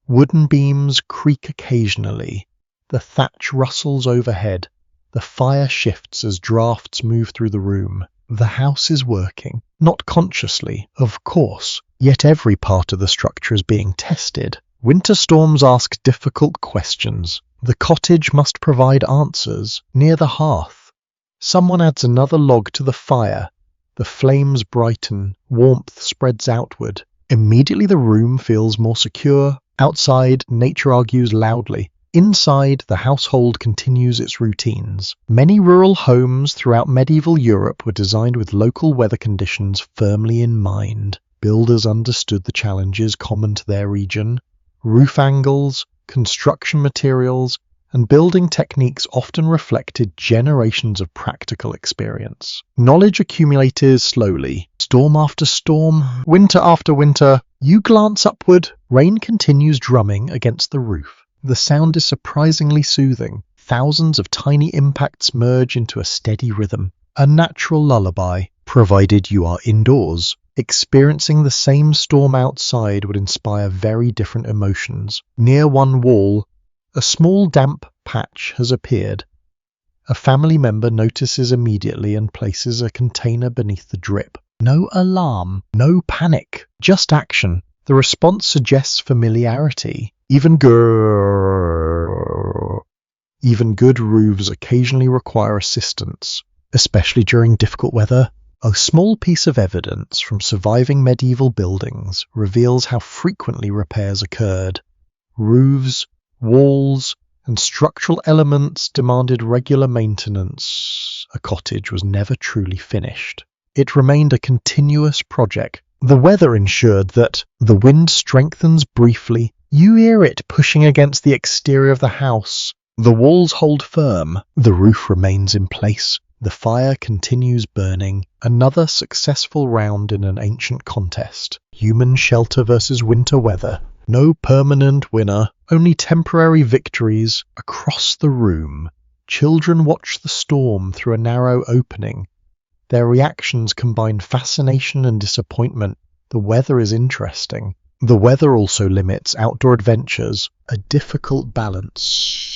Wooden beams creak occasionally. The thatch rustles overhead. The fire shifts as drafts move through the room. The house is working, not consciously, of course, yet every part of the structure is being tested. Winter storms ask difficult questions. The cottage must provide answers. Near the hearth, someone adds another log to the fire. The flames brighten, warmth spreads outward. Immediately the room feels more secure. Outside, nature argues loudly. Inside, the household continues its routines. Many rural homes throughout medieval Europe were designed with local weather conditions firmly in mind. Builders understood the challenges common to their region. Roof angles, construction materials, and building techniques often reflected generations of practical experience. Knowledge accumulated slowly. Storm after storm, winter after winter. You glance upward. Rain continues drumming against the roof. The sound is surprisingly soothing. Thousands of tiny impacts merge into a steady rhythm. A natural lullaby, provided you are indoors. Experiencing the same storm outside would inspire very different emotions. Near one wall, a small damp patch has appeared. A family member notices immediately and places a container beneath the drip. No alarm, no panic, just action. The response suggests familiarity. Even good roofs occasionally require assistance, especially during difficult weather. A small piece of evidence from surviving medieval buildings reveals how frequently repairs occurred. Roofs, walls, and structural elements demanded regular maintenance. A cottage was never truly finished. It remained a continuous project. The weather ensured that the wind strengthens briefly. You hear it pushing against the exterior of the house. The walls hold firm. The roof remains in place. The fire continues burning. Another successful round in an ancient contest. Human shelter versus winter weather. No permanent winner, only temporary victories. Across the room, children watch the storm through a narrow opening. Their reactions combine fascination and disappointment. The weather is interesting. The weather also limits outdoor adventures, a difficult balance.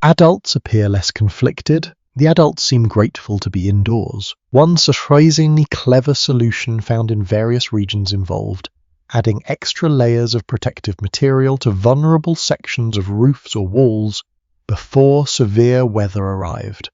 Adults appear less conflicted. The adults seem grateful to be indoors. One surprisingly clever solution found in various regions involved adding extra layers of protective material to vulnerable sections of roofs or walls before severe weather arrived.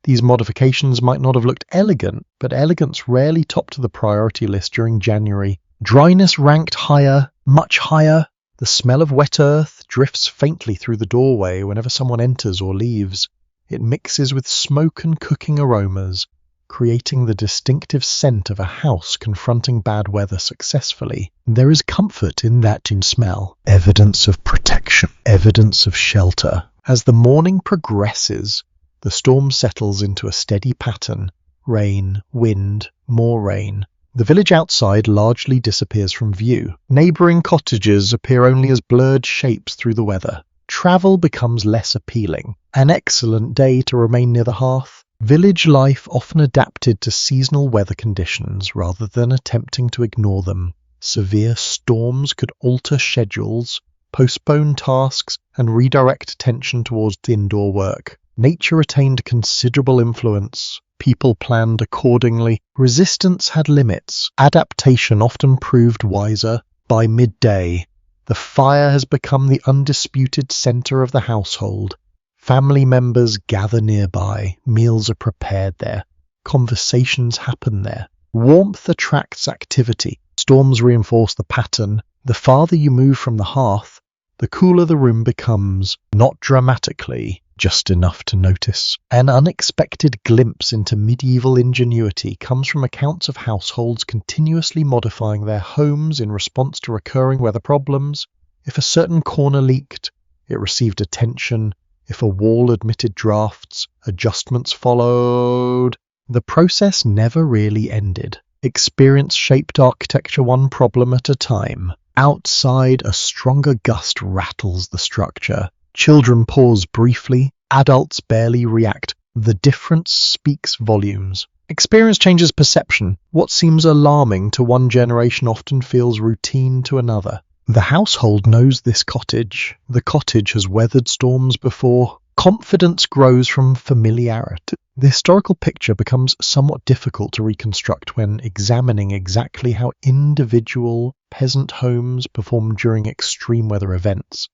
These modifications might not have looked elegant, but elegance rarely topped the priority list during January. Dryness ranked higher, much higher. The smell of wet earth drifts faintly through the doorway whenever someone enters or leaves. It mixes with smoke and cooking aromas, creating the distinctive scent of a house confronting bad weather successfully. There is comfort in that smell. Evidence of protection, evidence of shelter. As the morning progresses, the storm settles into a steady pattern. Rain, wind, more rain. The village outside largely disappears from view. Neighbouring cottages appear only as blurred shapes through the weather. Travel becomes less appealing. An excellent day to remain near the hearth. Village life often adapted to seasonal weather conditions rather than attempting to ignore them. Severe storms could alter schedules, postpone tasks, and redirect attention towards indoor work. Nature retained considerable influence. People planned accordingly. Resistance had limits. Adaptation often proved wiser. By midday, the fire has become the undisputed center of the household. Family members gather nearby. Meals are prepared there. Conversations happen there. Warmth attracts activity. Storms reinforce the pattern. The farther you move from the hearth, the cooler the room becomes, not dramatically, just enough to notice. An unexpected glimpse into medieval ingenuity comes from accounts of households continuously modifying their homes in response to recurring weather problems. If a certain corner leaked, it received attention. If a wall admitted drafts, adjustments followed. The process never really ended. Experience shaped architecture one problem at a time. Outside, a stronger gust rattles the structure. Children pause briefly. Adults barely react. The difference speaks volumes. Experience changes perception. What seems alarming to one generation often feels routine to another. The household knows this cottage. The cottage has weathered storms before. Confidence grows from familiarity. The historical picture becomes somewhat difficult to reconstruct when examining exactly how individual peasant homes performed during extreme weather events.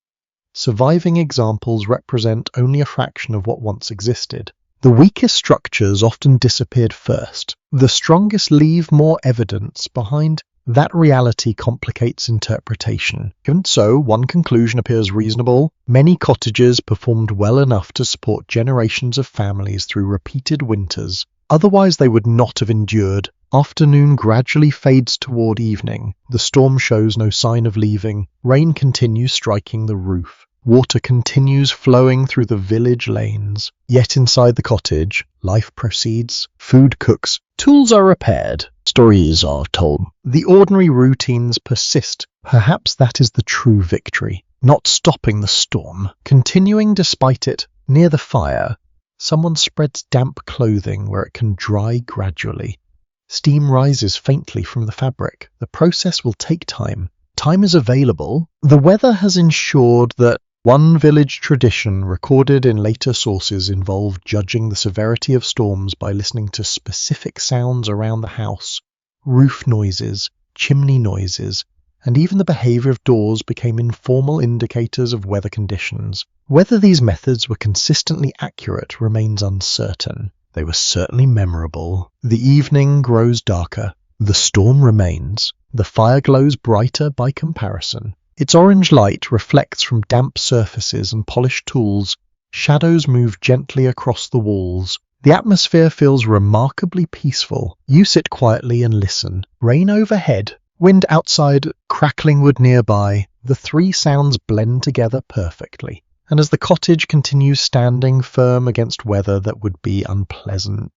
Surviving examples represent only a fraction of what once existed. The weakest structures often disappeared first. The strongest leave more evidence behind. That reality complicates interpretation. Even so, one conclusion appears reasonable. Many cottages performed well enough to support generations of families through repeated winters. Otherwise they would not have endured. Afternoon gradually fades toward evening. The storm shows no sign of leaving. Rain continues striking the roof. Water continues flowing through the village lanes. Yet inside the cottage, life proceeds. Food cooks. Tools are repaired. Stories are told. The ordinary routines persist. Perhaps that is the true victory. Not stopping the storm. Continuing despite it. Near the fire, someone spreads damp clothing where it can dry gradually. Steam rises faintly from the fabric. The process will take time. Time is available. The weather has ensured that one village tradition recorded in later sources involved judging the severity of storms by listening to specific sounds around the house. Roof noises, chimney noises, and even the behavior of doors became informal indicators of weather conditions. Whether these methods were consistently accurate remains uncertain. They were certainly memorable. The evening grows darker. The storm remains. The fire glows brighter by comparison. Its orange light reflects from damp surfaces and polished tools. Shadows move gently across the walls. The atmosphere feels remarkably peaceful. You sit quietly and listen. Rain overhead, wind outside, crackling wood nearby. The three sounds blend together perfectly. And as the cottage continues standing firm against weather that would be unpleasant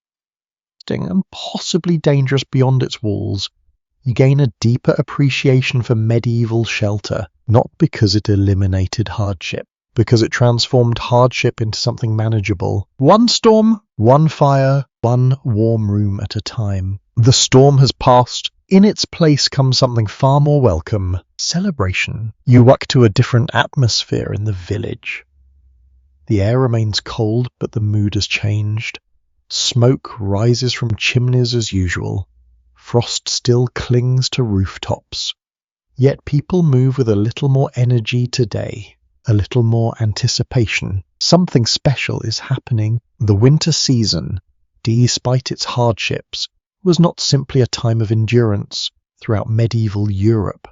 and possibly dangerous beyond its walls, you gain a deeper appreciation for medieval shelter, not because it eliminated hardship, because it transformed hardship into something manageable. One storm, one fire, one warm room at a time. The storm has passed. In its place comes something far more welcome: celebration. You walk to a different atmosphere in the village. The air remains cold, but the mood has changed. Smoke rises from chimneys as usual. Frost still clings to rooftops. Yet people move with a little more energy today, a little more anticipation. Something special is happening. The winter season, despite its hardships, was not simply a time of endurance throughout medieval Europe.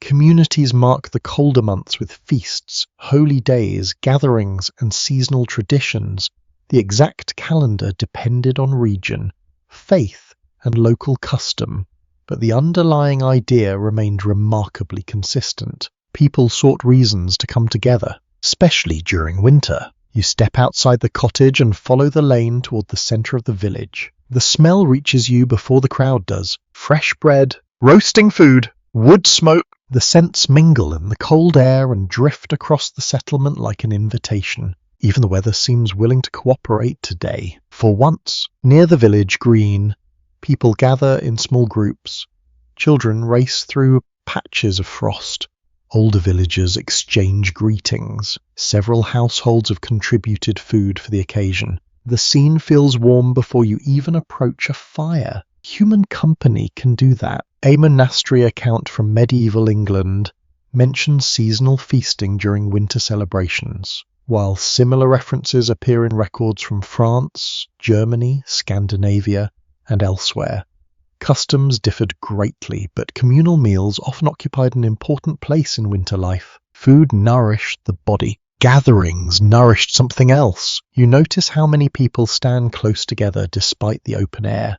Communities mark the colder months with feasts, holy days, gatherings, and seasonal traditions. The exact calendar depended on region, faith, and local custom, but the underlying idea remained remarkably consistent. People sought reasons to come together, especially during winter. You step outside the cottage and follow the lane toward the center of the village. The smell reaches you before the crowd does. Fresh bread, roasting food, wood smoke. The scents mingle in the cold air and drift across the settlement like an invitation. Even the weather seems willing to cooperate today. For once, near the village green, people gather in small groups. Children race through patches of frost. Older villagers exchange greetings. Several households have contributed food for the occasion. The scene feels warm before you even approach a fire. Human company can do that. A monastery account from medieval England mentions seasonal feasting during winter celebrations, while similar references appear in records from France, Germany, Scandinavia, and elsewhere. Customs differed greatly, but communal meals often occupied an important place in winter life. Food nourished the body. Gatherings nourished something else. You notice how many people stand close together despite the open air.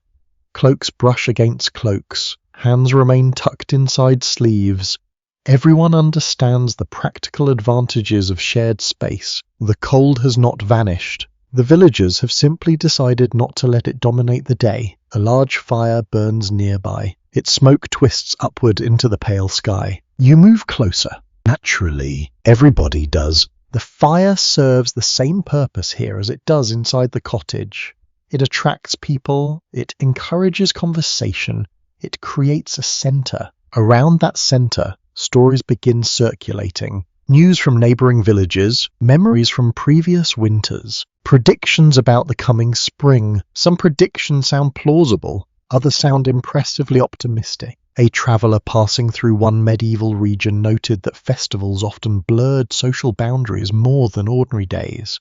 Cloaks brush against cloaks. Hands remain tucked inside sleeves. Everyone understands the practical advantages of shared space. The cold has not vanished. The villagers have simply decided not to let it dominate the day. A large fire burns nearby. Its smoke twists upward into the pale sky. You move closer. Naturally, everybody does. The fire serves the same purpose here as it does inside the cottage. It attracts people, it encourages conversation, it creates a centre. Around that centre, stories begin circulating. News from neighbouring villages, memories from previous winters, predictions about the coming spring. Some predictions sound plausible, others sound impressively optimistic. A traveller passing through one medieval region noted that festivals often blurred social boundaries more than ordinary days.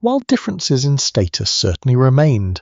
While differences in status certainly remained,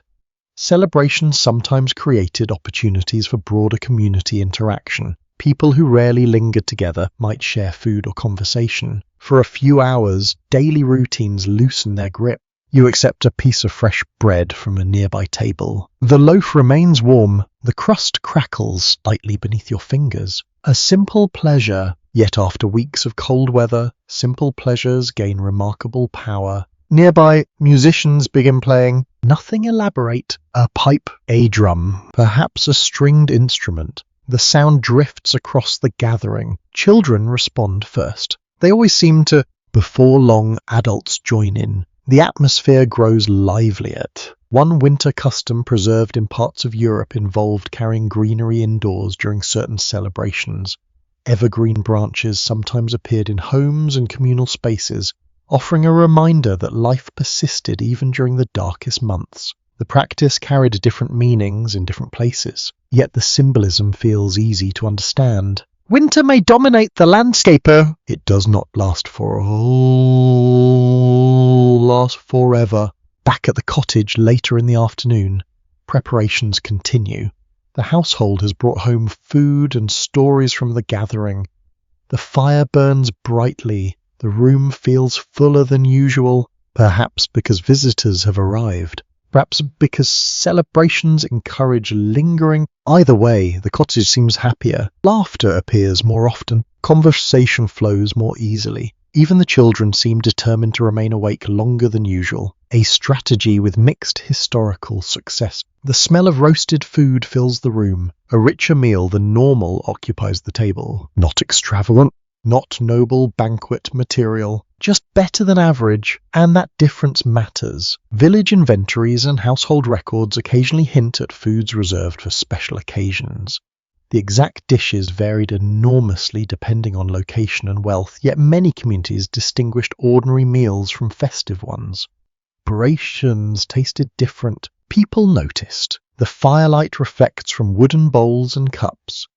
celebrations sometimes created opportunities for broader community interaction. People who rarely lingered together might share food or conversation. For a few hours, daily routines loosen their grip. You accept a piece of fresh bread from a nearby table. The loaf remains warm. The crust crackles slightly beneath your fingers. A simple pleasure, yet after weeks of cold weather, simple pleasures gain remarkable power. Nearby, musicians begin playing. Nothing elaborate. A pipe, a drum, perhaps a stringed instrument. The sound drifts across the gathering. Children respond first. They always seem to. Before long, adults join in. The atmosphere grows livelier. One winter custom preserved in parts of Europe involved carrying greenery indoors during certain celebrations. Evergreen branches sometimes appeared in homes and communal spaces, offering a reminder that life persisted even during the darkest months. The practice carried different meanings in different places, yet the symbolism feels easy to understand. Winter may dominate the landscape. It does not last forever. Back at the cottage later in the afternoon, preparations continue. The household has brought home food and stories from the gathering. The fire burns brightly. The room feels fuller than usual, perhaps because visitors have arrived. Perhaps because celebrations encourage lingering. Either way, the cottage seems happier. Laughter appears more often. Conversation flows more easily. Even the children seem determined to remain awake longer than usual. A strategy with mixed historical success. The smell of roasted food fills the room. A richer meal than normal occupies the table. Not extravagant. Not noble banquet material, just better than average, and that difference matters. Village inventories and household records occasionally hint at foods reserved for special occasions. The exact dishes varied enormously depending on location and wealth, yet many communities distinguished ordinary meals from festive ones. Preparations tasted different. People noticed. The firelight reflects from wooden bowls and cups.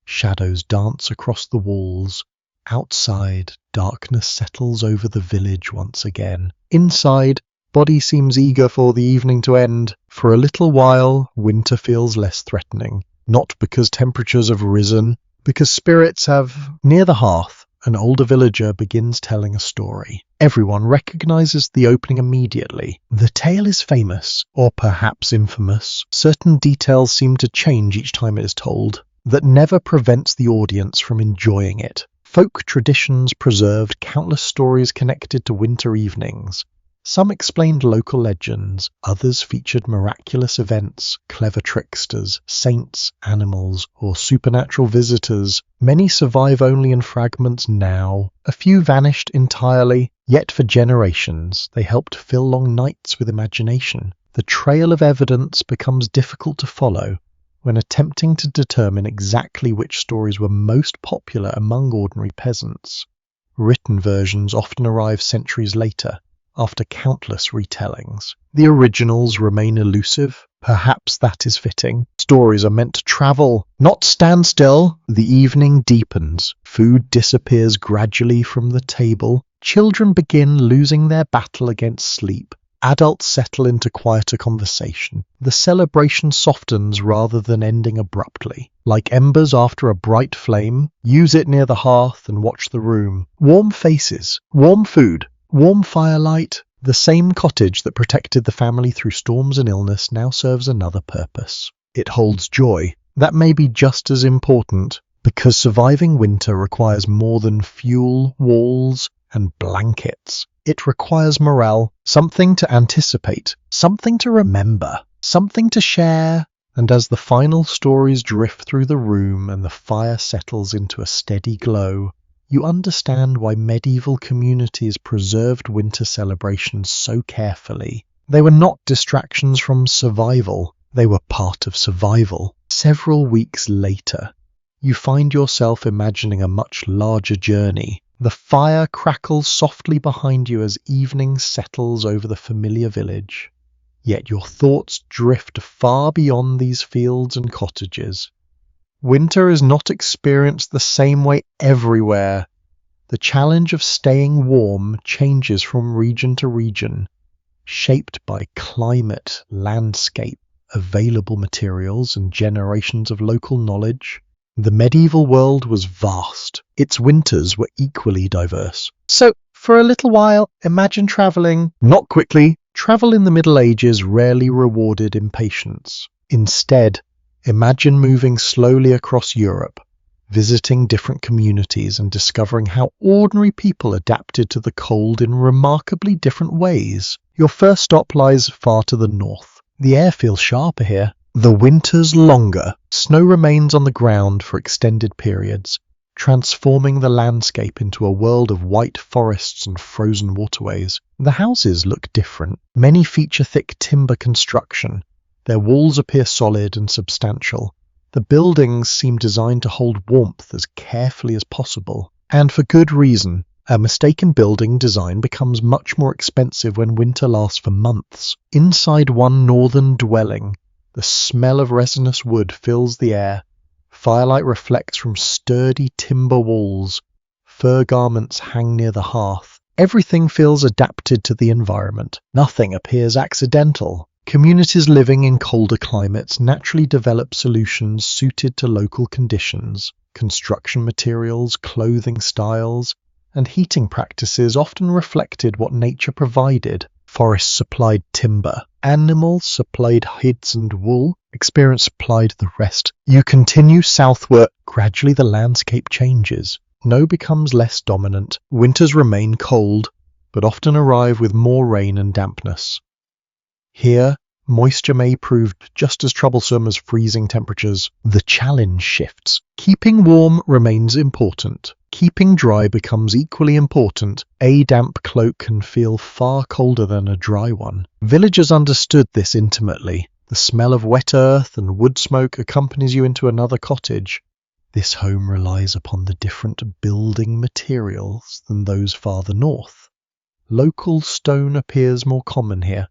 Shadows dance across the walls. Outside, darkness settles over the village once again. Inside, body seems eager for the evening to end. For a little while, winter feels less threatening. Not because temperatures have risen, because spirits have. Near the hearth, an older villager begins telling a story. Everyone recognizes the opening immediately. The tale is famous, or perhaps infamous. Certain details seem to change each time it is told. That never prevents the audience from enjoying it. Folk traditions preserved countless stories connected to winter evenings. Some explained local legends, others featured miraculous events, clever tricksters, saints, animals, or supernatural visitors. Many survive only in fragments now. A few vanished entirely, yet for generations they helped fill long nights with imagination. The trail of evidence becomes difficult to follow when attempting to determine exactly which stories were most popular among ordinary peasants. Written versions often arrive centuries later, after countless retellings. The originals remain elusive. Perhaps that is fitting. Stories are meant to travel, not stand still. The evening deepens. Food disappears gradually from the table. Children begin losing their battle against sleep. Adults settle into quieter conversation. The celebration softens rather than ending abruptly. Like embers after a bright flame, use it near the hearth and watch the room. Warm faces, warm food, warm firelight. The same cottage that protected the family through storms and illness now serves another purpose. It holds joy. That may be just as important, because surviving winter requires more than fuel, walls, and blankets. It requires morale, something to anticipate, something to remember, something to share. And as the final stories drift through the room and the fire settles into a steady glow, you understand why medieval communities preserved winter celebrations so carefully. They were not distractions from survival, they were part of survival. Several weeks later, you find yourself imagining a much larger journey. The fire crackles softly behind you as evening settles over the familiar village. Yet your thoughts drift far beyond these fields and cottages. Winter is not experienced the same way everywhere. The challenge of staying warm changes from region to region, shaped by climate, landscape, available materials, and generations of local knowledge. The medieval world was vast. Its winters were equally diverse. So, for a little while, imagine travelling. Not quickly. Travel in the Middle Ages rarely rewarded impatience. Instead, imagine moving slowly across Europe, visiting different communities and discovering how ordinary people adapted to the cold in remarkably different ways. Your first stop lies far to the north. The air feels sharper here. The winter's longer. Snow remains on the ground for extended periods, transforming the landscape into a world of white forests and frozen waterways. The houses look different. Many feature thick timber construction. Their walls appear solid and substantial. The buildings seem designed to hold warmth as carefully as possible. And for good reason. A mistaken building design becomes much more expensive when winter lasts for months. Inside one northern dwelling, the smell of resinous wood fills the air. Firelight reflects from sturdy timber walls. Fur garments hang near the hearth. Everything feels adapted to the environment. Nothing appears accidental. Communities living in colder climates naturally develop solutions suited to local conditions. Construction materials, clothing styles, and heating practices often reflected what nature provided. Forests supplied timber. Animals supplied hides and wool. Experience supplied the rest. You continue southward. Gradually the landscape changes. Snow becomes less dominant. Winters remain cold, but often arrive with more rain and dampness. Here, moisture may prove just as troublesome as freezing temperatures. The challenge shifts. Keeping warm remains important. Keeping dry becomes equally important. A damp cloak can feel far colder than a dry one. Villagers understood this intimately. The smell of wet earth and wood smoke accompanies you into another cottage. This home relies upon the different building materials than those farther north. Local stone appears more common here.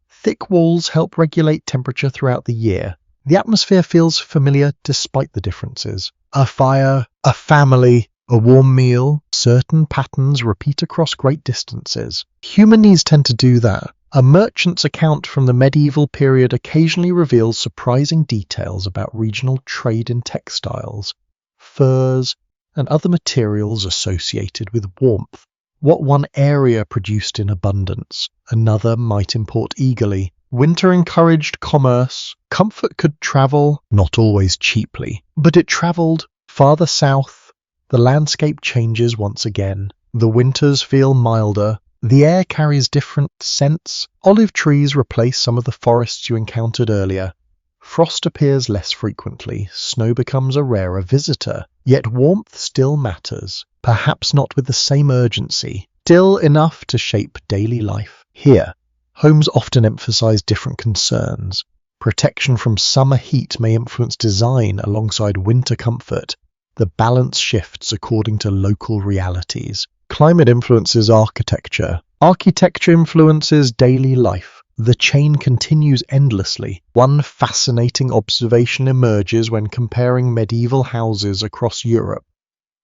Thick walls help regulate temperature throughout the year. The atmosphere feels familiar despite the differences. A fire, a family, a warm meal, certain patterns repeat across great distances. Human needs tend to do that. A merchant's account from the medieval period occasionally reveals surprising details about regional trade in textiles, furs, and other materials associated with warmth. What one area produced in abundance, another might import eagerly. Winter encouraged commerce. Comfort could travel, not always cheaply, but it travelled farther south. The landscape changes once again. The winters feel milder. The air carries different scents. Olive trees replace some of the forests you encountered earlier. Frost appears less frequently. Snow becomes a rarer visitor. Yet warmth still matters. Perhaps not with the same urgency. Still enough to shape daily life. Here, homes often emphasize different concerns. Protection from summer heat may influence design alongside winter comfort. The balance shifts according to local realities. Climate influences architecture. Architecture influences daily life. The chain continues endlessly. One fascinating observation emerges when comparing medieval houses across Europe.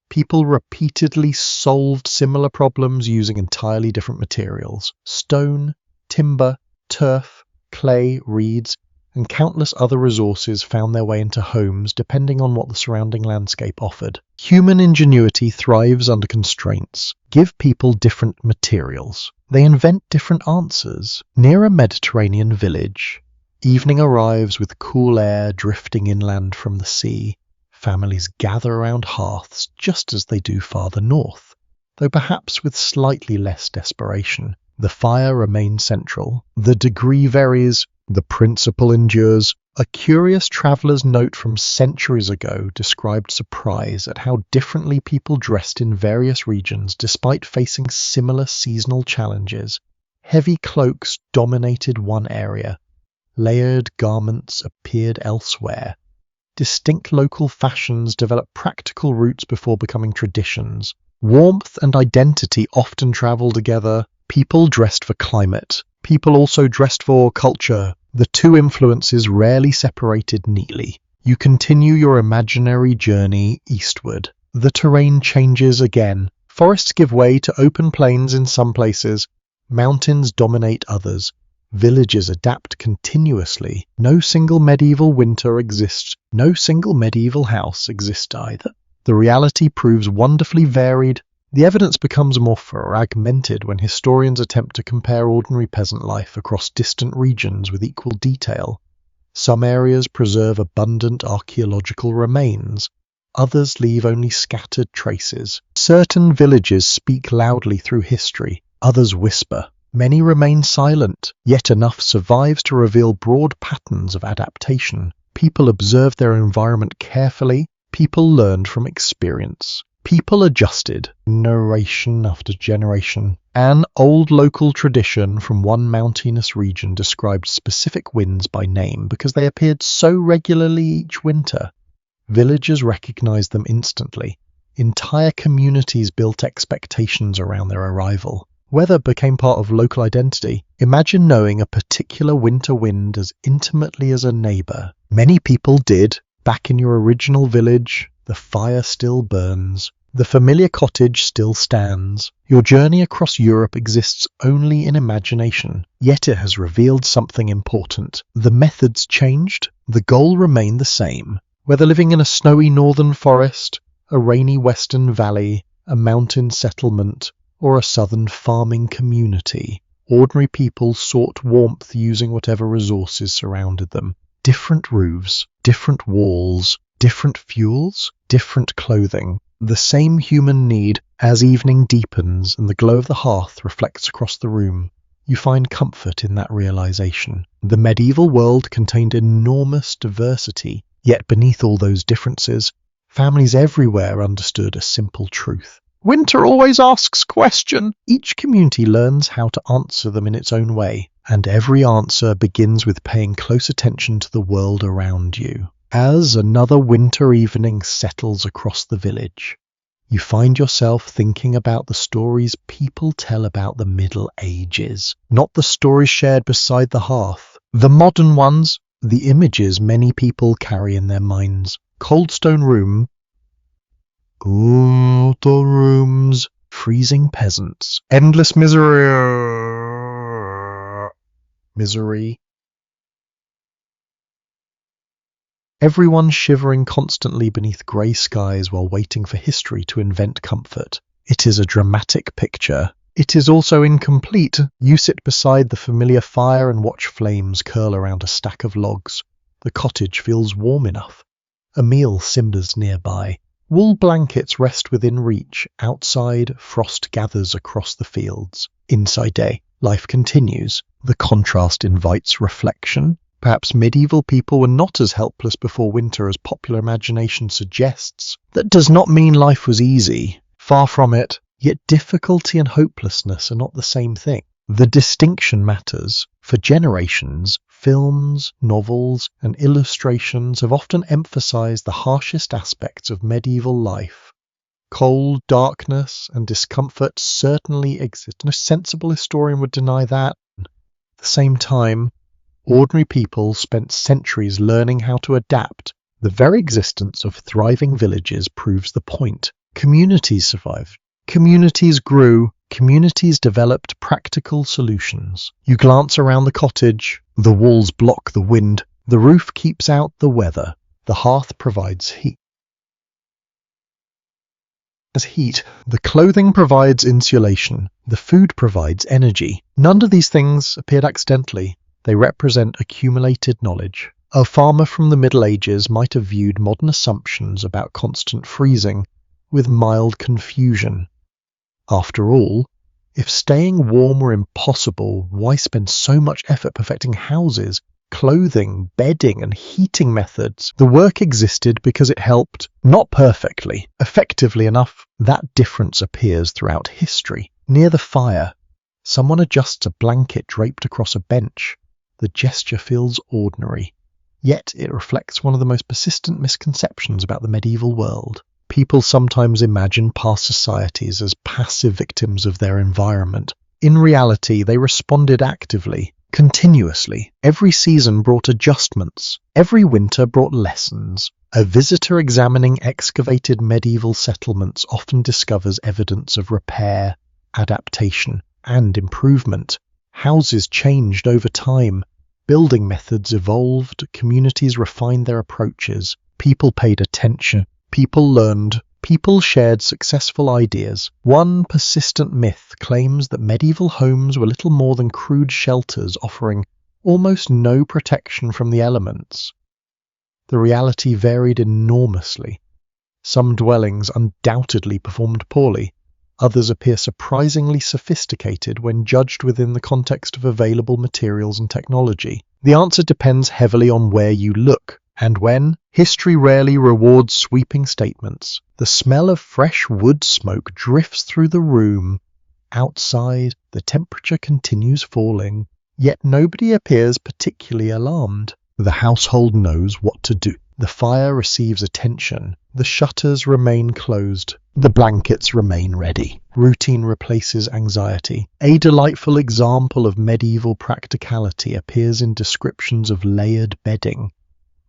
People repeatedly solved similar problems using entirely different materials. Stone, Timber, turf, clay, reeds, and countless other resources found their way into homes depending on what the surrounding landscape offered. Human ingenuity thrives under constraints. Give people different materials. They invent different answers. Near a Mediterranean village, evening arrives with cool air drifting inland from the sea. Families gather around hearths just as they do farther north, though perhaps with slightly less desperation. The fire remains central. The degree varies. The principle endures. A curious traveller's note from centuries ago described surprise at how differently people dressed in various regions despite facing similar seasonal challenges. Heavy cloaks dominated one area. Layered garments appeared elsewhere. Distinct local fashions developed practical roots before becoming traditions. Warmth and identity often travel together. People dressed for climate. People also dressed for culture. The two influences rarely separated neatly. You continue your imaginary journey eastward. The terrain changes again. Forests give way to open plains in some places. Mountains dominate others. Villages adapt continuously. No single medieval winter exists. No single medieval house exists either. The reality proves wonderfully varied. The evidence becomes more fragmented when historians attempt to compare ordinary peasant life across distant regions with equal detail. Some areas preserve abundant archaeological remains. Others leave only scattered traces. Certain villages speak loudly through history. Others whisper. Many remain silent, yet enough survives to reveal broad patterns of adaptation. People observed their environment carefully. People learned from experience. People adjusted, generation after generation. An old local tradition from one mountainous region described specific winds by name because they appeared so regularly each winter. Villagers recognized them instantly. Entire communities built expectations around their arrival. Weather became part of local identity. Imagine knowing a particular winter wind as intimately as a neighbor. Many people did. Back in your original village, the fire still burns. The familiar cottage still stands. Your journey across Europe exists only in imagination, yet it has revealed something important. The methods changed, the goal remained the same. Whether living in a snowy northern forest, a rainy western valley, a mountain settlement, or a southern farming community, ordinary people sought warmth using whatever resources surrounded them. Different roofs, different walls, different fuels, different clothing. The same human need. As evening deepens and the glow of the hearth reflects across the room, you find comfort in that realization. The medieval world contained enormous diversity, yet beneath all those differences, families everywhere understood a simple truth. Winter always asks questions. Each community learns how to answer them in its own way, and every answer begins with paying close attention to the world around you. As another winter evening settles across the village, you find yourself thinking about the stories people tell about the Middle Ages, not the stories shared beside the hearth. The modern ones, the images many people carry in their minds. Cold stone room, cold stone rooms, freezing peasants, endless misery. Everyone shivering constantly beneath grey skies while waiting for history to invent comfort. It is a dramatic picture. It is also incomplete. You sit beside the familiar fire and watch flames curl around a stack of logs. The cottage feels warm enough. A meal simmers nearby. Wool blankets rest within reach. Outside, frost gathers across the fields. Inside day, life continues. The contrast invites reflection. Perhaps medieval people were not as helpless before winter as popular imagination suggests. That does not mean life was easy. Far from it. Yet difficulty and hopelessness are not the same thing. The distinction matters. For generations, films, novels, and illustrations have often emphasized the harshest aspects of medieval life. Cold, darkness, and discomfort certainly exist. No sensible historian would deny that. At the same time, ordinary people spent centuries learning how to adapt. The very existence of thriving villages proves the point. Communities survived. Communities grew. communities developed practical solutions. You glance around the cottage, the walls block the wind, the roof keeps out the weather, the hearth provides heat. As heat, the clothing provides insulation, the food provides energy. None of these things appeared accidentally. They represent accumulated knowledge. A farmer from the Middle Ages might have viewed modern assumptions about constant freezing with mild confusion. After all, if staying warm were impossible, why spend so much effort perfecting houses, clothing, bedding, and heating methods? The work existed because it helped, not perfectly, effectively enough. That difference appears throughout history. Near the fire, someone adjusts a blanket draped across a bench. The gesture feels ordinary, yet it reflects one of the most persistent misconceptions about the medieval world. People sometimes imagine past societies as passive victims of their environment. In reality, they responded actively, continuously. Every season brought adjustments. Every winter brought lessons. A visitor examining excavated medieval settlements often discovers evidence of repair, adaptation, and improvement. Houses changed over time. Building methods evolved. Communities refined their approaches. People paid attention. People learned. People shared successful ideas. One persistent myth claims that medieval homes were little more than crude shelters offering almost no protection from the elements. The reality varied enormously. Some dwellings undoubtedly performed poorly. Others appear surprisingly sophisticated when judged within the context of available materials and technology. The answer depends heavily on where you look. And when history rarely rewards sweeping statements, the smell of fresh wood smoke drifts through the room. Outside, the temperature continues falling, yet nobody appears particularly alarmed. The household knows what to do. The fire receives attention. The shutters remain closed. The blankets remain ready. Routine replaces anxiety. A delightful example of medieval practicality appears in descriptions of layered bedding.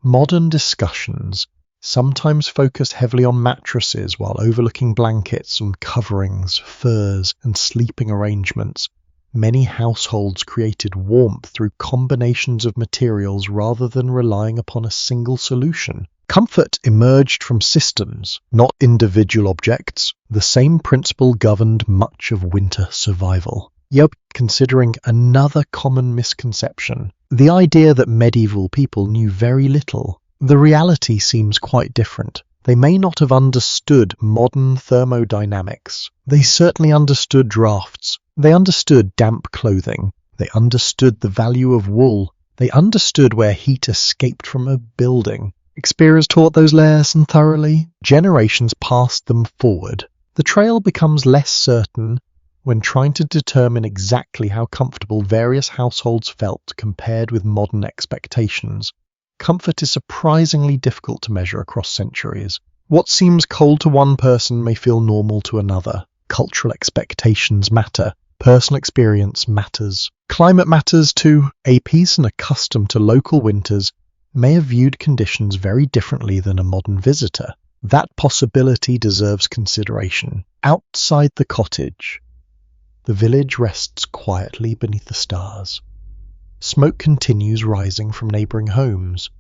Modern discussions sometimes focus heavily on mattresses while overlooking blankets and coverings, furs, and sleeping arrangements. Many households created warmth through combinations of materials rather than relying upon a single solution. Comfort emerged from systems, not individual objects. The same principle governed much of winter survival. Yep, considering another common misconception, the idea that medieval people knew very little. The reality seems quite different. They may not have understood modern thermodynamics. They certainly understood drafts. They understood damp clothing. They understood the value of wool. They understood where heat escaped from a building. Experience taught those lessons thoroughly. Generations passed them forward. The trail becomes less certain when trying to determine exactly how comfortable various households felt compared with modern expectations. Comfort is surprisingly difficult to measure across centuries. What seems cold to one person may feel normal to another. Cultural expectations matter. Personal experience matters. Climate matters too. A person accustomed to local winters may have viewed conditions very differently than a modern visitor. That possibility deserves consideration. Outside the cottage, the village rests quietly beneath the stars. Smoke continues rising from neighbouring homes.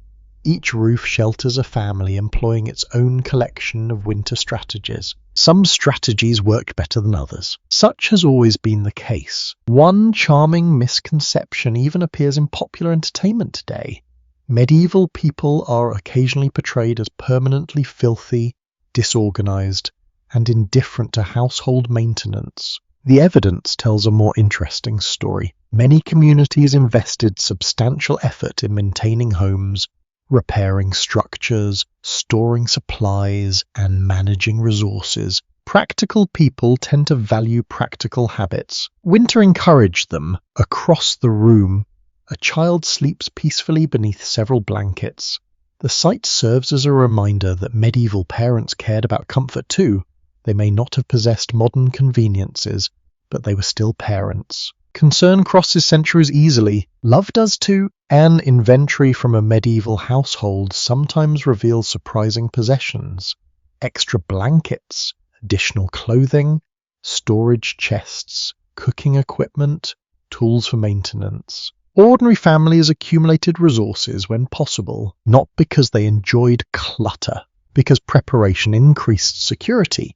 Each roof shelters a family employing its own collection of winter strategies. Some strategies worked better than others. Such has always been the case. One charming misconception even appears in popular entertainment today. Medieval people are occasionally portrayed as permanently filthy, disorganized, and indifferent to household maintenance. The evidence tells a more interesting story. Many communities invested substantial effort in maintaining homes, repairing structures, storing supplies, and managing resources. Practical people tend to value practical habits. Winter encouraged them. Across the room, a child sleeps peacefully beneath several blankets. The sight serves as a reminder that medieval parents cared about comfort too. They may not have possessed modern conveniences, but they were still parents. Concern crosses centuries easily. Love does too. An inventory from a medieval household sometimes reveals surprising possessions. Extra blankets, additional clothing, storage chests, cooking equipment, tools for maintenance. Ordinary families accumulated resources when possible, not because they enjoyed clutter, because preparation increased security.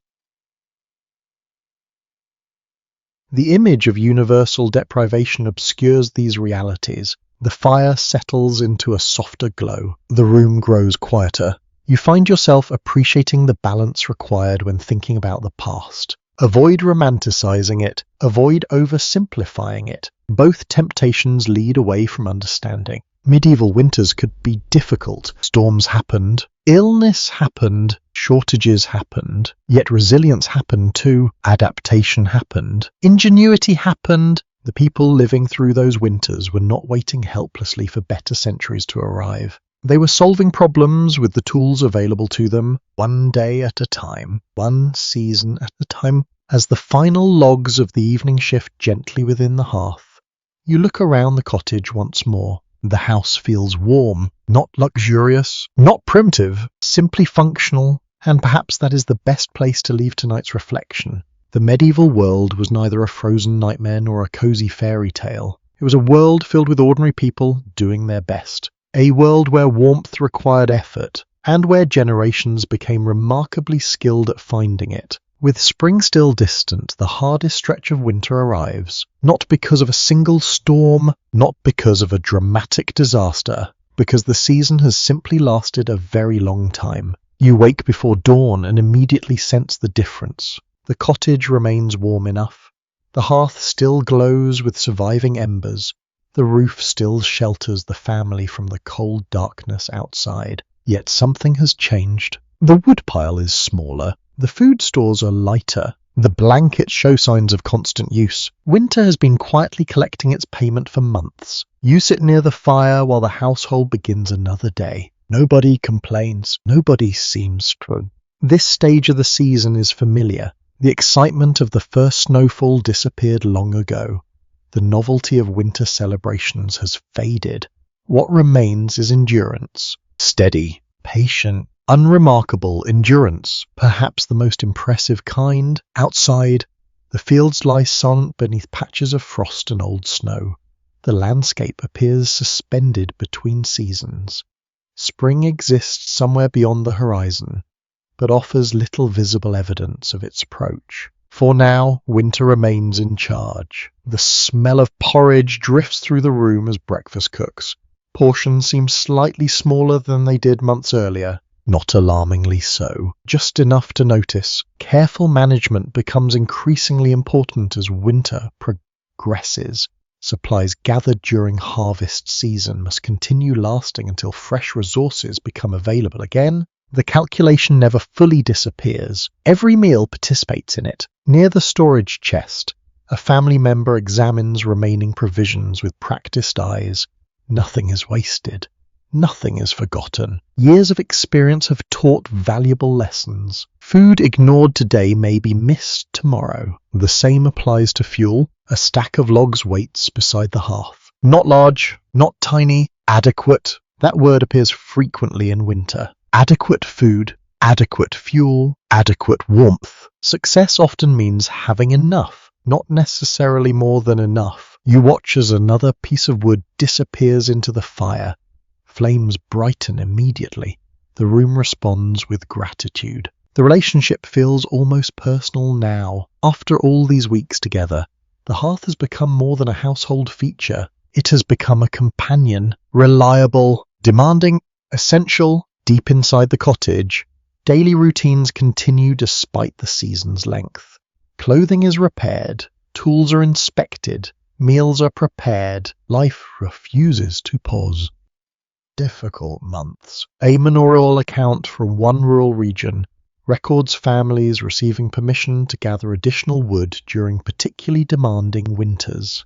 The image of universal deprivation obscures these realities. The fire settles into a softer glow. The room grows quieter. You find yourself appreciating the balance required when thinking about the past. Avoid romanticizing it. Avoid oversimplifying it. Both temptations lead away from understanding. Medieval winters could be difficult. Storms happened. Illness happened. Shortages happened. Yet resilience happened too. Adaptation happened. Ingenuity happened. The people living through those winters were not waiting helplessly for better centuries to arrive. They were solving problems with the tools available to them, one day at a time, one season at a time. As the final logs of the evening shift gently within the hearth, you look around the cottage once more. The house feels warm, not luxurious, not primitive, simply functional, and perhaps that is the best place to leave tonight's reflection. The medieval world was neither a frozen nightmare nor a cozy fairy tale. It was a world filled with ordinary people doing their best. A world where warmth required effort, and where generations became remarkably skilled at finding it. With spring still distant, the hardest stretch of winter arrives, not because of a single storm, not because of a dramatic disaster, because the season has simply lasted a very long time. You wake before dawn and immediately sense the difference. The cottage remains warm enough. The hearth still glows with surviving embers. The roof still shelters the family from the cold darkness outside. Yet something has changed. The woodpile is smaller. The food stores are lighter. The blankets show signs of constant use. Winter has been quietly collecting its payment for months. You sit near the fire while the household begins another day. Nobody complains. Nobody seems to. This stage of the season is familiar. The excitement of the first snowfall disappeared long ago. The novelty of winter celebrations has faded. What remains is endurance. Steady, patient, unremarkable endurance, perhaps the most impressive kind. Outside, the fields lie silent beneath patches of frost and old snow. The landscape appears suspended between seasons. Spring exists somewhere beyond the horizon, but offers little visible evidence of its approach. For now, winter remains in charge. The smell of porridge drifts through the room as breakfast cooks. Portions seem slightly smaller than they did months earlier. Not alarmingly so, just enough to notice. Careful management becomes increasingly important as winter progresses. Supplies gathered during harvest season must continue lasting until fresh resources become available again. The calculation never fully disappears. Every meal participates in it. Near the storage chest, a family member examines remaining provisions with practiced eyes. Nothing is wasted. Nothing is forgotten. Years of experience have taught valuable lessons. Food ignored today may be missed tomorrow. The same applies to fuel. A stack of logs waits beside the hearth. Not large, not tiny, adequate. That word appears frequently in winter. Adequate food, adequate fuel, adequate warmth. Success often means having enough, not necessarily more than enough. You watch as another piece of wood disappears into the fire. Flames brighten immediately. The room responds with gratitude. The relationship feels almost personal now. After all these weeks together, the hearth has become more than a household feature. It has become a companion, reliable, demanding, essential. Deep inside the cottage, daily routines continue despite the season's length. Clothing is repaired, tools are inspected, meals are prepared, life refuses to pause. Difficult months. A manorial account from one rural region records families receiving permission to gather additional wood during particularly demanding winters.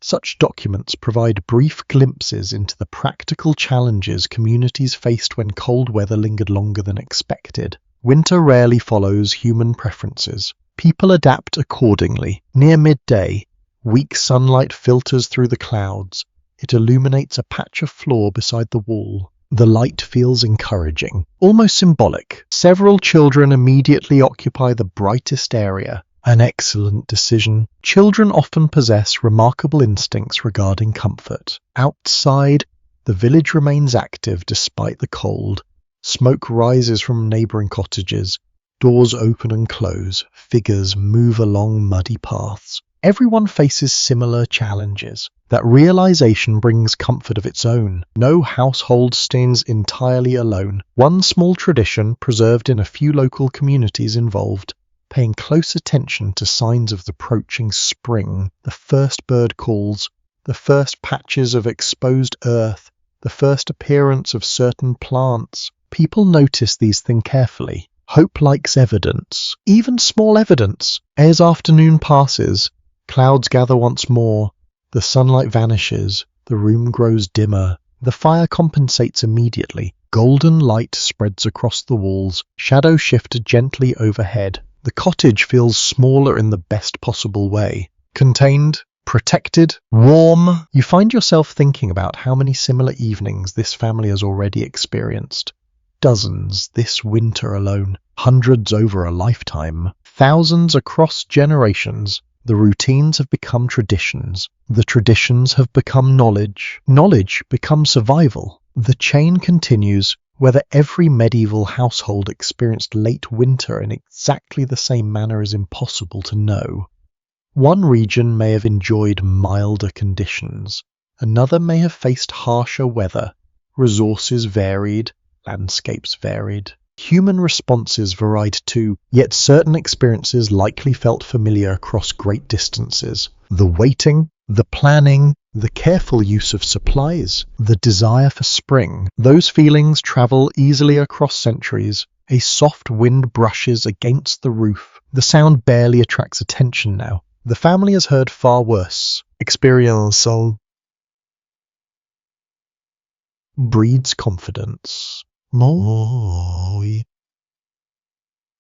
Such documents provide brief glimpses into the practical challenges communities faced when cold weather lingered longer than expected. Winter rarely follows human preferences. People adapt accordingly. Near midday, weak sunlight filters through the clouds. It illuminates a patch of floor beside the wall. The light feels encouraging, almost symbolic. Several children immediately occupy the brightest area. An excellent decision. Children often possess remarkable instincts regarding comfort. Outside, the village remains active despite the cold. Smoke rises from neighbouring cottages. Doors open and close. Figures move along muddy paths. Everyone faces similar challenges. That realization brings comfort of its own. No household stands entirely alone. One small tradition, preserved in a few local communities involved, paying close attention to signs of the approaching spring, the first bird calls, the first patches of exposed earth, the first appearance of certain plants. People notice these things carefully. Hope likes evidence, even small evidence. As afternoon passes, clouds gather once more, the sunlight vanishes, the room grows dimmer, the fire compensates immediately, golden light spreads across the walls, shadows shift gently overhead. The cottage feels smaller in the best possible way. Contained, protected, warm. You find yourself thinking about how many similar evenings this family has already experienced. Dozens this winter alone, hundreds over a lifetime, thousands across generations. The routines have become traditions. The traditions have become knowledge. Knowledge becomes survival. The chain continues. Whether every medieval household experienced late winter in exactly the same manner is impossible to know. One region may have enjoyed milder conditions. Another may have faced harsher weather. Resources varied. Landscapes varied. Human responses varied too, yet certain experiences likely felt familiar across great distances. The waiting, the planning, the careful use of supplies, the desire for spring. Those feelings travel easily across centuries. A soft wind brushes against the roof. The sound barely attracts attention now. The family has heard far worse. Experiential breeds confidence.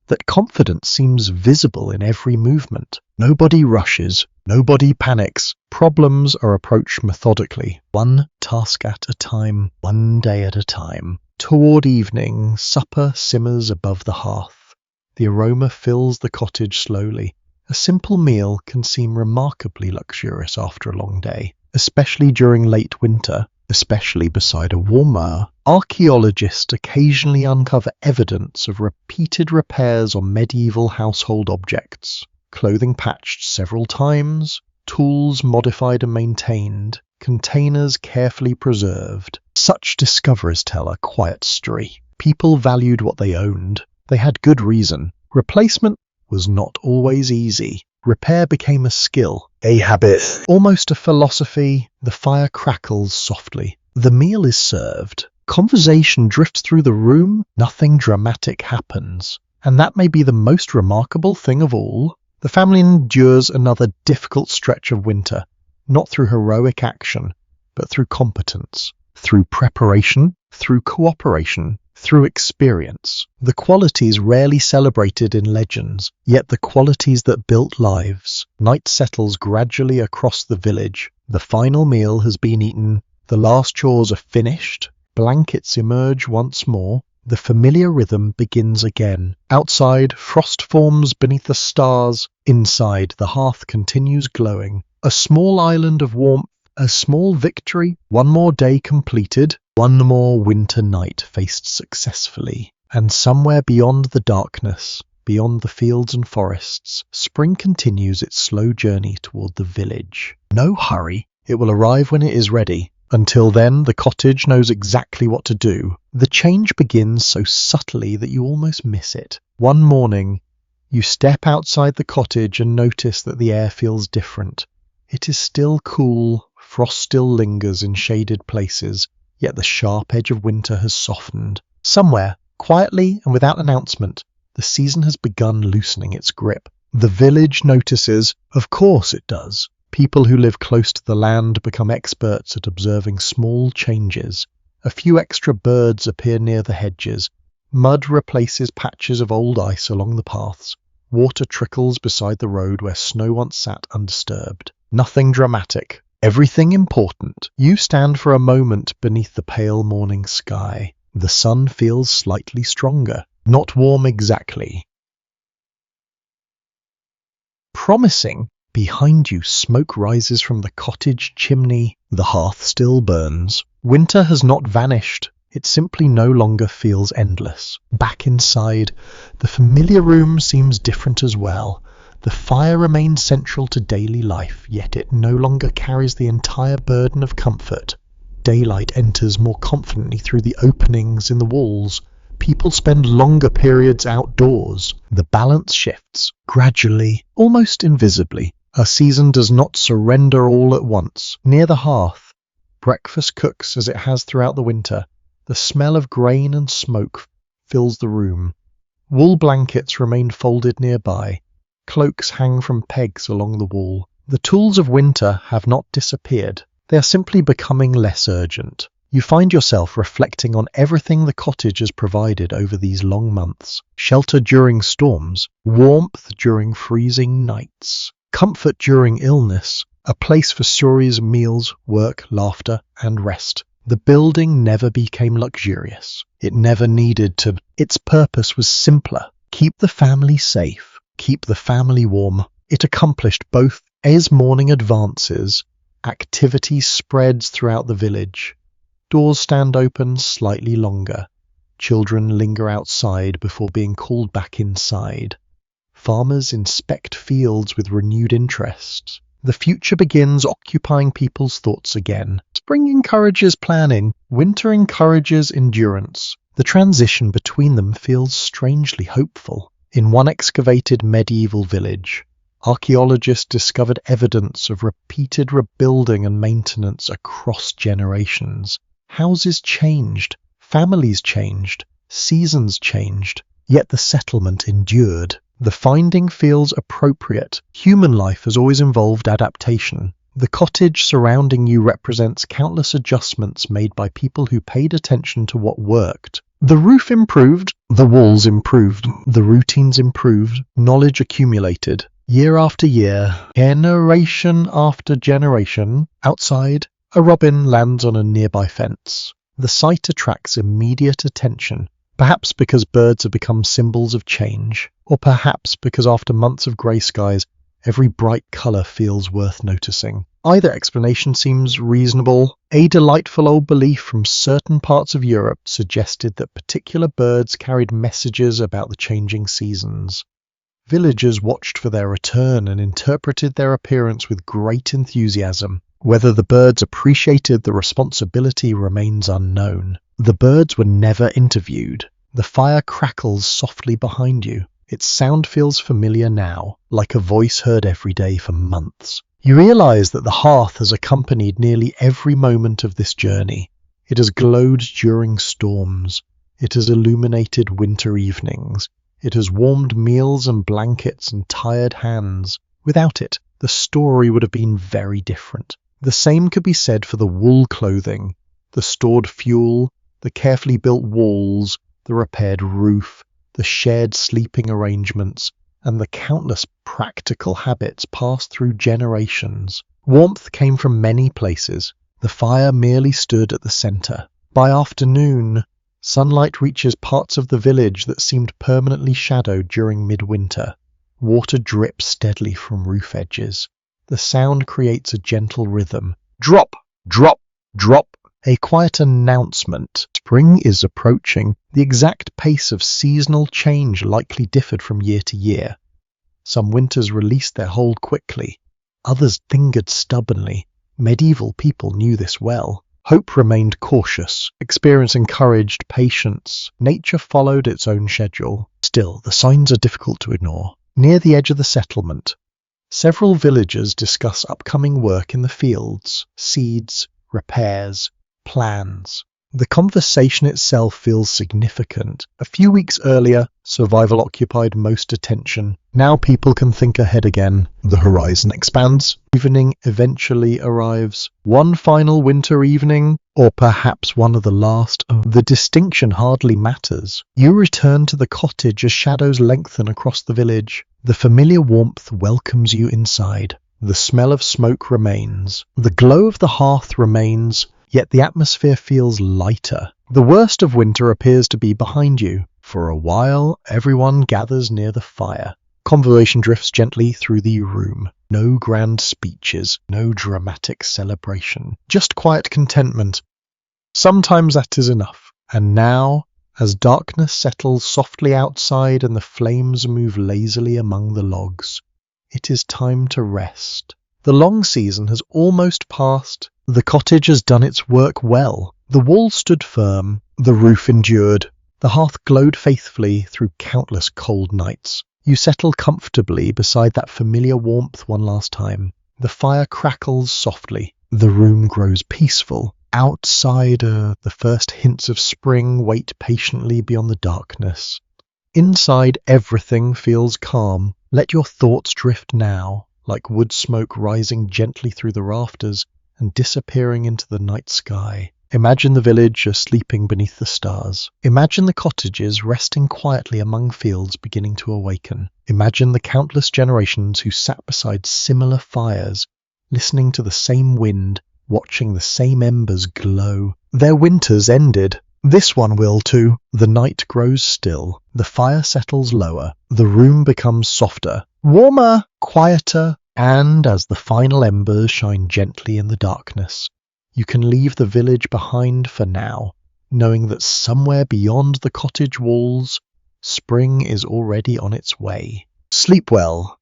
That confidence seems visible in every movement. Nobody rushes, nobody panics. Problems are approached methodically, one task at a time, one day at a time. Toward evening, supper simmers above the hearth. The aroma fills the cottage slowly. A simple meal can seem remarkably luxurious after a long day, especially during late winter. Especially beside a warmer. Archaeologists occasionally uncover evidence of repeated repairs on medieval household objects. Clothing patched several times, tools modified and maintained, containers carefully preserved. Such discoveries tell a quiet story. People valued what they owned. They had good reason. Replacement was not always easy. Repair became a skill, a habit, almost a philosophy. The fire crackles softly. The meal is served. Conversation drifts through the room. Nothing dramatic happens. And that may be the most remarkable thing of all. The family endures another difficult stretch of winter, not through heroic action, but through competence, through preparation, through cooperation, through experience. The qualities rarely celebrated in legends, yet the qualities that built lives. Night settles gradually across the village. The final meal has been eaten. The last chores are finished. Blankets emerge once more. The familiar rhythm begins again. Outside, frost forms beneath the stars. Inside, the hearth continues glowing. A small island of warmth, a small victory. One more day completed. One more winter night faced successfully. And somewhere beyond the darkness, beyond the fields and forests, spring continues its slow journey toward the village. No hurry. It will arrive when it is ready. Until then, the cottage knows exactly what to do. The change begins so subtly that you almost miss it. One morning, you step outside the cottage and notice that the air feels different. It is still cool, frost still lingers in shaded places, yet the sharp edge of winter has softened. Somewhere, quietly and without announcement, the season has begun loosening its grip. The village notices, of course it does. People who live close to the land become experts at observing small changes. A few extra birds appear near the hedges. Mud replaces patches of old ice along the paths. Water trickles beside the road where snow once sat undisturbed. Nothing dramatic. Everything important. You stand for a moment beneath the pale morning sky. The sun feels slightly stronger. Not warm exactly. promising. Behind you, smoke rises from the cottage chimney. The hearth still burns. Winter has not vanished. It simply no longer feels endless. Back inside, the familiar room seems different as well. The fire remains central to daily life, yet it no longer carries the entire burden of comfort. Daylight enters more confidently through the openings in the walls. People spend longer periods outdoors. The balance shifts, gradually, almost invisibly. A season does not surrender all at once. Near the hearth, breakfast cooks as it has throughout the winter. The smell of grain and smoke fills the room. Wool blankets remain folded nearby. Cloaks hang from pegs along the wall. The tools of winter have not disappeared. They are simply becoming less urgent. You find yourself reflecting on everything the cottage has provided over these long months. Shelter during storms, warmth during freezing nights, comfort during illness, a place for stories, meals, work, laughter, and rest. The building never became luxurious. It never needed to. Its purpose was simpler. Keep the family safe. Keep the family warm. It accomplished both. As morning advances, activity spreads throughout the village. Doors stand open slightly longer. Children linger outside before being called back inside. Farmers inspect fields with renewed interest. The future begins occupying people's thoughts again. Spring encourages planning. Winter encourages endurance. The transition between them feels strangely hopeful. In one excavated medieval village, archaeologists discovered evidence of repeated rebuilding and maintenance across generations. Houses changed, families changed, seasons changed, yet the settlement endured. The finding feels appropriate. Human life has always involved adaptation. The cottage surrounding you represents countless adjustments made by people who paid attention to what worked. The roof improved, the walls improved, the routines improved, knowledge accumulated. Year after year, generation after generation, outside, a robin lands on a nearby fence. The sight attracts immediate attention, perhaps because birds have become symbols of change, or perhaps because after months of grey skies, every bright colour feels worth noticing. Either explanation seems reasonable. A delightful old belief from certain parts of Europe suggested that particular birds carried messages about the changing seasons. Villagers watched for their return and interpreted their appearance with great enthusiasm. Whether the birds appreciated the responsibility remains unknown. The birds were never interviewed. The fire crackles softly behind you. Its sound feels familiar now, like a voice heard every day for months. You realize that the hearth has accompanied nearly every moment of this journey. It has glowed during storms. It has illuminated winter evenings. It has warmed meals and blankets and tired hands. Without it, the story would have been very different. The same could be said for the wool clothing, the stored fuel, the carefully built walls, the repaired roof, the shared sleeping arrangements, and the countless practical habits passed through generations. Warmth came from many places. The fire merely stood at the centre. By afternoon, sunlight reaches parts of the village that seemed permanently shadowed during midwinter. Water drips steadily from roof edges. The sound creates a gentle rhythm. Drop, drop, drop. A quiet announcement. Spring is approaching. The exact pace of seasonal change likely differed from year to year. Some winters released their hold quickly. Others lingered stubbornly. Medieval people knew this well. Hope remained cautious. Experience encouraged patience. Nature followed its own schedule. Still, the signs are difficult to ignore. Near the edge of the settlement, several villagers discuss upcoming work in the fields, seeds, repairs, plans. The conversation itself feels significant. A few weeks earlier, survival occupied most attention. Now people can think ahead again. The horizon expands. Evening eventually arrives. One final winter evening, or perhaps one of the last. The distinction hardly matters. You return to the cottage as shadows lengthen across the village. The familiar warmth welcomes you inside. The smell of smoke remains. The glow of the hearth remains. Yet the atmosphere feels lighter. The worst of winter appears to be behind you. For a while, everyone gathers near the fire. Conversation drifts gently through the room. No grand speeches, no dramatic celebration, just quiet contentment. Sometimes that is enough. And now, as darkness settles softly outside and the flames move lazily among the logs, it is time to rest. The long season has almost passed. The cottage has done its work well. The walls stood firm, the roof endured, the hearth glowed faithfully through countless cold nights. You settle comfortably beside that familiar warmth one last time. The fire crackles softly. The room grows peaceful. Outside, the first hints of spring wait patiently beyond the darkness. Inside, everything feels calm. Let your thoughts drift now, like wood smoke rising gently through the rafters and disappearing into the night sky. Imagine the village sleeping beneath the stars. Imagine the cottages resting quietly among fields beginning to awaken. Imagine the countless generations who sat beside similar fires, listening to the same wind, watching the same embers glow. Their winters ended. This one will too. The night grows still. The fire settles lower. The room becomes softer, warmer, quieter, and as the final embers shine gently in the darkness, you can leave the village behind for now, knowing that somewhere beyond the cottage walls, spring is already on its way. Sleep well,